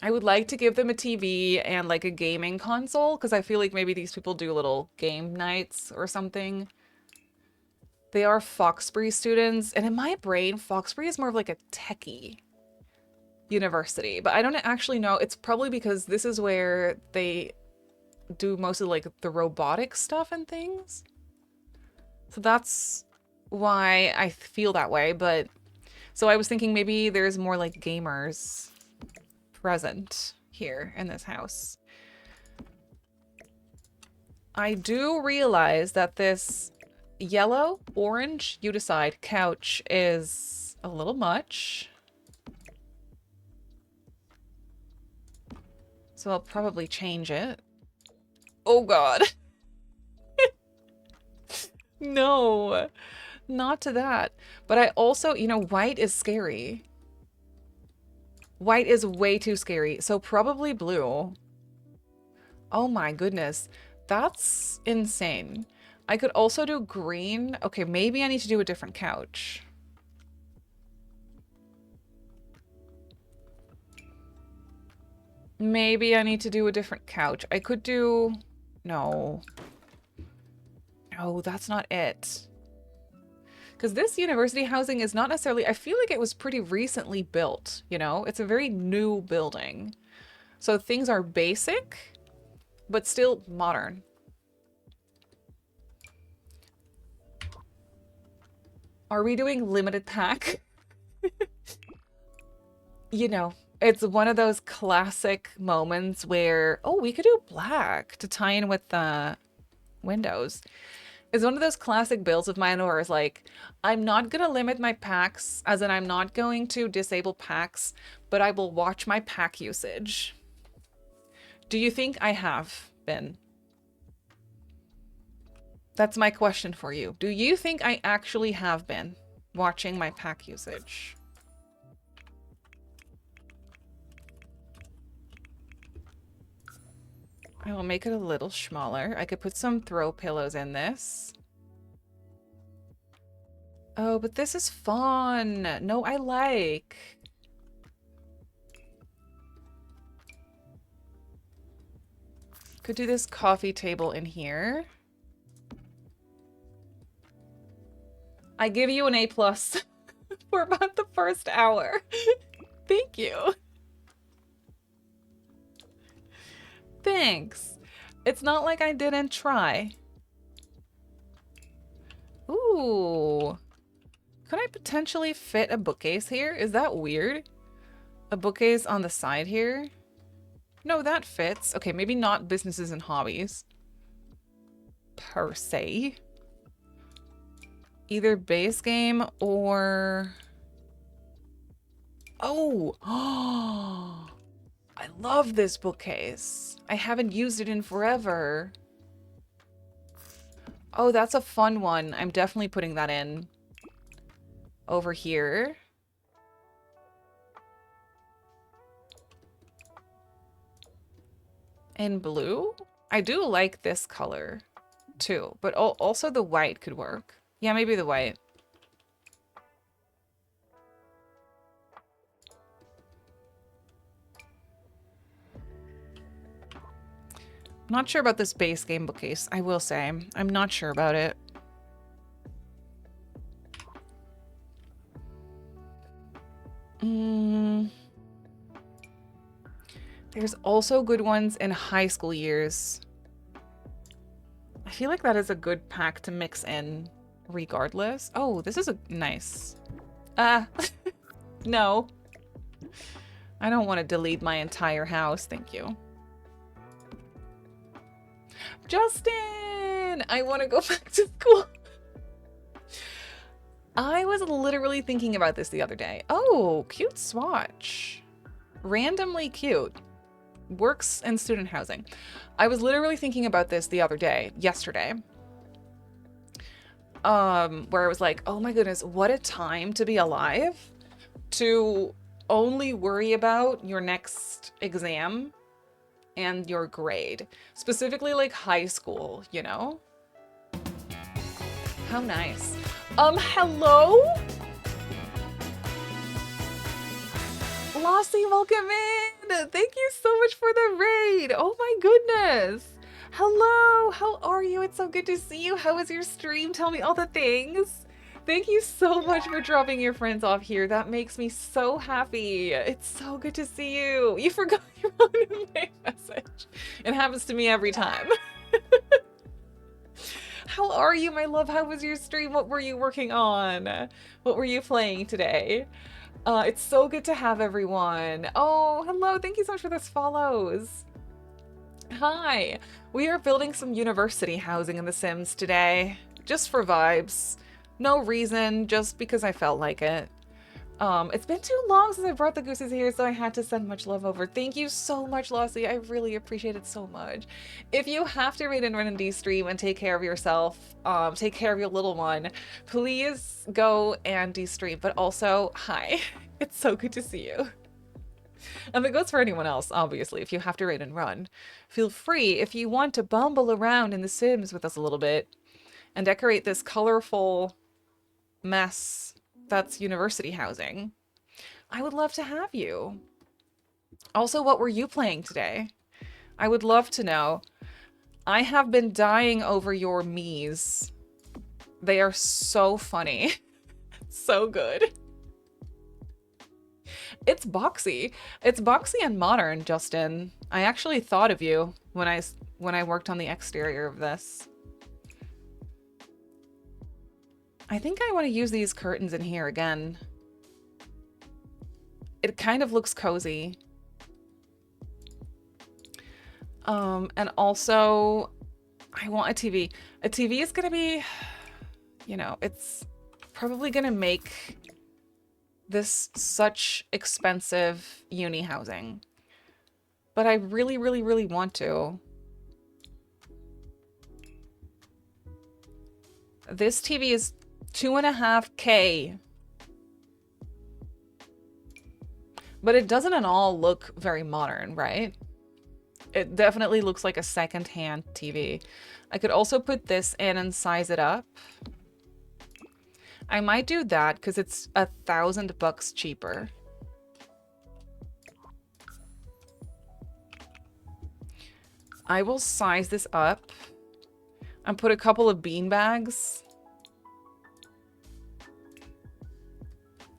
I would like to give them a TV and like a gaming console because I feel like maybe these people do little game nights or something. They are Foxbury students, and in my brain, Foxbury is more of like a techie university, but I don't actually know. It's probably because this is where they do most of like the robotic stuff and things. So that's why I feel that way, but so I was thinking maybe there's more like gamers present here in this house. I do realize that this yellow, orange, you decide, couch is a little much. So I'll probably change it. Oh God. No, not to that. But I also, you know, white is scary. White is way too scary. So probably blue. Oh my goodness. That's insane. I could also do green. Okay, maybe I need to do a different couch. Maybe I need to do a different couch. I could do... No. No, that's not it. Because this university housing is not necessarily... I feel like it was pretty recently built, you know? It's a very new building. So things are basic, but still modern. Are we doing limited pack? You know, it's one of those classic moments where, oh, we could do black to tie in with the windows. It's one of those classic builds of mine where it's like, I'm not going to limit my packs, as in I'm not going to disable packs, but I will watch my pack usage. Do you think I have been? That's my question for you. Do you think I actually have been watching my pack usage? I will make it a little smaller. I could put some throw pillows in this. Oh, but this is fun. No, I like. Could do this coffee table in here. I give you an A+ for about the first hour. Thank you. Thanks. It's not like I didn't try. Ooh. Could I potentially fit a bookcase here? Is that weird? A bookcase on the side here? No, that fits. Okay, maybe not businesses and hobbies. Per se. Either base game or... Oh! I love this bookcase. I haven't used it in forever. Oh, that's a fun one. I'm definitely putting that in. Over here. In blue? I do like this color too, but also the white could work. Yeah, maybe the white. Not sure about this base game bookcase, I will say. I'm not sure about it. There's also good ones in high school years. I feel like that is a good pack to mix in regardless. Oh, this is a nice. No. I don't want to delete my entire house, thank you. Justin! I want to go back to school. I was literally thinking about this the other day. Oh, cute swatch. Randomly cute. Works in student housing. I was literally thinking about this the other day, yesterday. Where I was like, oh my goodness, what a time to be alive. To only worry about your next exam and your grade. Specifically like high school, you know? How nice. Hello? Lassie, welcome in! Thank you so much for the raid! Oh my goodness! Hello! How are you? It's so good to see you. How was your stream? Tell me all the things. Thank you so much for dropping your friends off here. That makes me so happy. It's so good to see you. You forgot your own main message. It happens to me every time. How are you, my love? How was your stream? What were you working on? What were you playing today? It's so good to have everyone. Oh, hello. Thank you so much for those follows. Hi. We are building some university housing in The Sims today. Just for vibes. No reason, just because I felt like it. It's been too long since I brought the gooses here, so I had to send much love over. Thank you so much, Lossie. I really appreciate it so much. If you have to raid and run and de-stream and take care of yourself, take care of your little one, please go and de-stream. But also, hi. It's so good to see you. And it goes for anyone else, obviously, if you have to raid and run. Feel free, if you want to bumble around in The Sims with us a little bit and decorate this colorful mess that's university housing, I would love to have you. Also, what were you playing today? I would love to know. I have been dying over your Miis. They are so funny. So good. It's boxy. It's boxy and modern, Justin. I actually thought of you when I worked on the exterior of this. I think I want to use these curtains in here again. It kind of looks cozy. And also, I want a TV. A TV is gonna be, you know, it's probably gonna make this such expensive uni housing. But I really, really, really want to. This TV is $2.5K. But it doesn't at all look very modern, right? It definitely looks like a second-hand TV. I could also put this in and size it up. I might do that because it's $1,000 cheaper. I will size this up and put a couple of bean bags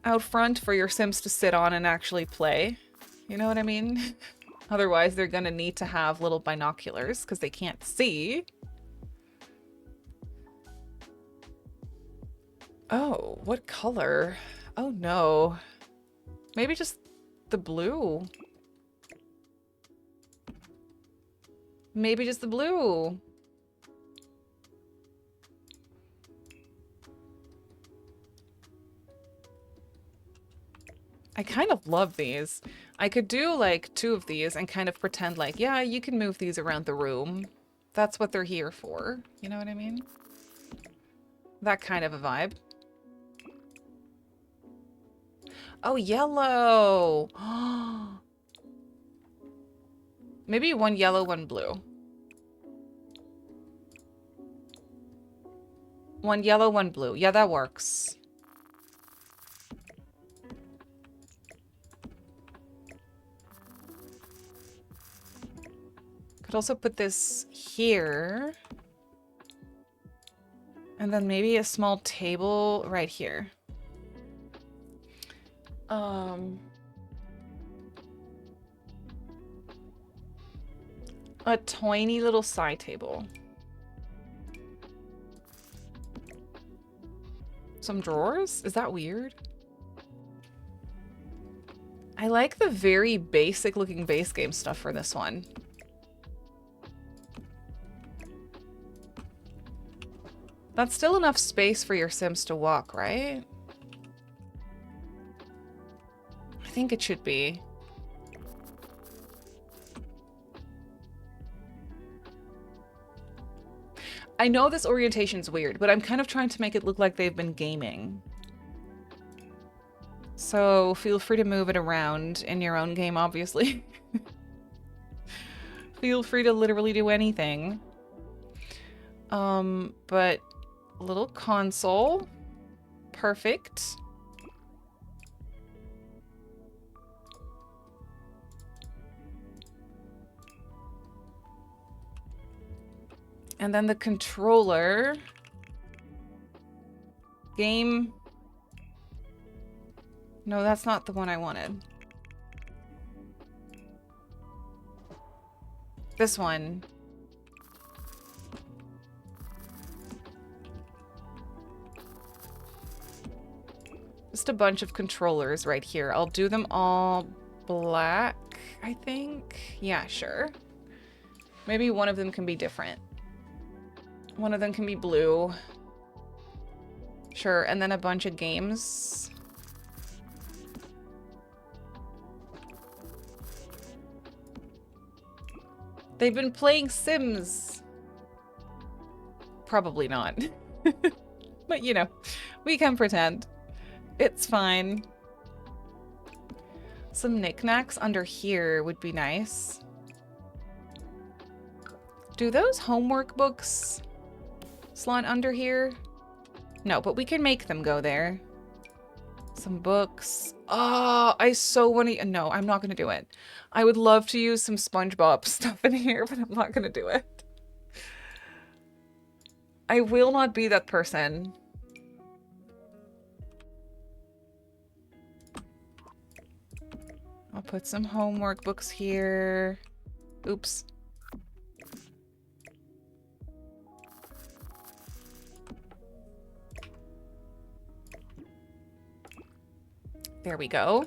out front for your Sims to sit on and actually play. You know what I mean? Otherwise, they're gonna need to have little binoculars because they can't see. Oh, what color? Oh no. Maybe just the blue. Maybe just the blue. I kind of love these. I could do like 2 of these and kind of pretend like, yeah, you can move these around the room. That's what they're here for. You know what I mean? That kind of a vibe. Oh, yellow. Maybe 1 yellow, 1 blue. 1 yellow, 1 blue. Yeah, that works. Could also put this here. And then maybe a small table right here. A tiny little side table. Some drawers? Is that weird? I like the very basic looking base game stuff for this one. That's still enough space for your Sims to walk, right? I think it should be. I know this orientation's weird, but I'm kind of trying to make it look like they've been gaming. So feel free to move it around in your own game, obviously. Feel free to literally do anything. But a little console. Perfect. And then the controller. Game. No, that's not the one I wanted. This one. Just a bunch of controllers right here. I'll do them all black, I think. Yeah, sure. Maybe one of them can be different. One of them can be blue. Sure, and then a bunch of games. They've been playing Sims. Probably not. But, you know, we can pretend. It's fine. Some knickknacks under here would be nice. Do those homework books slot under here? No, but we can make them go there. Some books. Oh, I so want to... No, I'm not going to do it. I would love to use some SpongeBob stuff in here, but I'm not going to do it. I will not be that person. I'll put some homework books here. Oops. There we go.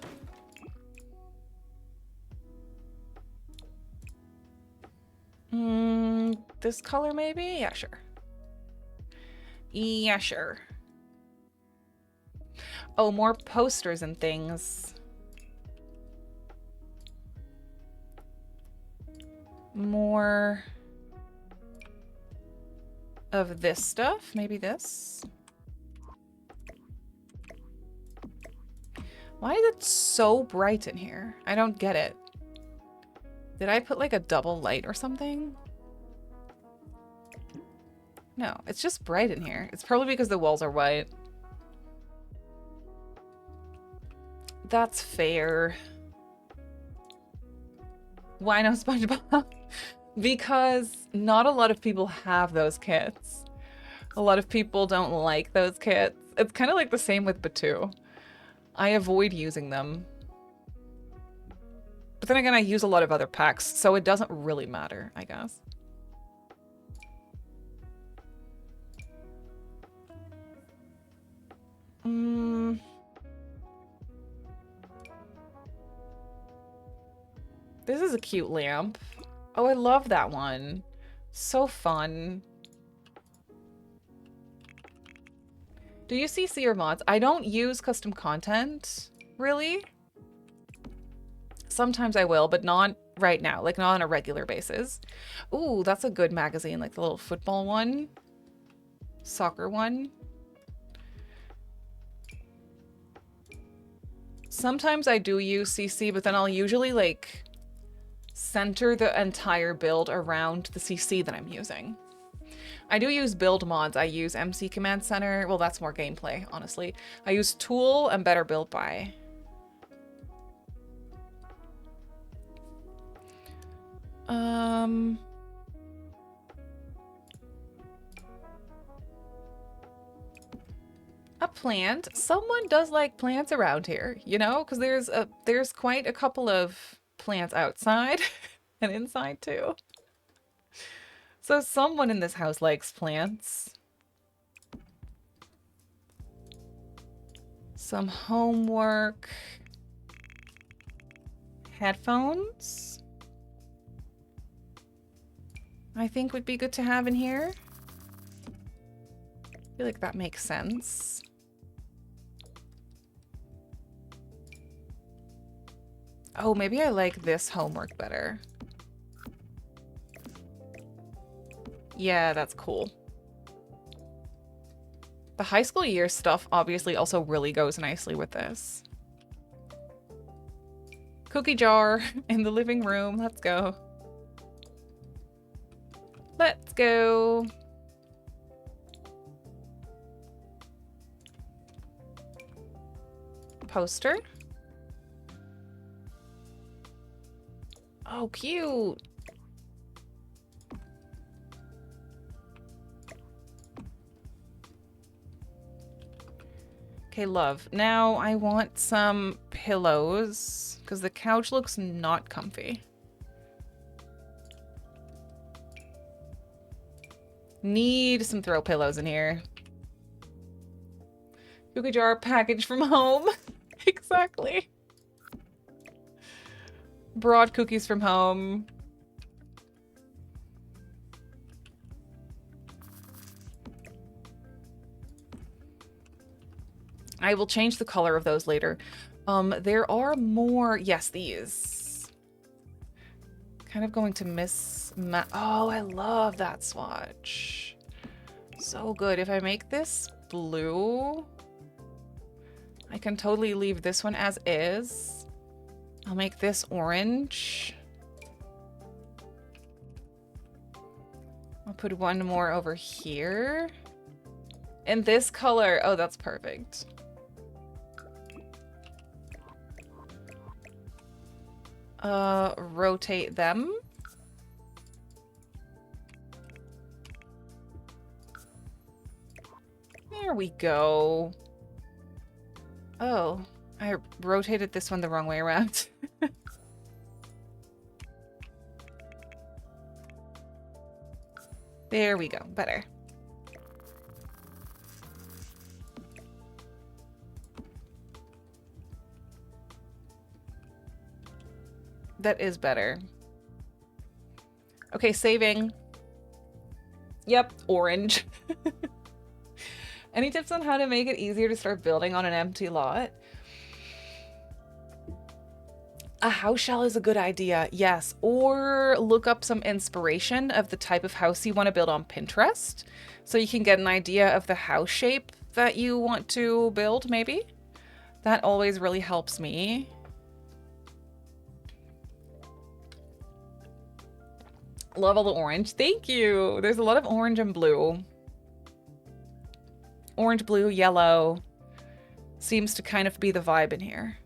this color maybe? Yeah, sure. Yeah, sure. Oh, more posters and things. More of this stuff. Maybe this. Why is it so bright in here? I don't get it. Did I put like a double light or something? No, it's just bright in here. It's probably because the walls are white. That's fair. Why no SpongeBob? Because not a lot of people have those kits. A lot of people don't like those kits. It's kind of like the same with Batu. I avoid using them. But then again, I use a lot of other packs, so it doesn't really matter, I guess. This is a cute lamp. Oh, I love that one. So fun. Do you CC your mods? I don't use custom content, really. Sometimes I will, but not right now. Like, not on a regular basis. Ooh, that's a good magazine. Like the little football one. Soccer one. Sometimes I do use CC, but then I'll usually, like, center the entire build around the CC that I'm using. I do use build mods. I use MC Command Center. Well, that's more gameplay, honestly. I use Tool and Better Build By. A plant. Someone does like plants around here, you know? Because there's quite a couple of plants outside and inside too. So someone in this house likes plants. Some homework. Headphones. I think would be good to have in here. I feel like that makes sense. Oh, maybe I like this homework better. Yeah, that's cool. The high school year stuff obviously also really goes nicely with this. Cookie jar in the living room. Let's go. Let's go. Poster. Oh, cute. Okay, love. Now I want some pillows because the couch looks not comfy. Need some throw pillows in here. Cookie jar package from home. Exactly. Broad cookies from home. I will change the color of those later. There are more. Yes, these. Kind of going to miss. Oh, I love that swatch. So good. If I make this blue, I can totally leave this one as is. I'll make this orange. I'll put one more over here. And this color. Oh, that's perfect. Rotate them. There we go. Oh, I rotated this one the wrong way around. There we go. Better. That is better. Okay, saving. Yep, orange. Any tips on how to make it easier to start building on an empty lot? A house shell is a good idea, yes. Or look up some inspiration of the type of house you want to build on Pinterest, so you can get an idea of the house shape that you want to build, maybe. That always really helps me. Love all the orange. Thank you. There's a lot of orange and blue. Orange, blue, yellow. Seems to kind of be the vibe in here.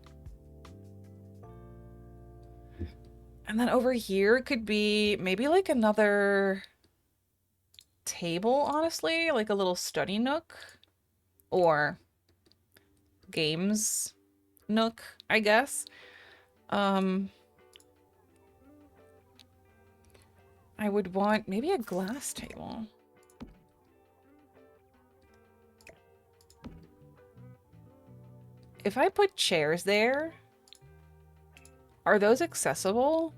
And then over here could be maybe like another table, honestly. Like a little study nook. Or games nook, I guess. I would want maybe a glass table. If I put chairs there, are those accessible?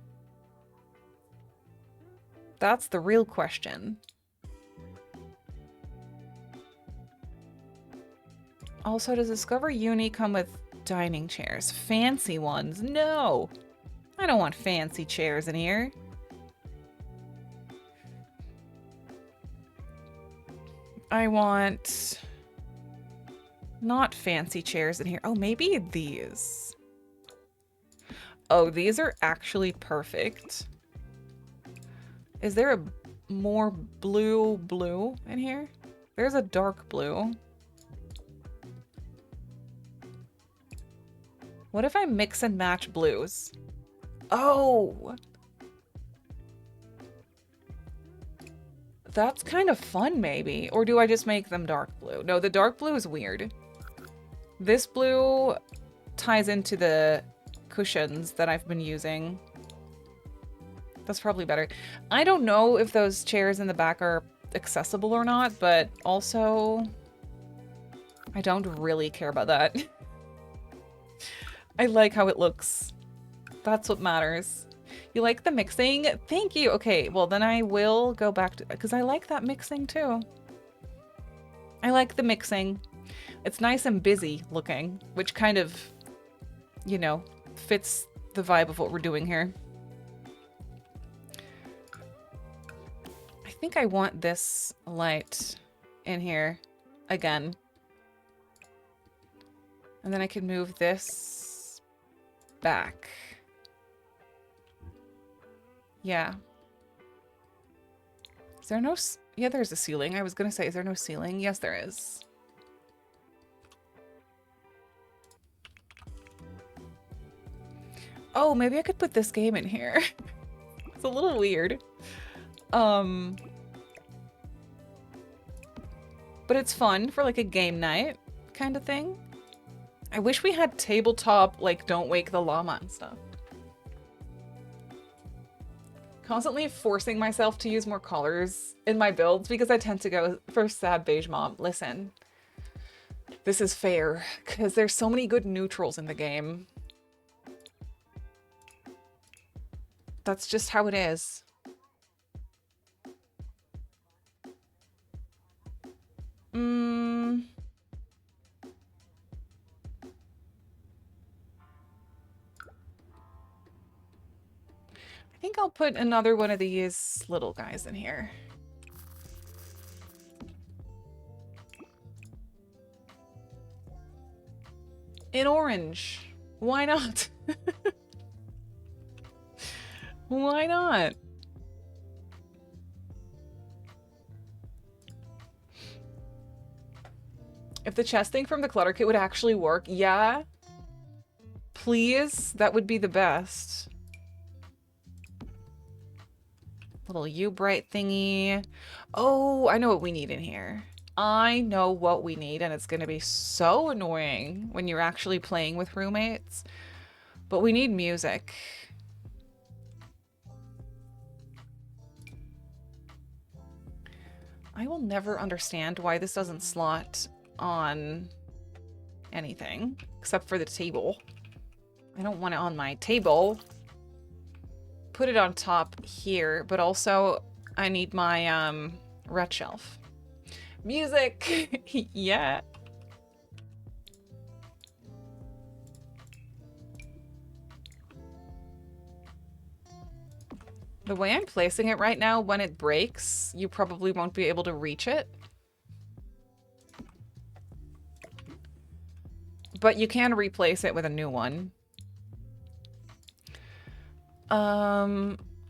That's the real question. Also, does Discover Uni come with dining chairs? Fancy ones? No! I don't want fancy chairs in here. I want not fancy chairs in here. Oh, maybe these. Oh, these are actually perfect. Is there a more blue in here? There's a dark blue. What if I mix and match blues? Oh! That's kind of fun, maybe. Or do I just make them dark blue? No, the dark blue is weird. This blue ties into the cushions that I've been using. That's probably better. I don't know if those chairs in the back are accessible or not, but also I don't really care about that. I like how it looks. That's what matters. You like the mixing? Thank you. Okay, well then I will go back to, because I like that mixing too. I like the mixing. It's nice and busy looking, which kind of, you know, fits the vibe of what we're doing here. I think I want this light in here again. And then I can move this back. Yeah. Is there no... Yeah, there's a ceiling. I was gonna say, is there no ceiling? Yes, there is. Oh, maybe I could put this game in here. It's a little weird. But it's fun for like a game night kind of thing. I wish we had tabletop, like, Don't Wake the Llama and stuff. Constantly forcing myself to use more colors in my builds because I tend to go for sad beige mom. Listen, this is fair because there's so many good neutrals in the game. That's just how it is. I think I'll put another one of these little guys in here. In orange. Why not? Why not? If the chest thing from the clutter kit would actually work, yeah. Please, that would be the best. Little U-Bright thingy. Oh, I know what we need in here. I know what we need, and it's going to be so annoying when you're actually playing with roommates. But we need music. I will never understand why this doesn't slot on anything except for the table. I don't want it on my table. Put it on top here, but also I need my Red shelf. Music! Yeah. The way I'm placing it right now, when it breaks, you probably won't be able to reach it. But you can replace it with a new one.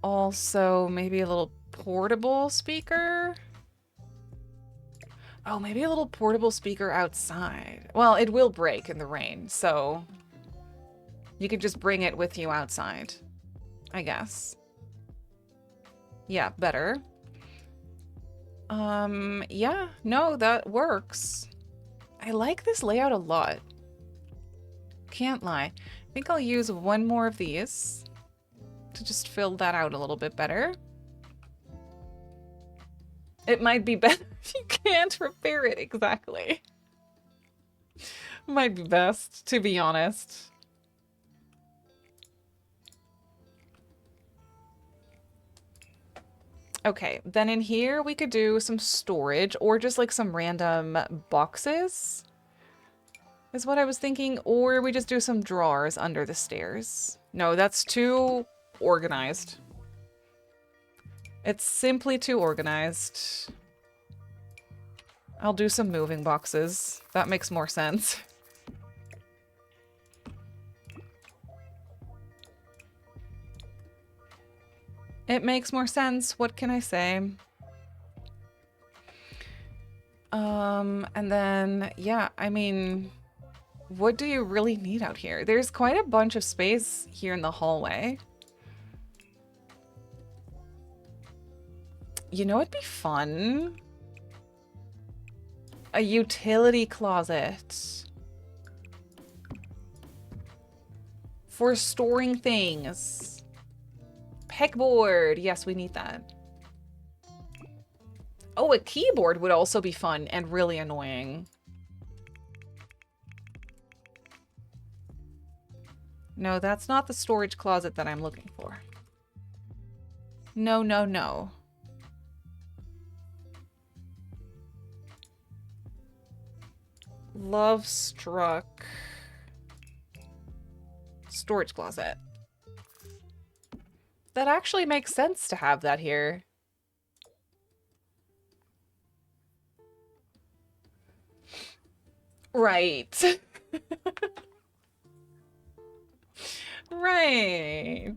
Also, maybe a little portable speaker? Oh, maybe a little portable speaker outside. Well, it will break in the rain, so you could just bring it with you outside, I guess. Yeah, better. Yeah, no, that works. I like this layout a lot. Can't lie. I think I'll use one more of these to just fill that out a little bit better. It might be better if you can't repair it exactly. Might be best, to be honest. Okay, then in here we could do some storage or just like some random boxes is what I was thinking. Or we just do some drawers under the stairs. No, that's too organized. It's simply too organized. I'll do some moving boxes. That makes more sense. It makes more sense. What can I say? And then, yeah, I mean, what do you really need out here? There's quite a bunch of space here in the hallway. You know what'd be fun? A utility closet. For storing things. Pegboard. Yes, we need that. Oh, a keyboard would also be fun and really annoying. No, that's not the storage closet that I'm looking for. No, no, no. Love struck. Storage closet. That actually makes sense to have that here. Right. Right.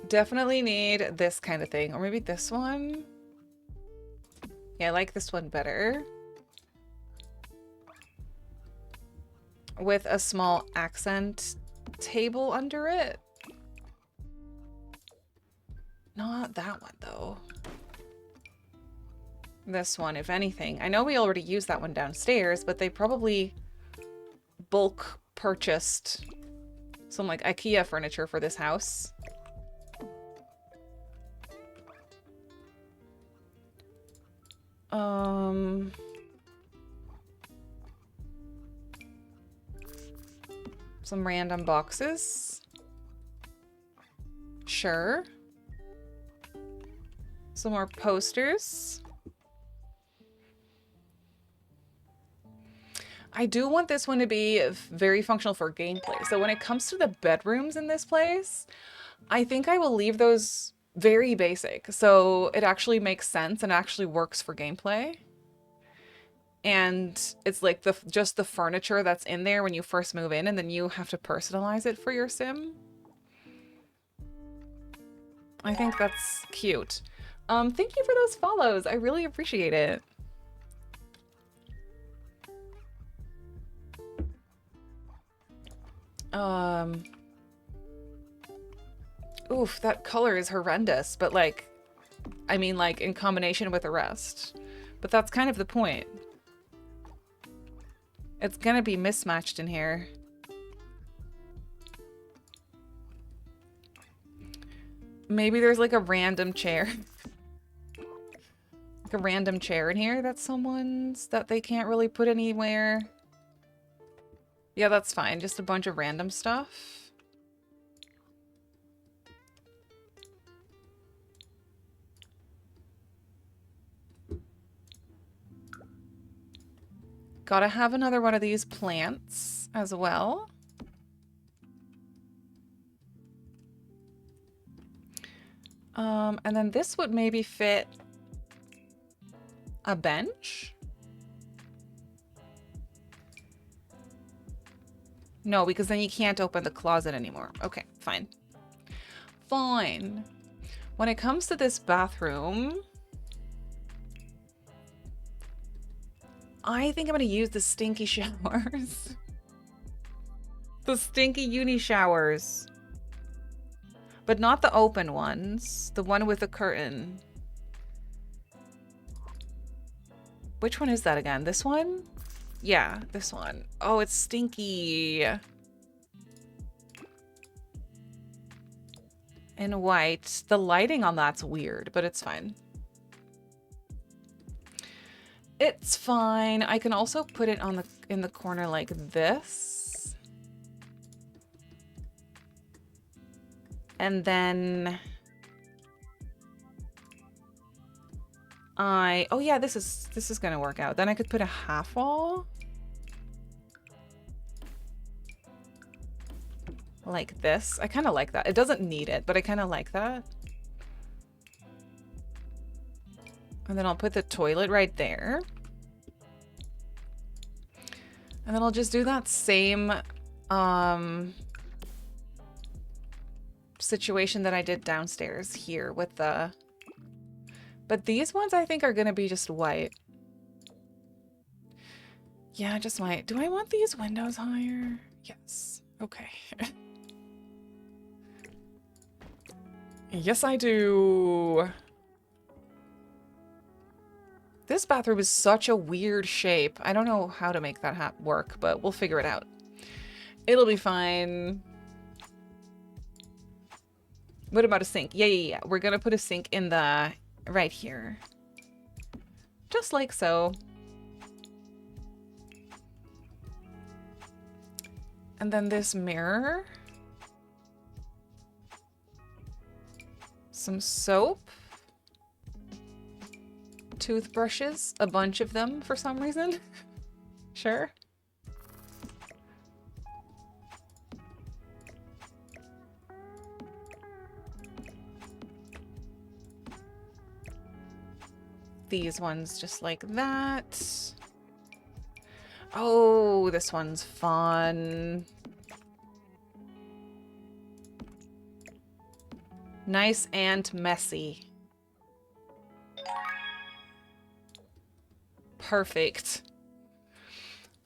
Definitely need this kind of thing. Or maybe this one. Yeah, I like this one better. With a small accent table under it. Not that one, though. This one, if anything. I know we already used that one downstairs, but they probably bulk purchased some, like, IKEA furniture for this house. Some random boxes. Sure. Some more posters. I do want this one to be very functional for gameplay. So when it comes to the bedrooms in this place, I think I will leave those very basic. So it actually makes sense and actually works for gameplay. And it's like just the furniture that's in there when you first move in, and then you have to personalize it for your sim. I think that's cute. Thank you for those follows. I really appreciate it. Oof, that color is horrendous, but like, I mean, like in combination with the rest. But that's kind of the point. It's gonna be mismatched in here. Maybe there's like a random chair. Like a random chair in here that's someone's that they can't really put anywhere. Yeah, that's fine. Just a bunch of random stuff. Gotta have another one of these plants as well. And then this would maybe fit a bench. No, because then you can't open the closet anymore. Okay, fine. Fine. When it comes to this bathroom, I think I'm gonna use the stinky showers. The stinky uni showers. But not the open ones. The one with the curtain. Which one is that again? This one? Yeah, this one. Oh, it's stinky. In white. The lighting on that's weird, but it's fine. It's fine. I can also put it on in the corner like this. And then oh yeah, this is gonna work out. Then I could put a half wall. Like this. I kind of like that. It doesn't need it, but I kind of like that. And then I'll put the toilet right there. And then I'll just do that same situation that I did downstairs here with the... But these ones I think are going to be just white. Yeah, just white. Do I want these windows higher? Yes. Okay. Yes, I do. This bathroom is such a weird shape. I don't know how to make that work, but we'll figure it out. It'll be fine. What about a sink? Yeah. We're gonna put a sink in the... right here. Just like so. And then this mirror. Some soap. Toothbrushes. A bunch of them for some reason. Sure. These ones just like that. Oh, this one's fun. Nice and messy. Perfect.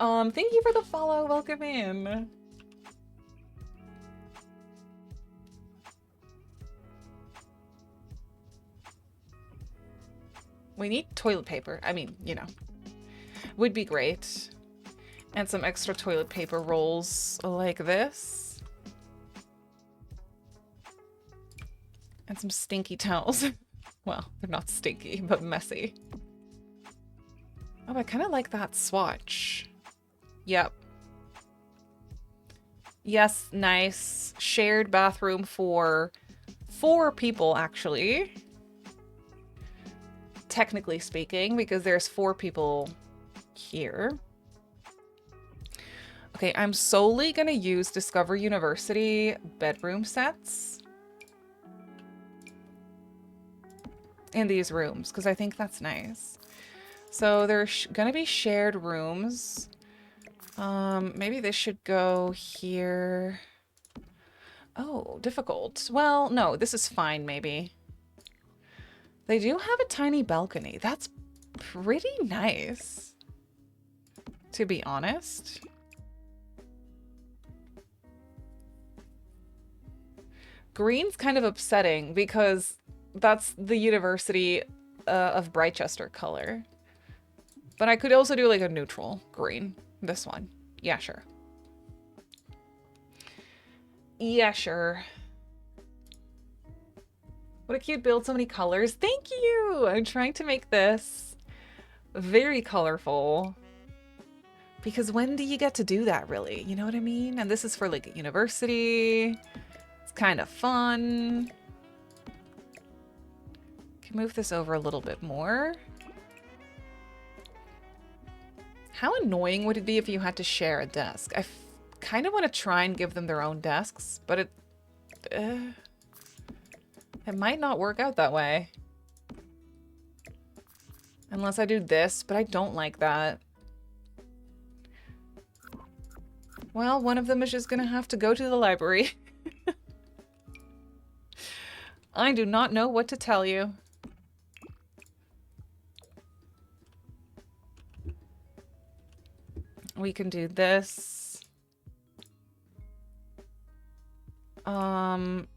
Thank you for the follow. Welcome in. We need toilet paper. I mean, you know, would be great. And some extra toilet paper rolls like this. And some stinky towels. Well, they're not stinky, but messy. Oh, I kind of like that swatch. Yep. Yes, nice. Shared bathroom for 4 people, actually. Technically speaking, because there's 4 people here. Okay, I'm solely gonna use Discover University bedroom sets in these rooms, because I think that's nice. So there's gonna be shared rooms. Maybe this should go here. Oh, difficult. Well, no, this is fine, maybe. They do have a tiny balcony. That's pretty nice, to be honest. Green's kind of upsetting because that's the University of Brightchester color. But I could also do like a neutral green. This one. Yeah, sure. Yeah, sure. What a cute build, so many colors. Thank you! I'm trying to make this very colorful. Because when do you get to do that, really? You know what I mean? And this is for, like, a university. It's kind of fun. Can move this over a little bit more. How annoying would it be if you had to share a desk? I kind of want to try and give them their own desks, but it might not work out that way. Unless I do this, but I don't like that. Well, one of them is just gonna have to go to the library. I do not know what to tell you. We can do this.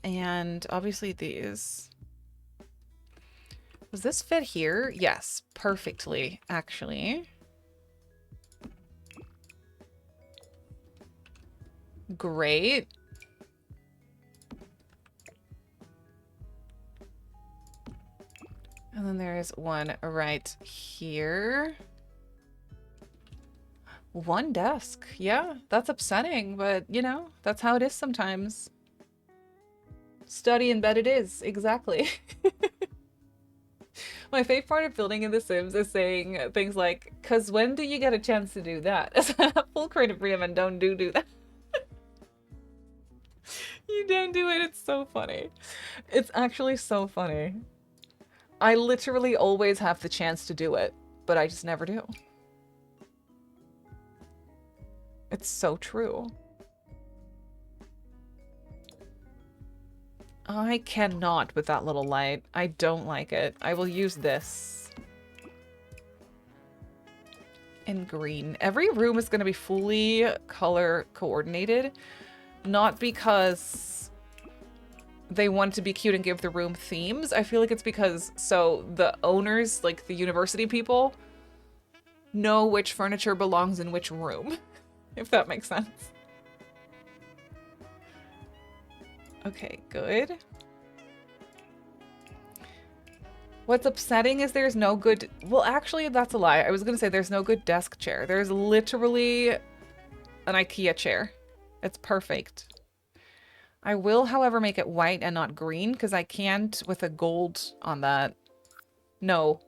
And obviously these. Does this fit here? Yes, perfectly, actually. Great. And then there is one right here. One desk. Yeah, that's upsetting, but you know, that's how it is sometimes. Study in bed it is, exactly. My favorite part of building in The Sims is saying things like, "'Cause when do you get a chance to do that?" As a full creative freedom and don't do that. You don't do it, it's so funny. It's actually so funny. I literally always have the chance to do it, but I just never do. It's so true. I cannot with that little light. I don't like it. I will use this. In green. Every room is going to be fully color coordinated. Not because they want to be cute and give the room themes. I feel like it's because, so the owners, like the university people, know which furniture belongs in which room. If that makes sense. Okay, good. What's upsetting is there's no good... Well, actually, that's a lie. I was going to say there's no good desk chair. There's literally an IKEA chair. It's perfect. I will, however, make it white and not green because I can't with a gold on that. No.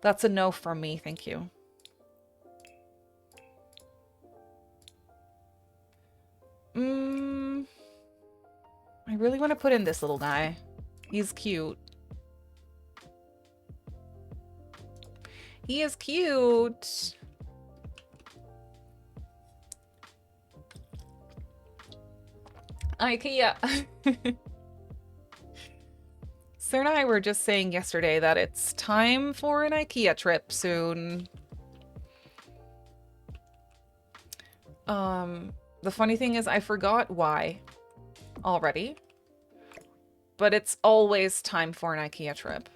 That's a no from me. Thank you. I really want to put in this little guy. He's cute. He is cute. IKEA. Sir and I were just saying yesterday that it's time for an IKEA trip soon. The funny thing is I forgot why already, but it's always time for an IKEA trip.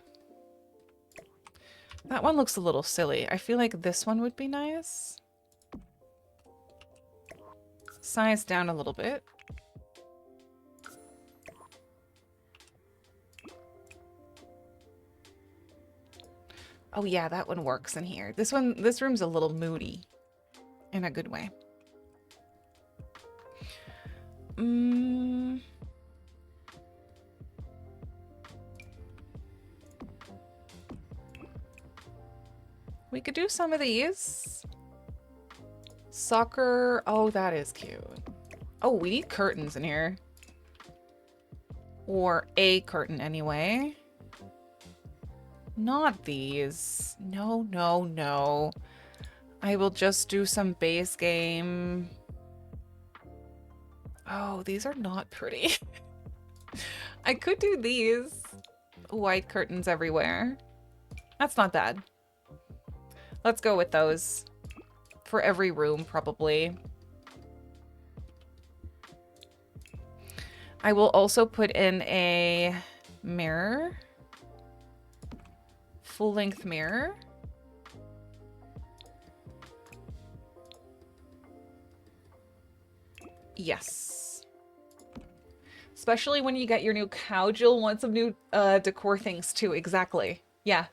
That one looks a little silly. I feel like this one would be nice. Size down a little bit. Oh yeah, that one works in here. This room's a little moody in a good way. We could do some of these. Soccer. Oh, that is cute. Oh, we need curtains in here. Or a curtain anyway. Not these. No, no, no. I will just do some base game. Oh, these are not pretty. I could do these. White curtains everywhere. That's not bad. Let's go with those. For every room, probably. I will also put in a mirror. Full-length mirror. Yes. Especially when you get your new couch, you'll want some new decor things too. Exactly. Yeah.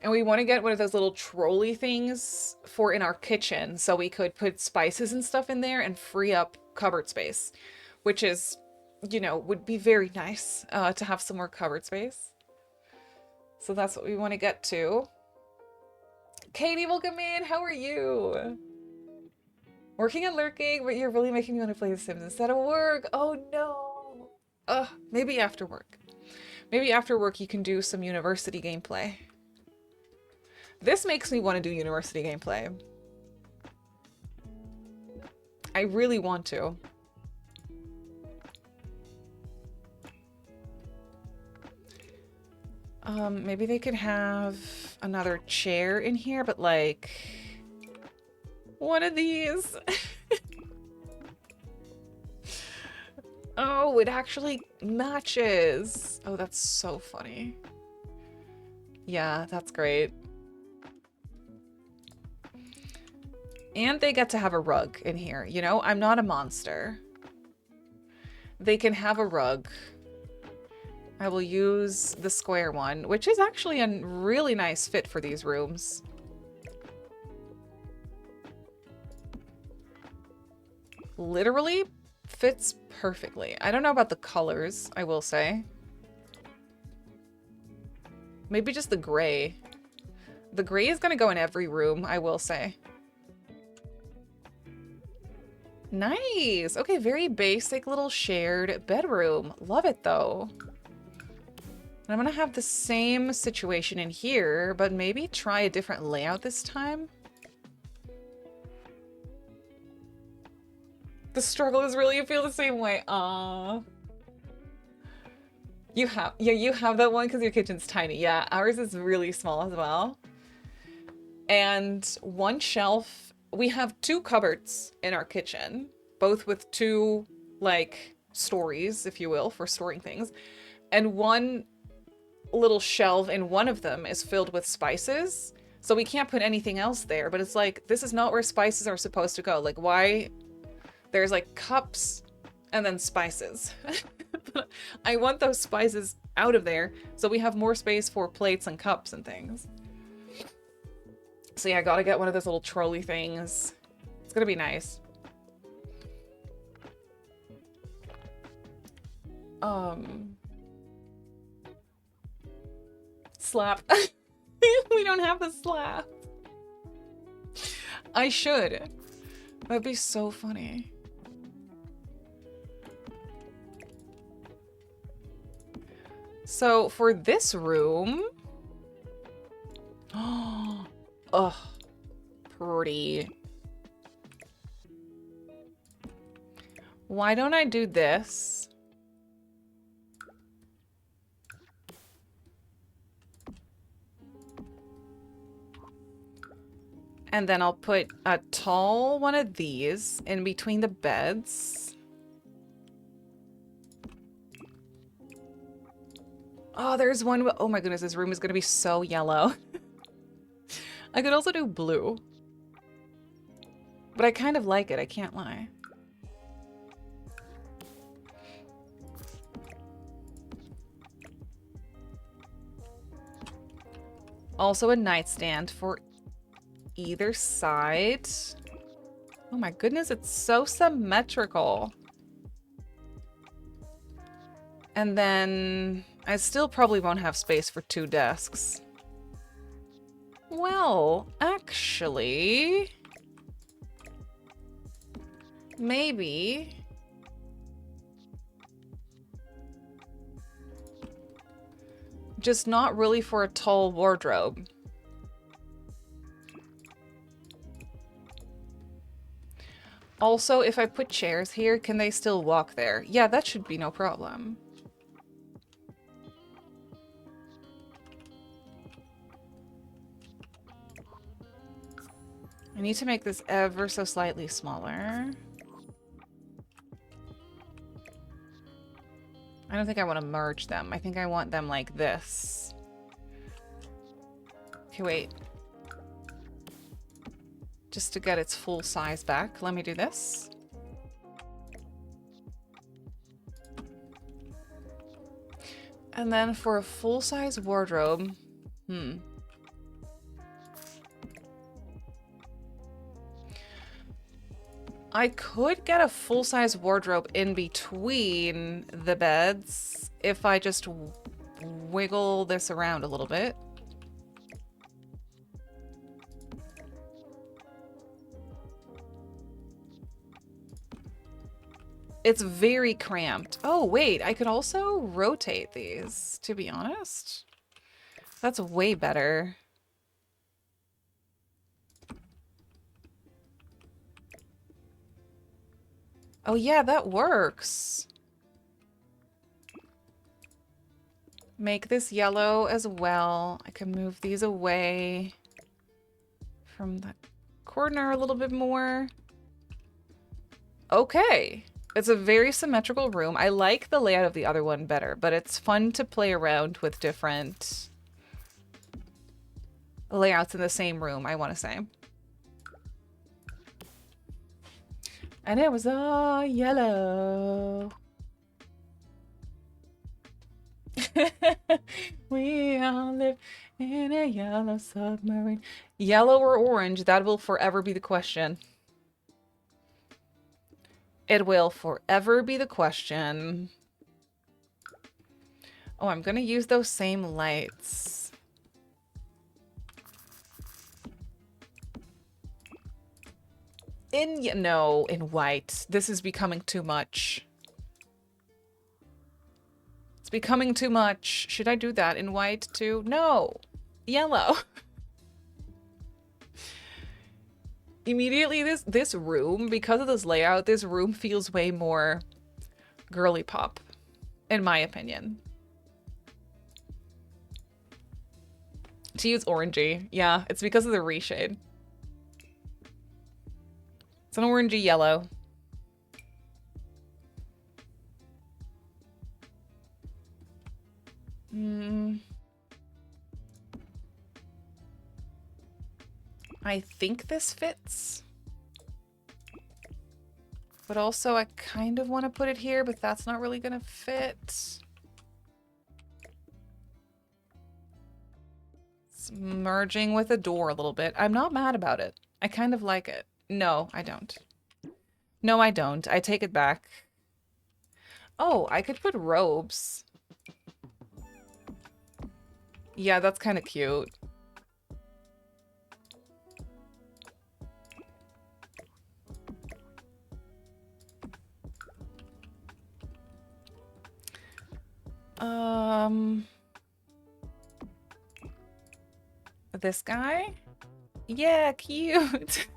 And we want to get one of those little trolley things for in our kitchen so we could put spices and stuff in there and free up cupboard space, which is, you know, would be very nice to have some more cupboard space. So that's what we want to get to. Katie, welcome in. How are you? Working and lurking, but you're really making me want to play The Sims instead of work. Oh no. Maybe after work. Maybe after work you can do some university gameplay. This makes me want to do university gameplay. I really want to. Maybe they could have another chair in here, but like one of these. Oh, it actually matches. Oh, that's so funny. Yeah, that's great. And they get to have a rug in here. You know, I'm not a monster. They can have a rug. I will use the square one, which is actually a really nice fit for these rooms. Literally fits perfectly. I don't know about the colors, I will say. Maybe just the gray. The gray is gonna go in every room, I will say. Nice! Okay, very basic little shared bedroom. Love it though. I'm gonna have the same situation in here, but maybe try a different layout this time. The struggle is real. You feel the same way. Aww. You have that one because your kitchen's tiny. Yeah, ours is really small as well. And one shelf. We have two cupboards in our kitchen, both with two, like, stories, if you will, for storing things. And one little shelf in one of them is filled with spices. So we can't put anything else there. But it's like, this is not where spices are supposed to go. Like, why? There's like cups and then spices. I want those spices out of there so we have more space for plates and cups and things. So yeah, I gotta get one of those little trolley things. It's gonna be nice. Slap. We don't have the slap. I should. That'd be so funny. So for this room, oh, pretty. Why don't I do this? And then I'll put a tall one of these in between the beds. Oh, there's one. Oh my goodness, this room is going to be so yellow. I could also do blue. But I kind of like it, I can't lie. Also a nightstand for either side. Oh my goodness, it's so symmetrical. And then I still probably won't have space for two desks. Well, actually, maybe. Just not really for a tall wardrobe. Also, if I put chairs here, can they still walk there? Yeah, that should be no problem. I need to make this ever so slightly smaller. I don't think I want to merge them. I think I want them like this. Okay, wait. Just to get its full size back, let me do this. And then for a full size wardrobe, I could get a full-size wardrobe in between the beds if I just wiggle this around a little bit. It's very cramped. Oh, wait, I could also rotate these, to be honest. That's way better. Oh yeah, that works. Make this yellow as well. I can move these away from the corner a little bit more. Okay. It's a very symmetrical room. I like the layout of the other one better, but it's fun to play around with different layouts in the same room, I want to say. And it was all yellow. We all live in a yellow submarine. Yellow or orange, that will forever be the question. It will forever be the question. Oh, I'm gonna use those same lights. No, in white. This is becoming too much. It's becoming too much. Should I do that in white too? No. Yellow. Immediately, this room, because of this layout, this room feels way more girly pop, in my opinion. To use orangey. Yeah, it's because of the reshade. It's an orangey yellow. I think this fits. But also I kind of want to put it here, but that's not really gonna fit. It's merging with a door a little bit. I'm not mad about it. I kind of like it. No, I don't. No, I don't. I take it back. Oh, I could put robes. Yeah, that's kind of cute. This guy? Yeah, cute.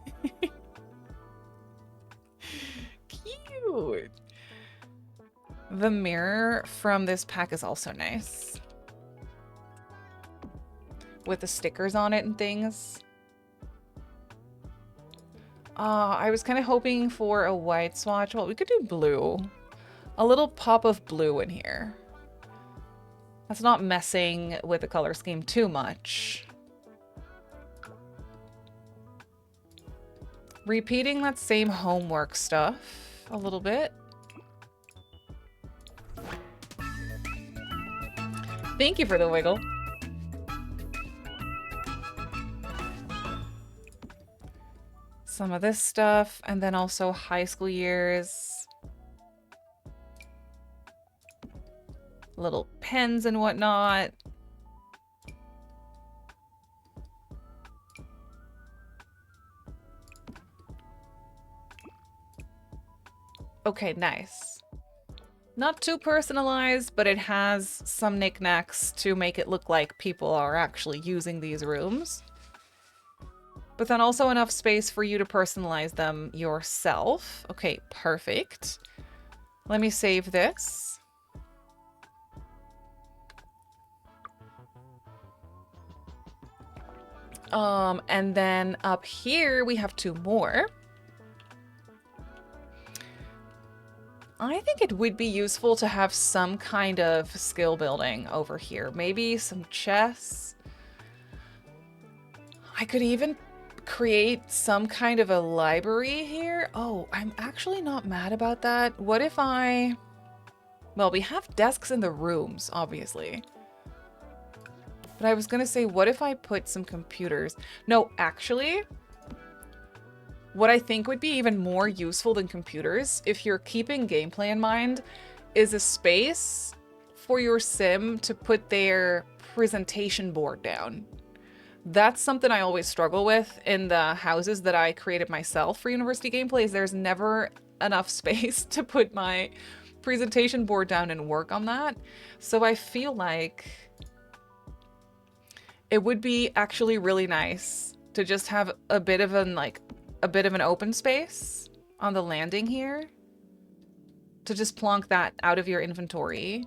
Cute. The mirror from this pack is also nice. With the stickers on it and things. I was kind of hoping for a white swatch. Well, we could do blue. A little pop of blue in here. That's not messing with the color scheme too much. Repeating that same homework stuff a little bit. Thank you for the wiggle. Some of this stuff, and then also high school years. Little pens and whatnot. Okay, nice. Not too personalized, but it has some knickknacks to make it look like people are actually using these rooms. But then also enough space for you to personalize them yourself. Okay, perfect. Let me save this. And then up here we have two more. I think it would be useful to have some kind of skill building over here. Maybe some chess. I could even create some kind of a library here. Oh, I'm actually not mad about that. What if I... Well, we have desks in the rooms, obviously. But I was gonna say, what if I put some computers? No, actually, What I think would be even more useful than computers, if you're keeping gameplay in mind, is a space for your sim to put their presentation board down. That's something I always struggle with in the houses that I created myself for university gameplay, is there's never enough space to put my presentation board down and work on that. So I feel like it would be actually really nice to just have a bit of an open space on the landing here to just plonk that out of your inventory.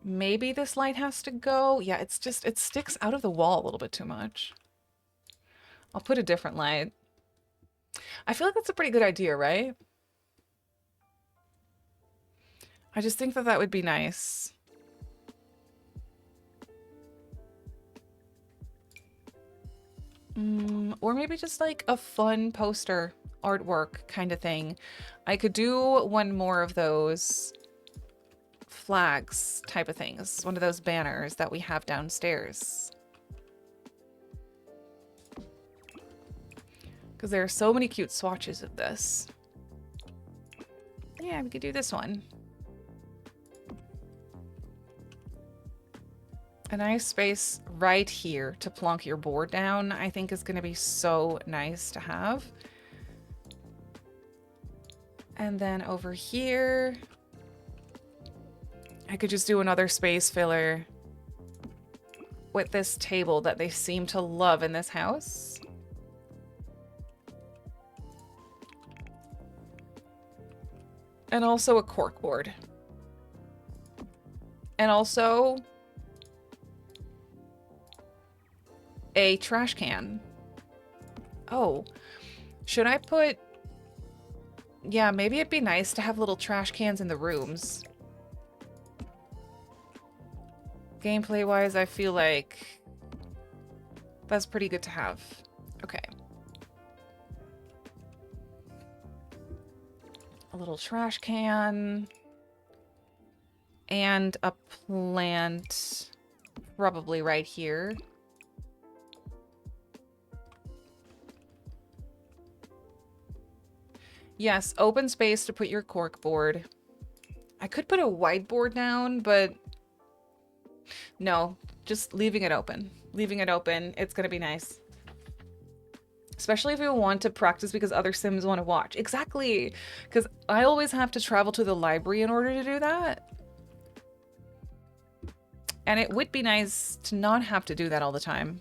Maybe this light has to go. Yeah, it sticks out of the wall a little bit too much. I'll put a different light. I feel like that's a pretty good idea, right? I just think that that would be nice. Or maybe just like a fun poster artwork kind of thing. I could do one more of those flags type of things. One of those banners that we have downstairs. Because there are so many cute swatches of this. Yeah, we could do this one. A nice space right here to plonk your board down, I think is going to be so nice to have. And then over here, I could just do another space filler with this table that they seem to love in this house. And also a corkboard. And also a trash can. Oh, should I put... Yeah, maybe it'd be nice to have little trash cans in the rooms. Gameplay-wise, I feel like that's pretty good to have. Okay. A little trash can. And a plant probably right here. Yes, open space to put your corkboard. I could put a whiteboard down, but no, just leaving it open. Leaving it open, it's gonna be nice. Especially if you want to practice because other Sims want to watch. Exactly, because I always have to travel to the library in order to do that. And it would be nice to not have to do that all the time.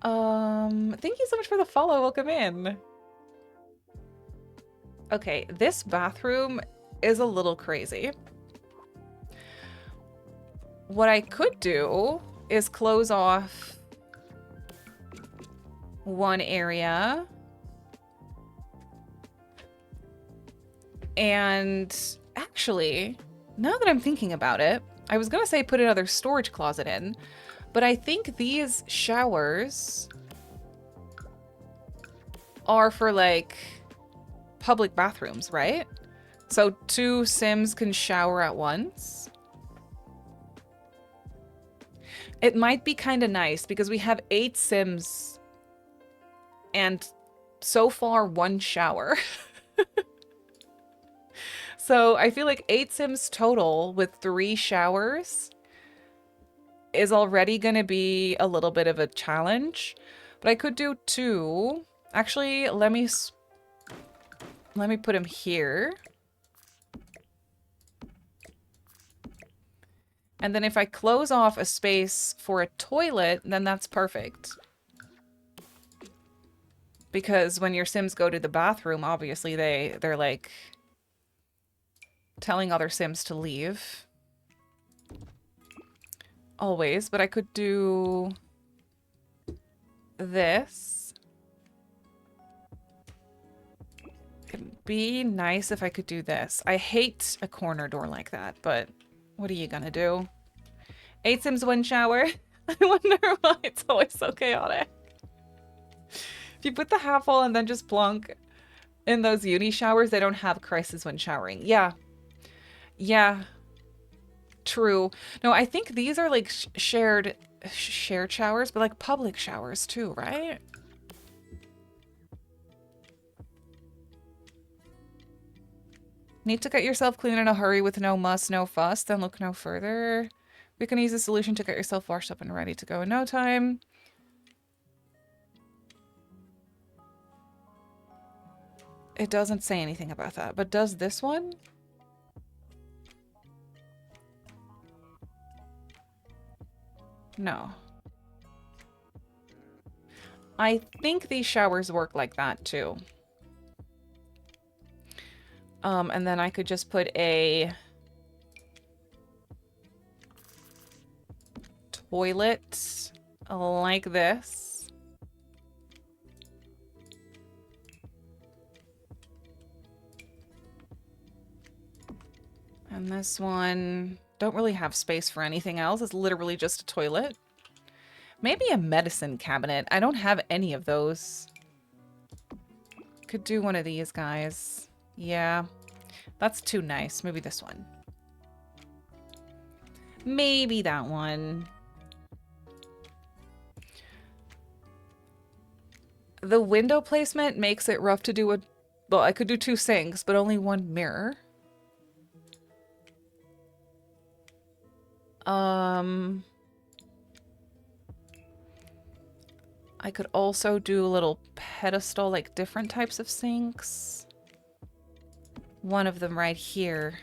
Thank you so much for the follow. Welcome in. Okay, this bathroom is a little crazy. What I could do is close off one area. And actually, now that I'm thinking about it, I was gonna say put another storage closet in, but I think these showers are for like public bathrooms, right? So 2 Sims can shower at once. It might be kind of nice because we have 8 Sims and so far 1 shower. So I feel like 8 Sims total with 3 showers is already going to be a little bit of a challenge. But I could do 2. Actually, let me put him here. And then if I close off a space for a toilet, then that's perfect. Because when your Sims go to the bathroom, obviously they're like telling other Sims to leave. Always, but I could do this. It'd be nice if I could do this. I hate a corner door like that, but what are you gonna do? 8 Sims, 1 shower. I wonder why it's always so chaotic. If you put the half wall and then just plonk in those uni showers, they don't have crisis when showering. Yeah. Yeah. True. No, I think these are like shared showers, but like public showers too, right? Need to get yourself clean in a hurry with no muss, no fuss, then look no further. We can use a solution to get yourself washed up and ready to go in no time. It doesn't say anything about that, but does this one? No. I think these showers work like that too. And then I could just put a toilet like this. And this one, don't really have space for anything else. It's literally just a toilet. Maybe a medicine cabinet. I don't have any of those. Could do one of these guys. Yeah, that's too nice. Maybe this one. Maybe that one. The window placement makes it rough to do a... Well, I could do 2 sinks, but only 1 mirror. I could also do a little pedestal, like different types of sinks. One of them right here.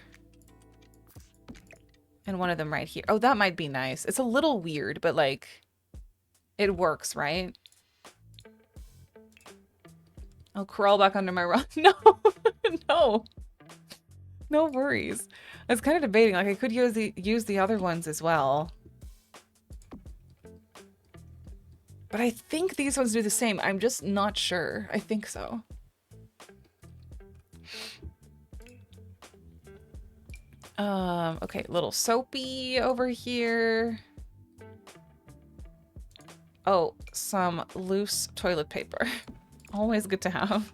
And one of them right here. Oh, that might be nice. It's a little weird, but like, it works, right? I'll crawl back under my rug. No, no. No worries. I was kind of debating, like I could use the other ones as well. But I think these ones do the same. I'm just not sure. I think so. Okay, little soapy over here. Oh, some loose toilet paper. Always good to have.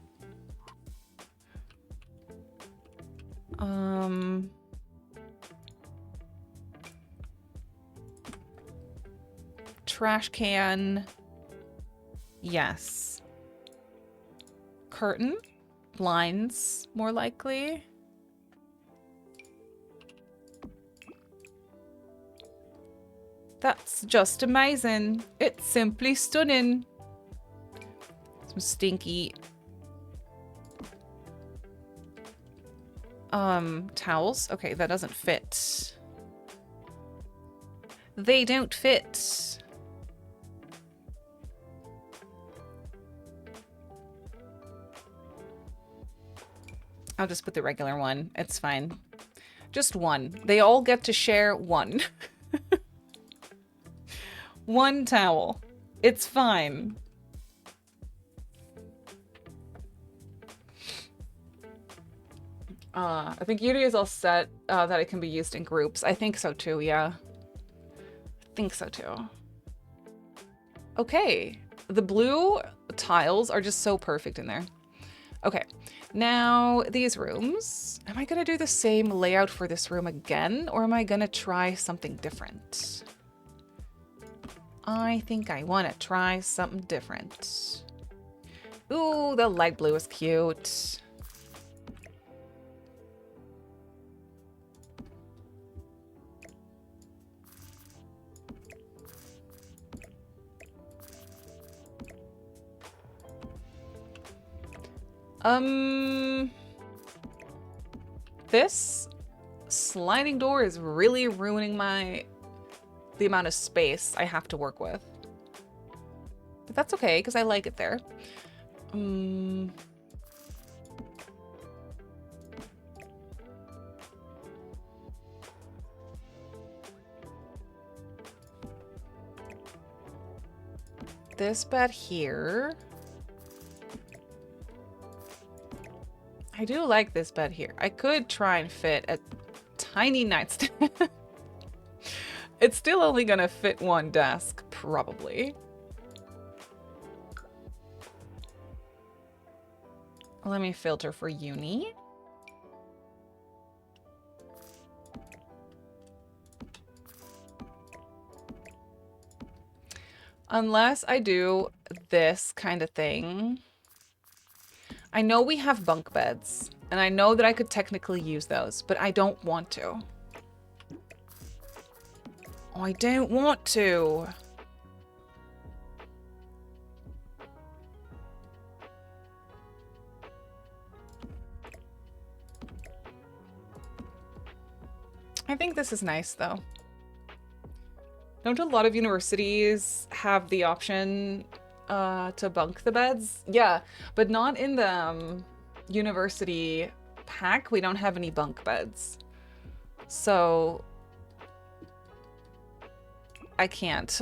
Trash can. Yes. Curtain. Blinds, more likely. That's just amazing. It's simply stunning. Some stinky towels. Okay, that doesn't fit. They don't fit. I'll just put the regular one. It's fine. Just one. They all get to share one. One towel. It's fine. I think Unity is all set that it can be used in groups. I think so too, yeah. I think so too. Okay. The blue tiles are just so perfect in there. Okay. Now, these rooms. Am I going to do the same layout for this room again, or am I going to try something different? I think I want to try something different. Ooh, the light blue is cute. This sliding door is really ruining the amount of space I have to work with. But that's okay, because I like it there. This bed here. I do like this bed here. I could try and fit a tiny nightstand. It's still only gonna fit one desk, probably. Let me filter for uni. Unless I do this kind of thing. I know we have bunk beds. And I know that I could technically use those, but I don't want to. Oh, I don't want to. I think this is nice, though. Don't a lot of universities have the option to bunk the beds? Yeah, but not in the university pack. We don't have any bunk beds. So I can't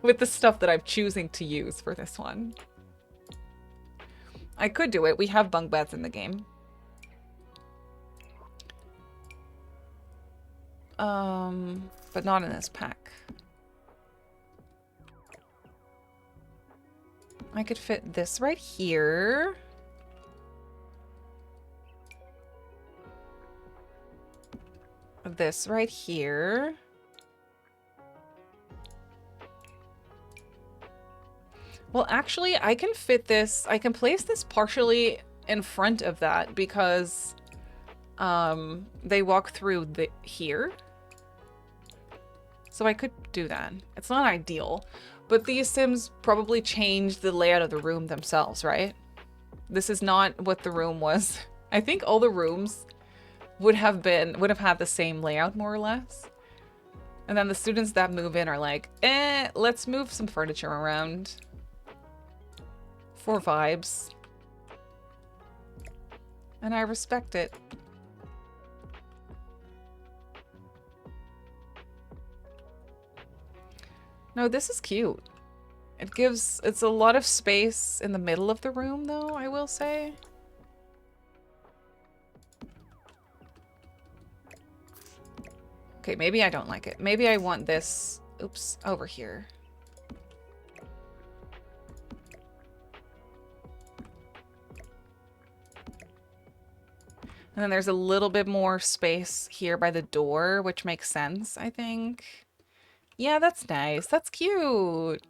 with the stuff that I'm choosing to use for this one. I could do it. We have bunk beds in the game. But not in this pack. I could fit this right here. This right here. Well, actually, I can fit this. I can place this partially in front of that because they walk through here. So I could do that. It's not ideal, but these Sims probably changed the layout of the room themselves, right? This is not what the room was. I think all the rooms would have had the same layout more or less. And then the students that move in are like, let's move some furniture around for vibes. And I respect it. No, this is cute. It's a lot of space in the middle of the room, though, I will say. Okay, maybe I don't like it. Maybe I want this, oops, over here. And then there's a little bit more space here by the door, which makes sense, I think. Yeah, that's nice. That's cute.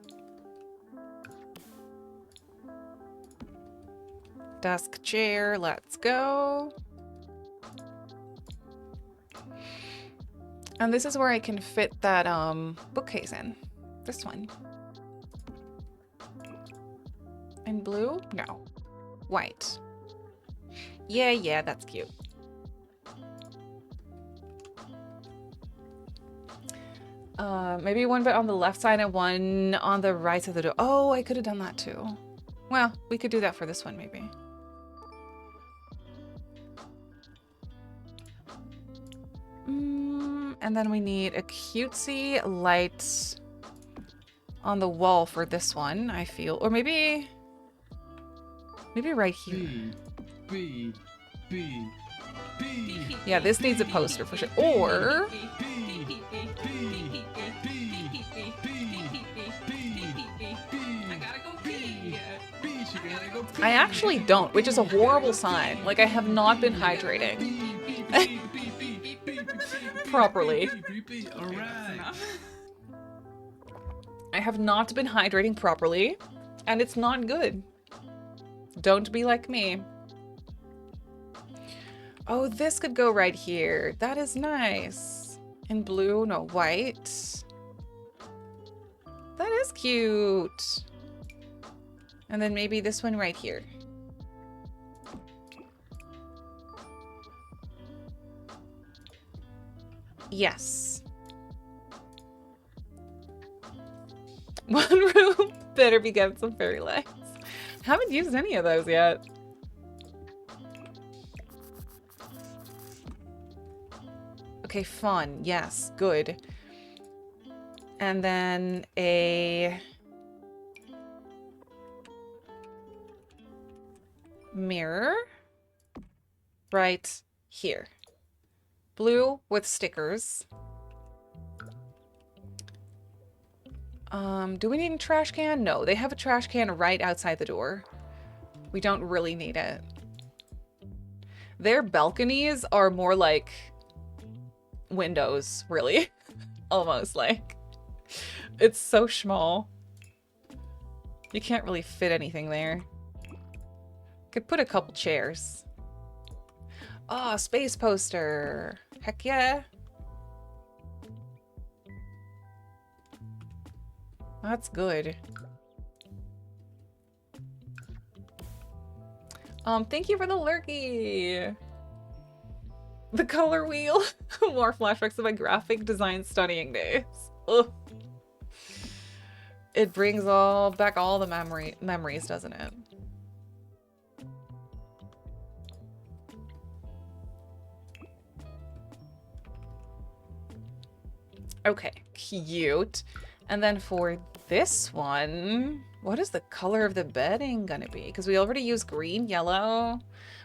Desk chair, let's go. And this is where I can fit that bookcase in. This one. In blue? No. White. Yeah, that's cute. Maybe one bit on the left side and one on the right side of the door. Oh, I could have done that too. Well, we could do that for this one, maybe. And then we need a cutesy light on the wall for this one, I feel. Or maybe right here. B. Yeah, this needs a poster for sure. Or... I actually don't, which is a horrible sign. Like, I have not been hydrating properly. I have not been hydrating properly, and it's not good. Don't be like me. Oh, this could go right here. That is nice. In blue, no, white. That is cute. And then maybe this one right here. Yes. One room better be getting some fairy lights. Haven't used any of those yet. Okay, fun. Yes, good. And then a mirror right here. Blue with stickers. Do we need a trash can? No, they have a trash can right outside the door. We don't really need it. Their balconies are more like windows, really. Almost like. It's so small. You can't really fit anything there. Could put a couple chairs. Oh, space poster. Heck yeah. That's good. Thank you for the lurky. The color wheel. More flashbacks of my graphic design studying days. Ugh. It brings back all the memories, doesn't it? Okay, cute. And then for this one, what is the color of the bedding gonna be? Because we already used green, yellow.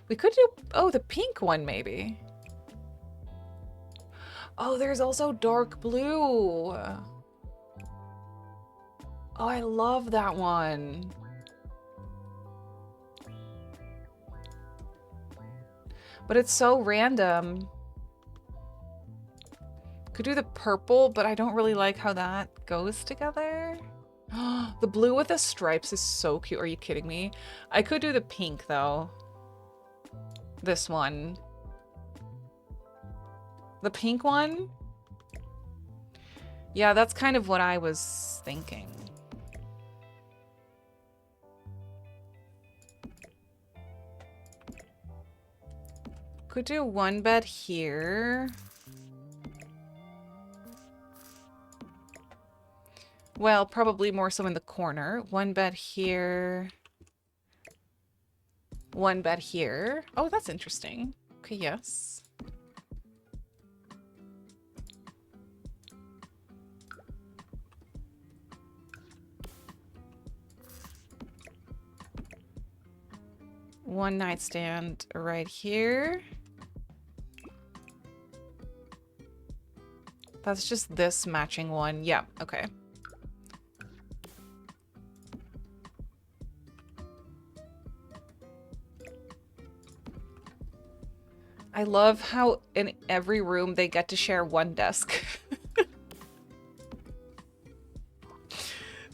We could do, oh, the pink one maybe. Oh, there's also dark blue. Oh, I love that one. But it's so random. Could do the purple, but I don't really like how that goes together. The blue with the stripes is so cute. Are you kidding me? I could do the pink though. This one. The pink one? Yeah, that's kind of what I was thinking. Could do one bed here. Well, probably more so in the corner. One bed here. One bed here. Oh, that's interesting. Okay, yes. One nightstand right here. That's just this matching one. Yeah, okay. I love how in every room they get to share one desk.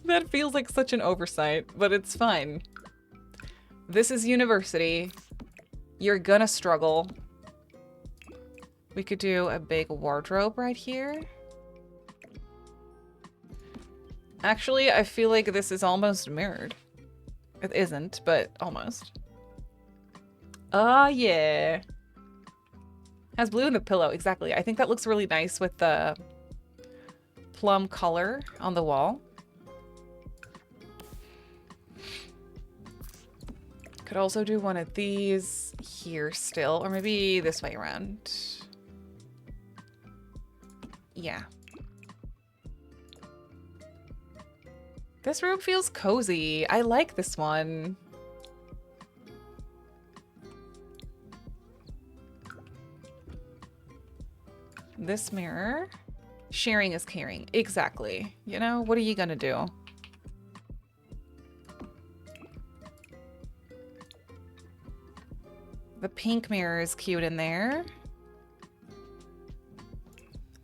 That feels like such an oversight, but it's fine. This is university. You're gonna struggle. We could do a big wardrobe right here. Actually, I feel like this is almost mirrored. It isn't, but almost. Oh, yeah. Has blue in the pillow, exactly. I think that looks really nice with the plum color on the wall. Could also do one of these here still, or maybe this way around. Yeah. This room feels cozy. I like this one. This mirror. Sharing is caring. Exactly. You know, what are you gonna do? The pink mirror is cute in there.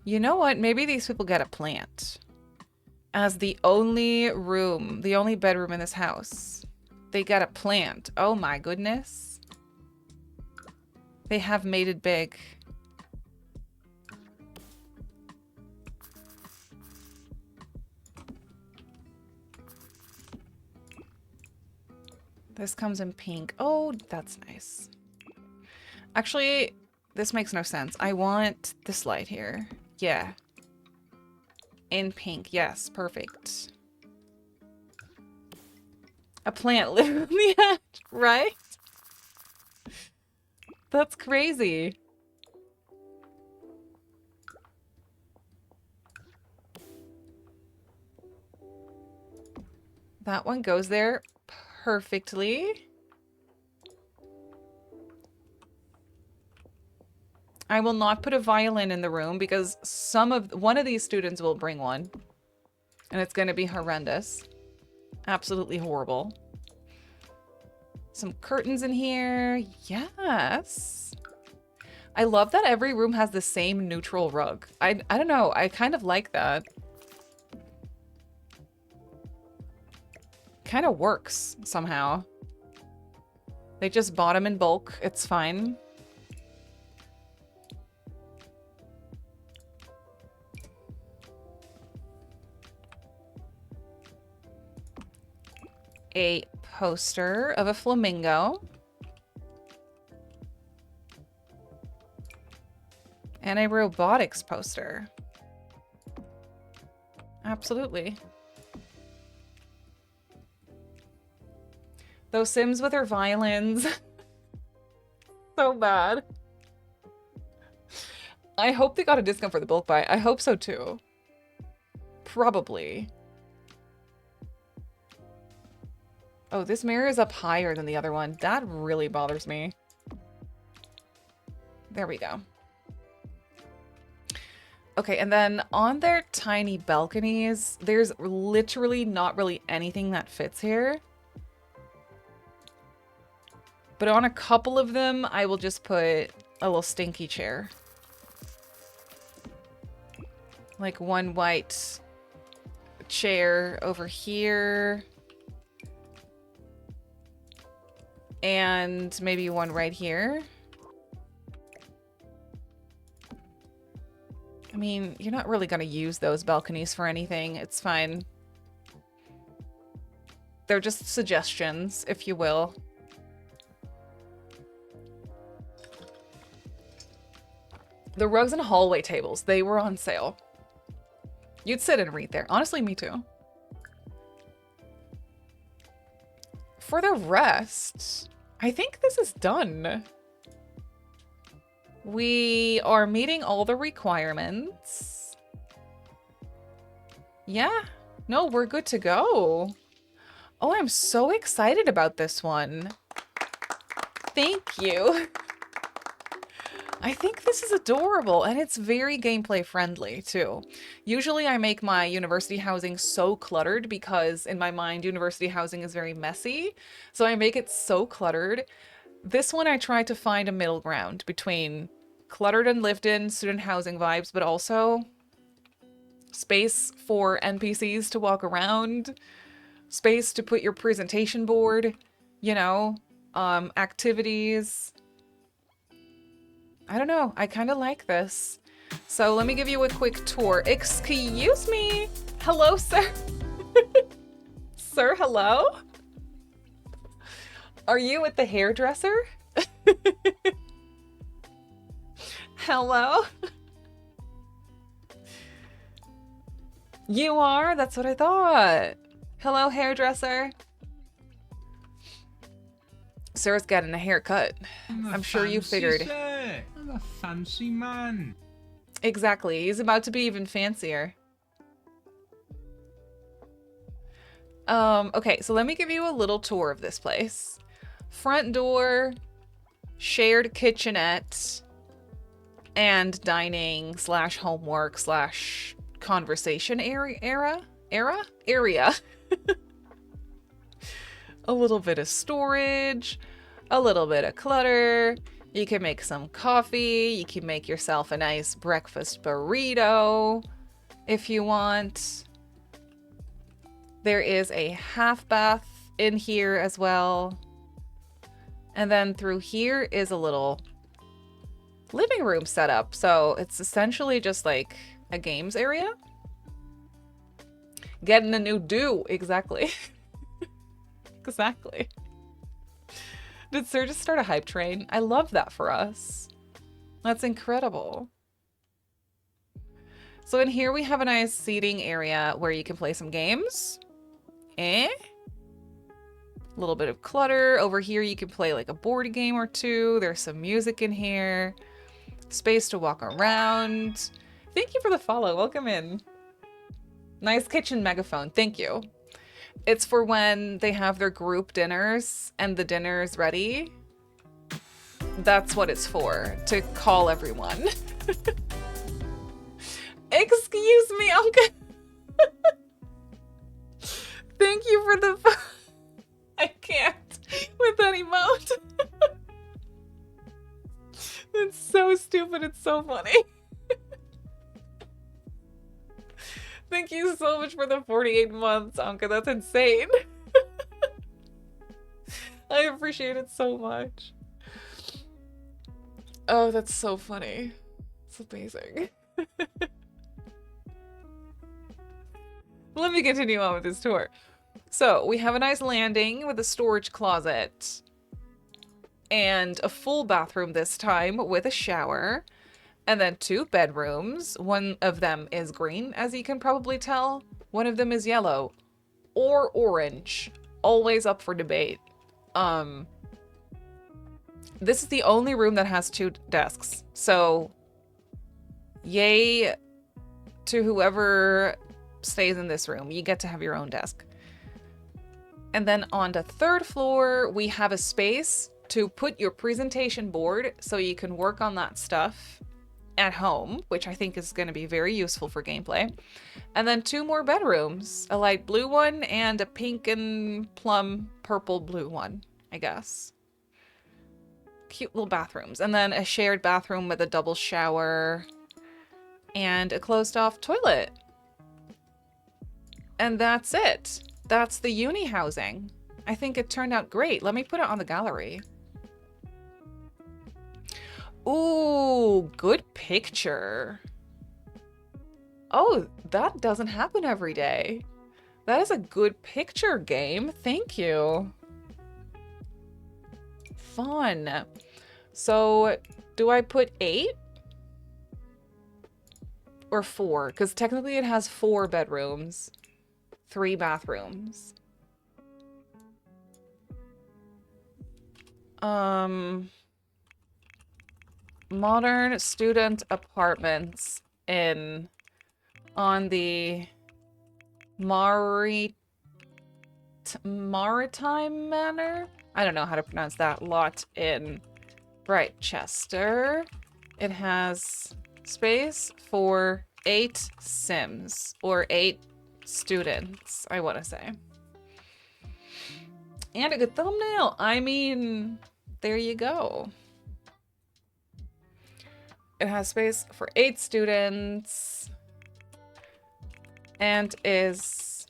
You know what? Maybe these people get a plant. As the only room, the only bedroom in this house, they get a plant. Oh my goodness. They have made it big. This comes in pink. Oh, that's nice. Actually, this makes no sense. I want this light here. Yeah. In pink. Yes, perfect. A plant living on the edge, right? That's crazy. That one goes there perfectly. I will not put a violin in the room because one of these students will bring one. And it's going to be horrendous. Absolutely horrible. Some curtains in here. Yes. I love that every room has the same neutral rug. I don't know. I kind of like that. Kind of works somehow. They just bought them in bulk. It's fine. A poster of a flamingo. And a robotics poster. Absolutely. Those Sims with their violins. So bad. I hope they got a discount for the bulk buy. I hope so too. Probably. Oh, this mirror is up higher than the other one. That really bothers me. There we go. Okay, and then on their tiny balconies, there's literally not really anything that fits here. But on a couple of them, I will just put a little stinky chair. Like one white chair over here. And maybe one right here. I mean, you're not really going to use those balconies for anything. It's fine. They're just suggestions, if you will. The rugs and hallway tables, they were on sale. You'd sit and read there. Honestly, me too. For the rest, I think this is done. We are meeting all the requirements. Yeah. No, we're good to go. Oh, I'm so excited about this one. Thank you. I think this is adorable, and it's very gameplay friendly too. Usually I make my university housing so cluttered because in my mind university housing is very messy, so I make it so cluttered. This one I tried to find a middle ground between cluttered and lived in student housing vibes, but also space for NPCs to walk around, space to put your presentation board, you know, activities. I don't know. I kind of like this. So let me give you a quick tour. Excuse me. Hello, sir. Sir, hello? Are you with the hairdresser? Hello? You are? That's what I thought. Hello, hairdresser. Sir's getting a haircut. I'm sure you figured. I'm a fancy man. Exactly. He's about to be even fancier. Okay, so let me give you a little tour of this place. Front door, shared kitchenette, and dining / homework / conversation area. A little bit of storage, a little bit of clutter. You can make some coffee. You can make yourself a nice breakfast burrito if you want. There is a half bath in here as well. And then through here is a little living room setup. So it's essentially just like a games area. Getting a new do. Exactly. Exactly. Did Sir just start a hype train? I love that for us. That's incredible. So in here we have a nice seating area where you can play some games. A little bit of clutter. Over here you can play like a board game or two. There's some music in here. Space to walk around. Thank you for the follow. Welcome in. Nice kitchen megaphone. Thank you. It's for when they have their group dinners and the dinner's ready. That's what it's for, to call everyone. Excuse me, Uncle. Thank you for the... I can't with that emote. It's so stupid, it's so funny. Thank you so much for the 48 months, Anka. That's insane. I appreciate it so much. Oh, that's so funny. It's amazing. Let me continue on with this tour. So we have a nice landing with a storage closet and a full bathroom this time with a shower, and then 2 bedrooms. One of them is green, as you can probably tell. One of them is yellow or orange. Always up for debate. This is the only room that has 2 desks. So yay to whoever stays in this room. You get to have your own desk. And then on the 3rd floor, we have a space to put your presentation board so you can work on that stuff at home, which I think is going to be very useful for gameplay. And then 2 more bedrooms, a light blue one and a pink and plum purple blue one, I guess. Cute little bathrooms. And then a shared bathroom with a double shower and a closed off toilet. And that's it. That's the uni housing. I think it turned out great. Let me put it on the gallery. Ooh, good picture. Oh, that doesn't happen every day. That is a good picture, game. Thank you. Fun. So, do I put 8? Or 4? Because technically it has 4 bedrooms. 3 bathrooms. Modern student apartments on the Maritime Manor? I don't know how to pronounce that lot in Brightchester. It has space for 8 Sims, or 8 students, I want to say. And a good thumbnail. I mean, there you go. It has space for 8 students and is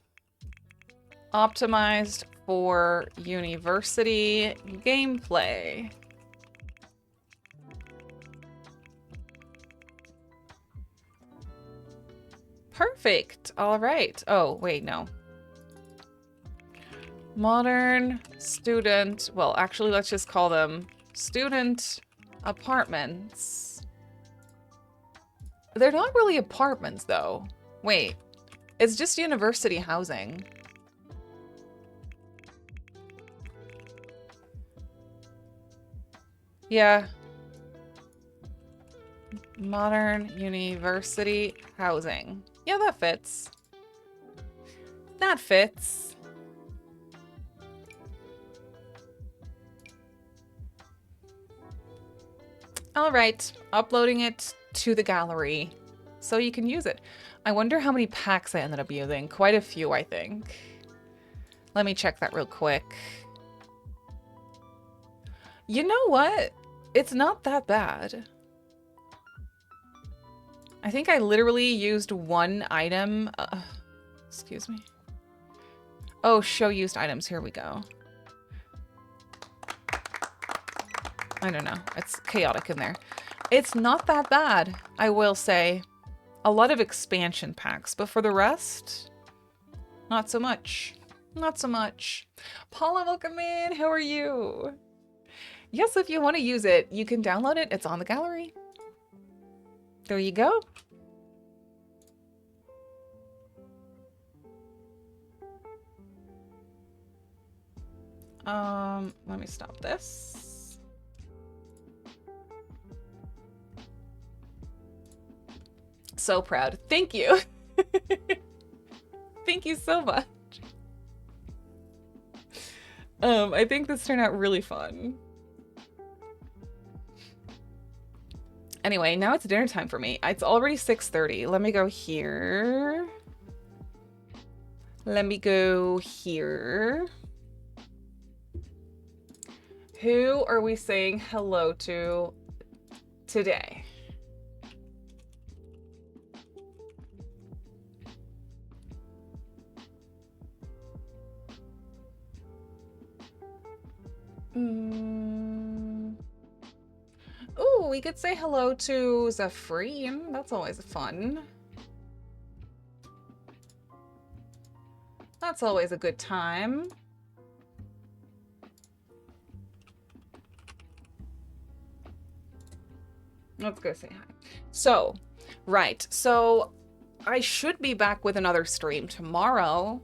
optimized for university gameplay. Perfect. All right. Oh, wait, no. Modern student, well, actually, let's just call them student apartments. They're not really apartments, though. Wait, it's just university housing. Yeah. Modern university housing. Yeah, that fits. That fits. All right, uploading it to the gallery so you can use it. I wonder how many packs I ended up using. Quite a few, I think. Let me check that real quick. You know what? It's not that bad. I think I literally used 1 item. Excuse me. Oh, show used items. Here we go. I don't know. It's chaotic in there. It's not that bad, I will say. A lot of expansion packs, but for the rest, not so much. Not so much. Paula, welcome in. How are you? Yes, if you want to use it, you can download it. It's on the gallery. There you go. Let me stop this. So proud. Thank you. Thank you so much. I think this turned out really fun. Anyway, now it's dinner time for me. It's already 6:30. Let me go here. Let me go here. Who are we saying hello to today? Ooh, we could say hello to Zephrine. That's always fun. That's always a good time. Let's go say hi. So, right. So, I should be back with another stream tomorrow,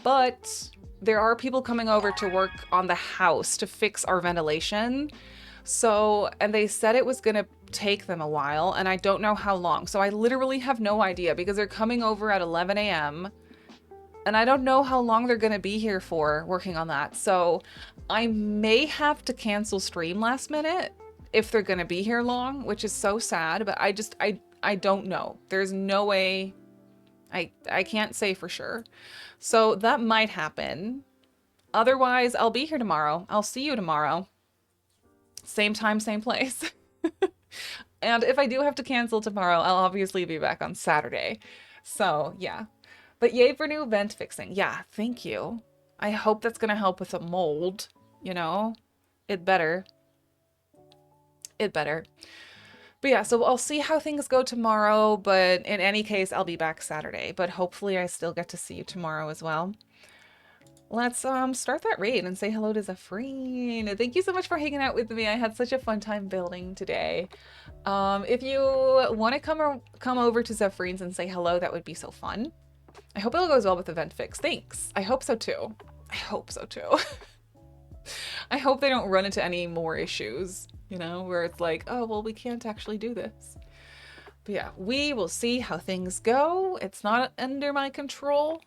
but there are people coming over to work on the house to fix our ventilation. So, and they said it was going to take them a while, and I don't know how long. So I literally have no idea because they're coming over at 11 a.m. and I don't know how long they're going to be here for working on that. So I may have to cancel stream last minute if they're going to be here long, which is so sad, but I don't know. There's no way. I can't say for sure. So that might happen. Otherwise, I'll be here tomorrow. I'll see you tomorrow. Same time, same place. And if I do have to cancel tomorrow, I'll obviously be back on Saturday. So, yeah. But yay for new vent fixing. Yeah, thank you. I hope that's going to help with the mold, you know? It better. It better. But yeah, so I'll see how things go tomorrow, but in any case, I'll be back Saturday. But hopefully I still get to see you tomorrow as well. Let's start that raid and say hello to Zephrine. Thank you so much for hanging out with me. I had such a fun time building today. If you want to come over to Zephrine's and say hello, that would be so fun. I hope it all goes well with the vent fix. Thanks. I hope so too. I hope so too. I hope they don't run into any more issues, you know, where it's like, oh, well, we can't actually do this. But yeah, we will see how things go. It's not under my control.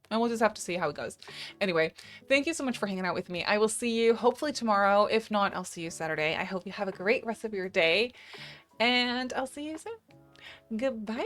And we'll just have to see how it goes. Anyway, thank you so much for hanging out with me. I will see you hopefully tomorrow. If not, I'll see you Saturday. I hope you have a great rest of your day. And I'll see you soon. Goodbye.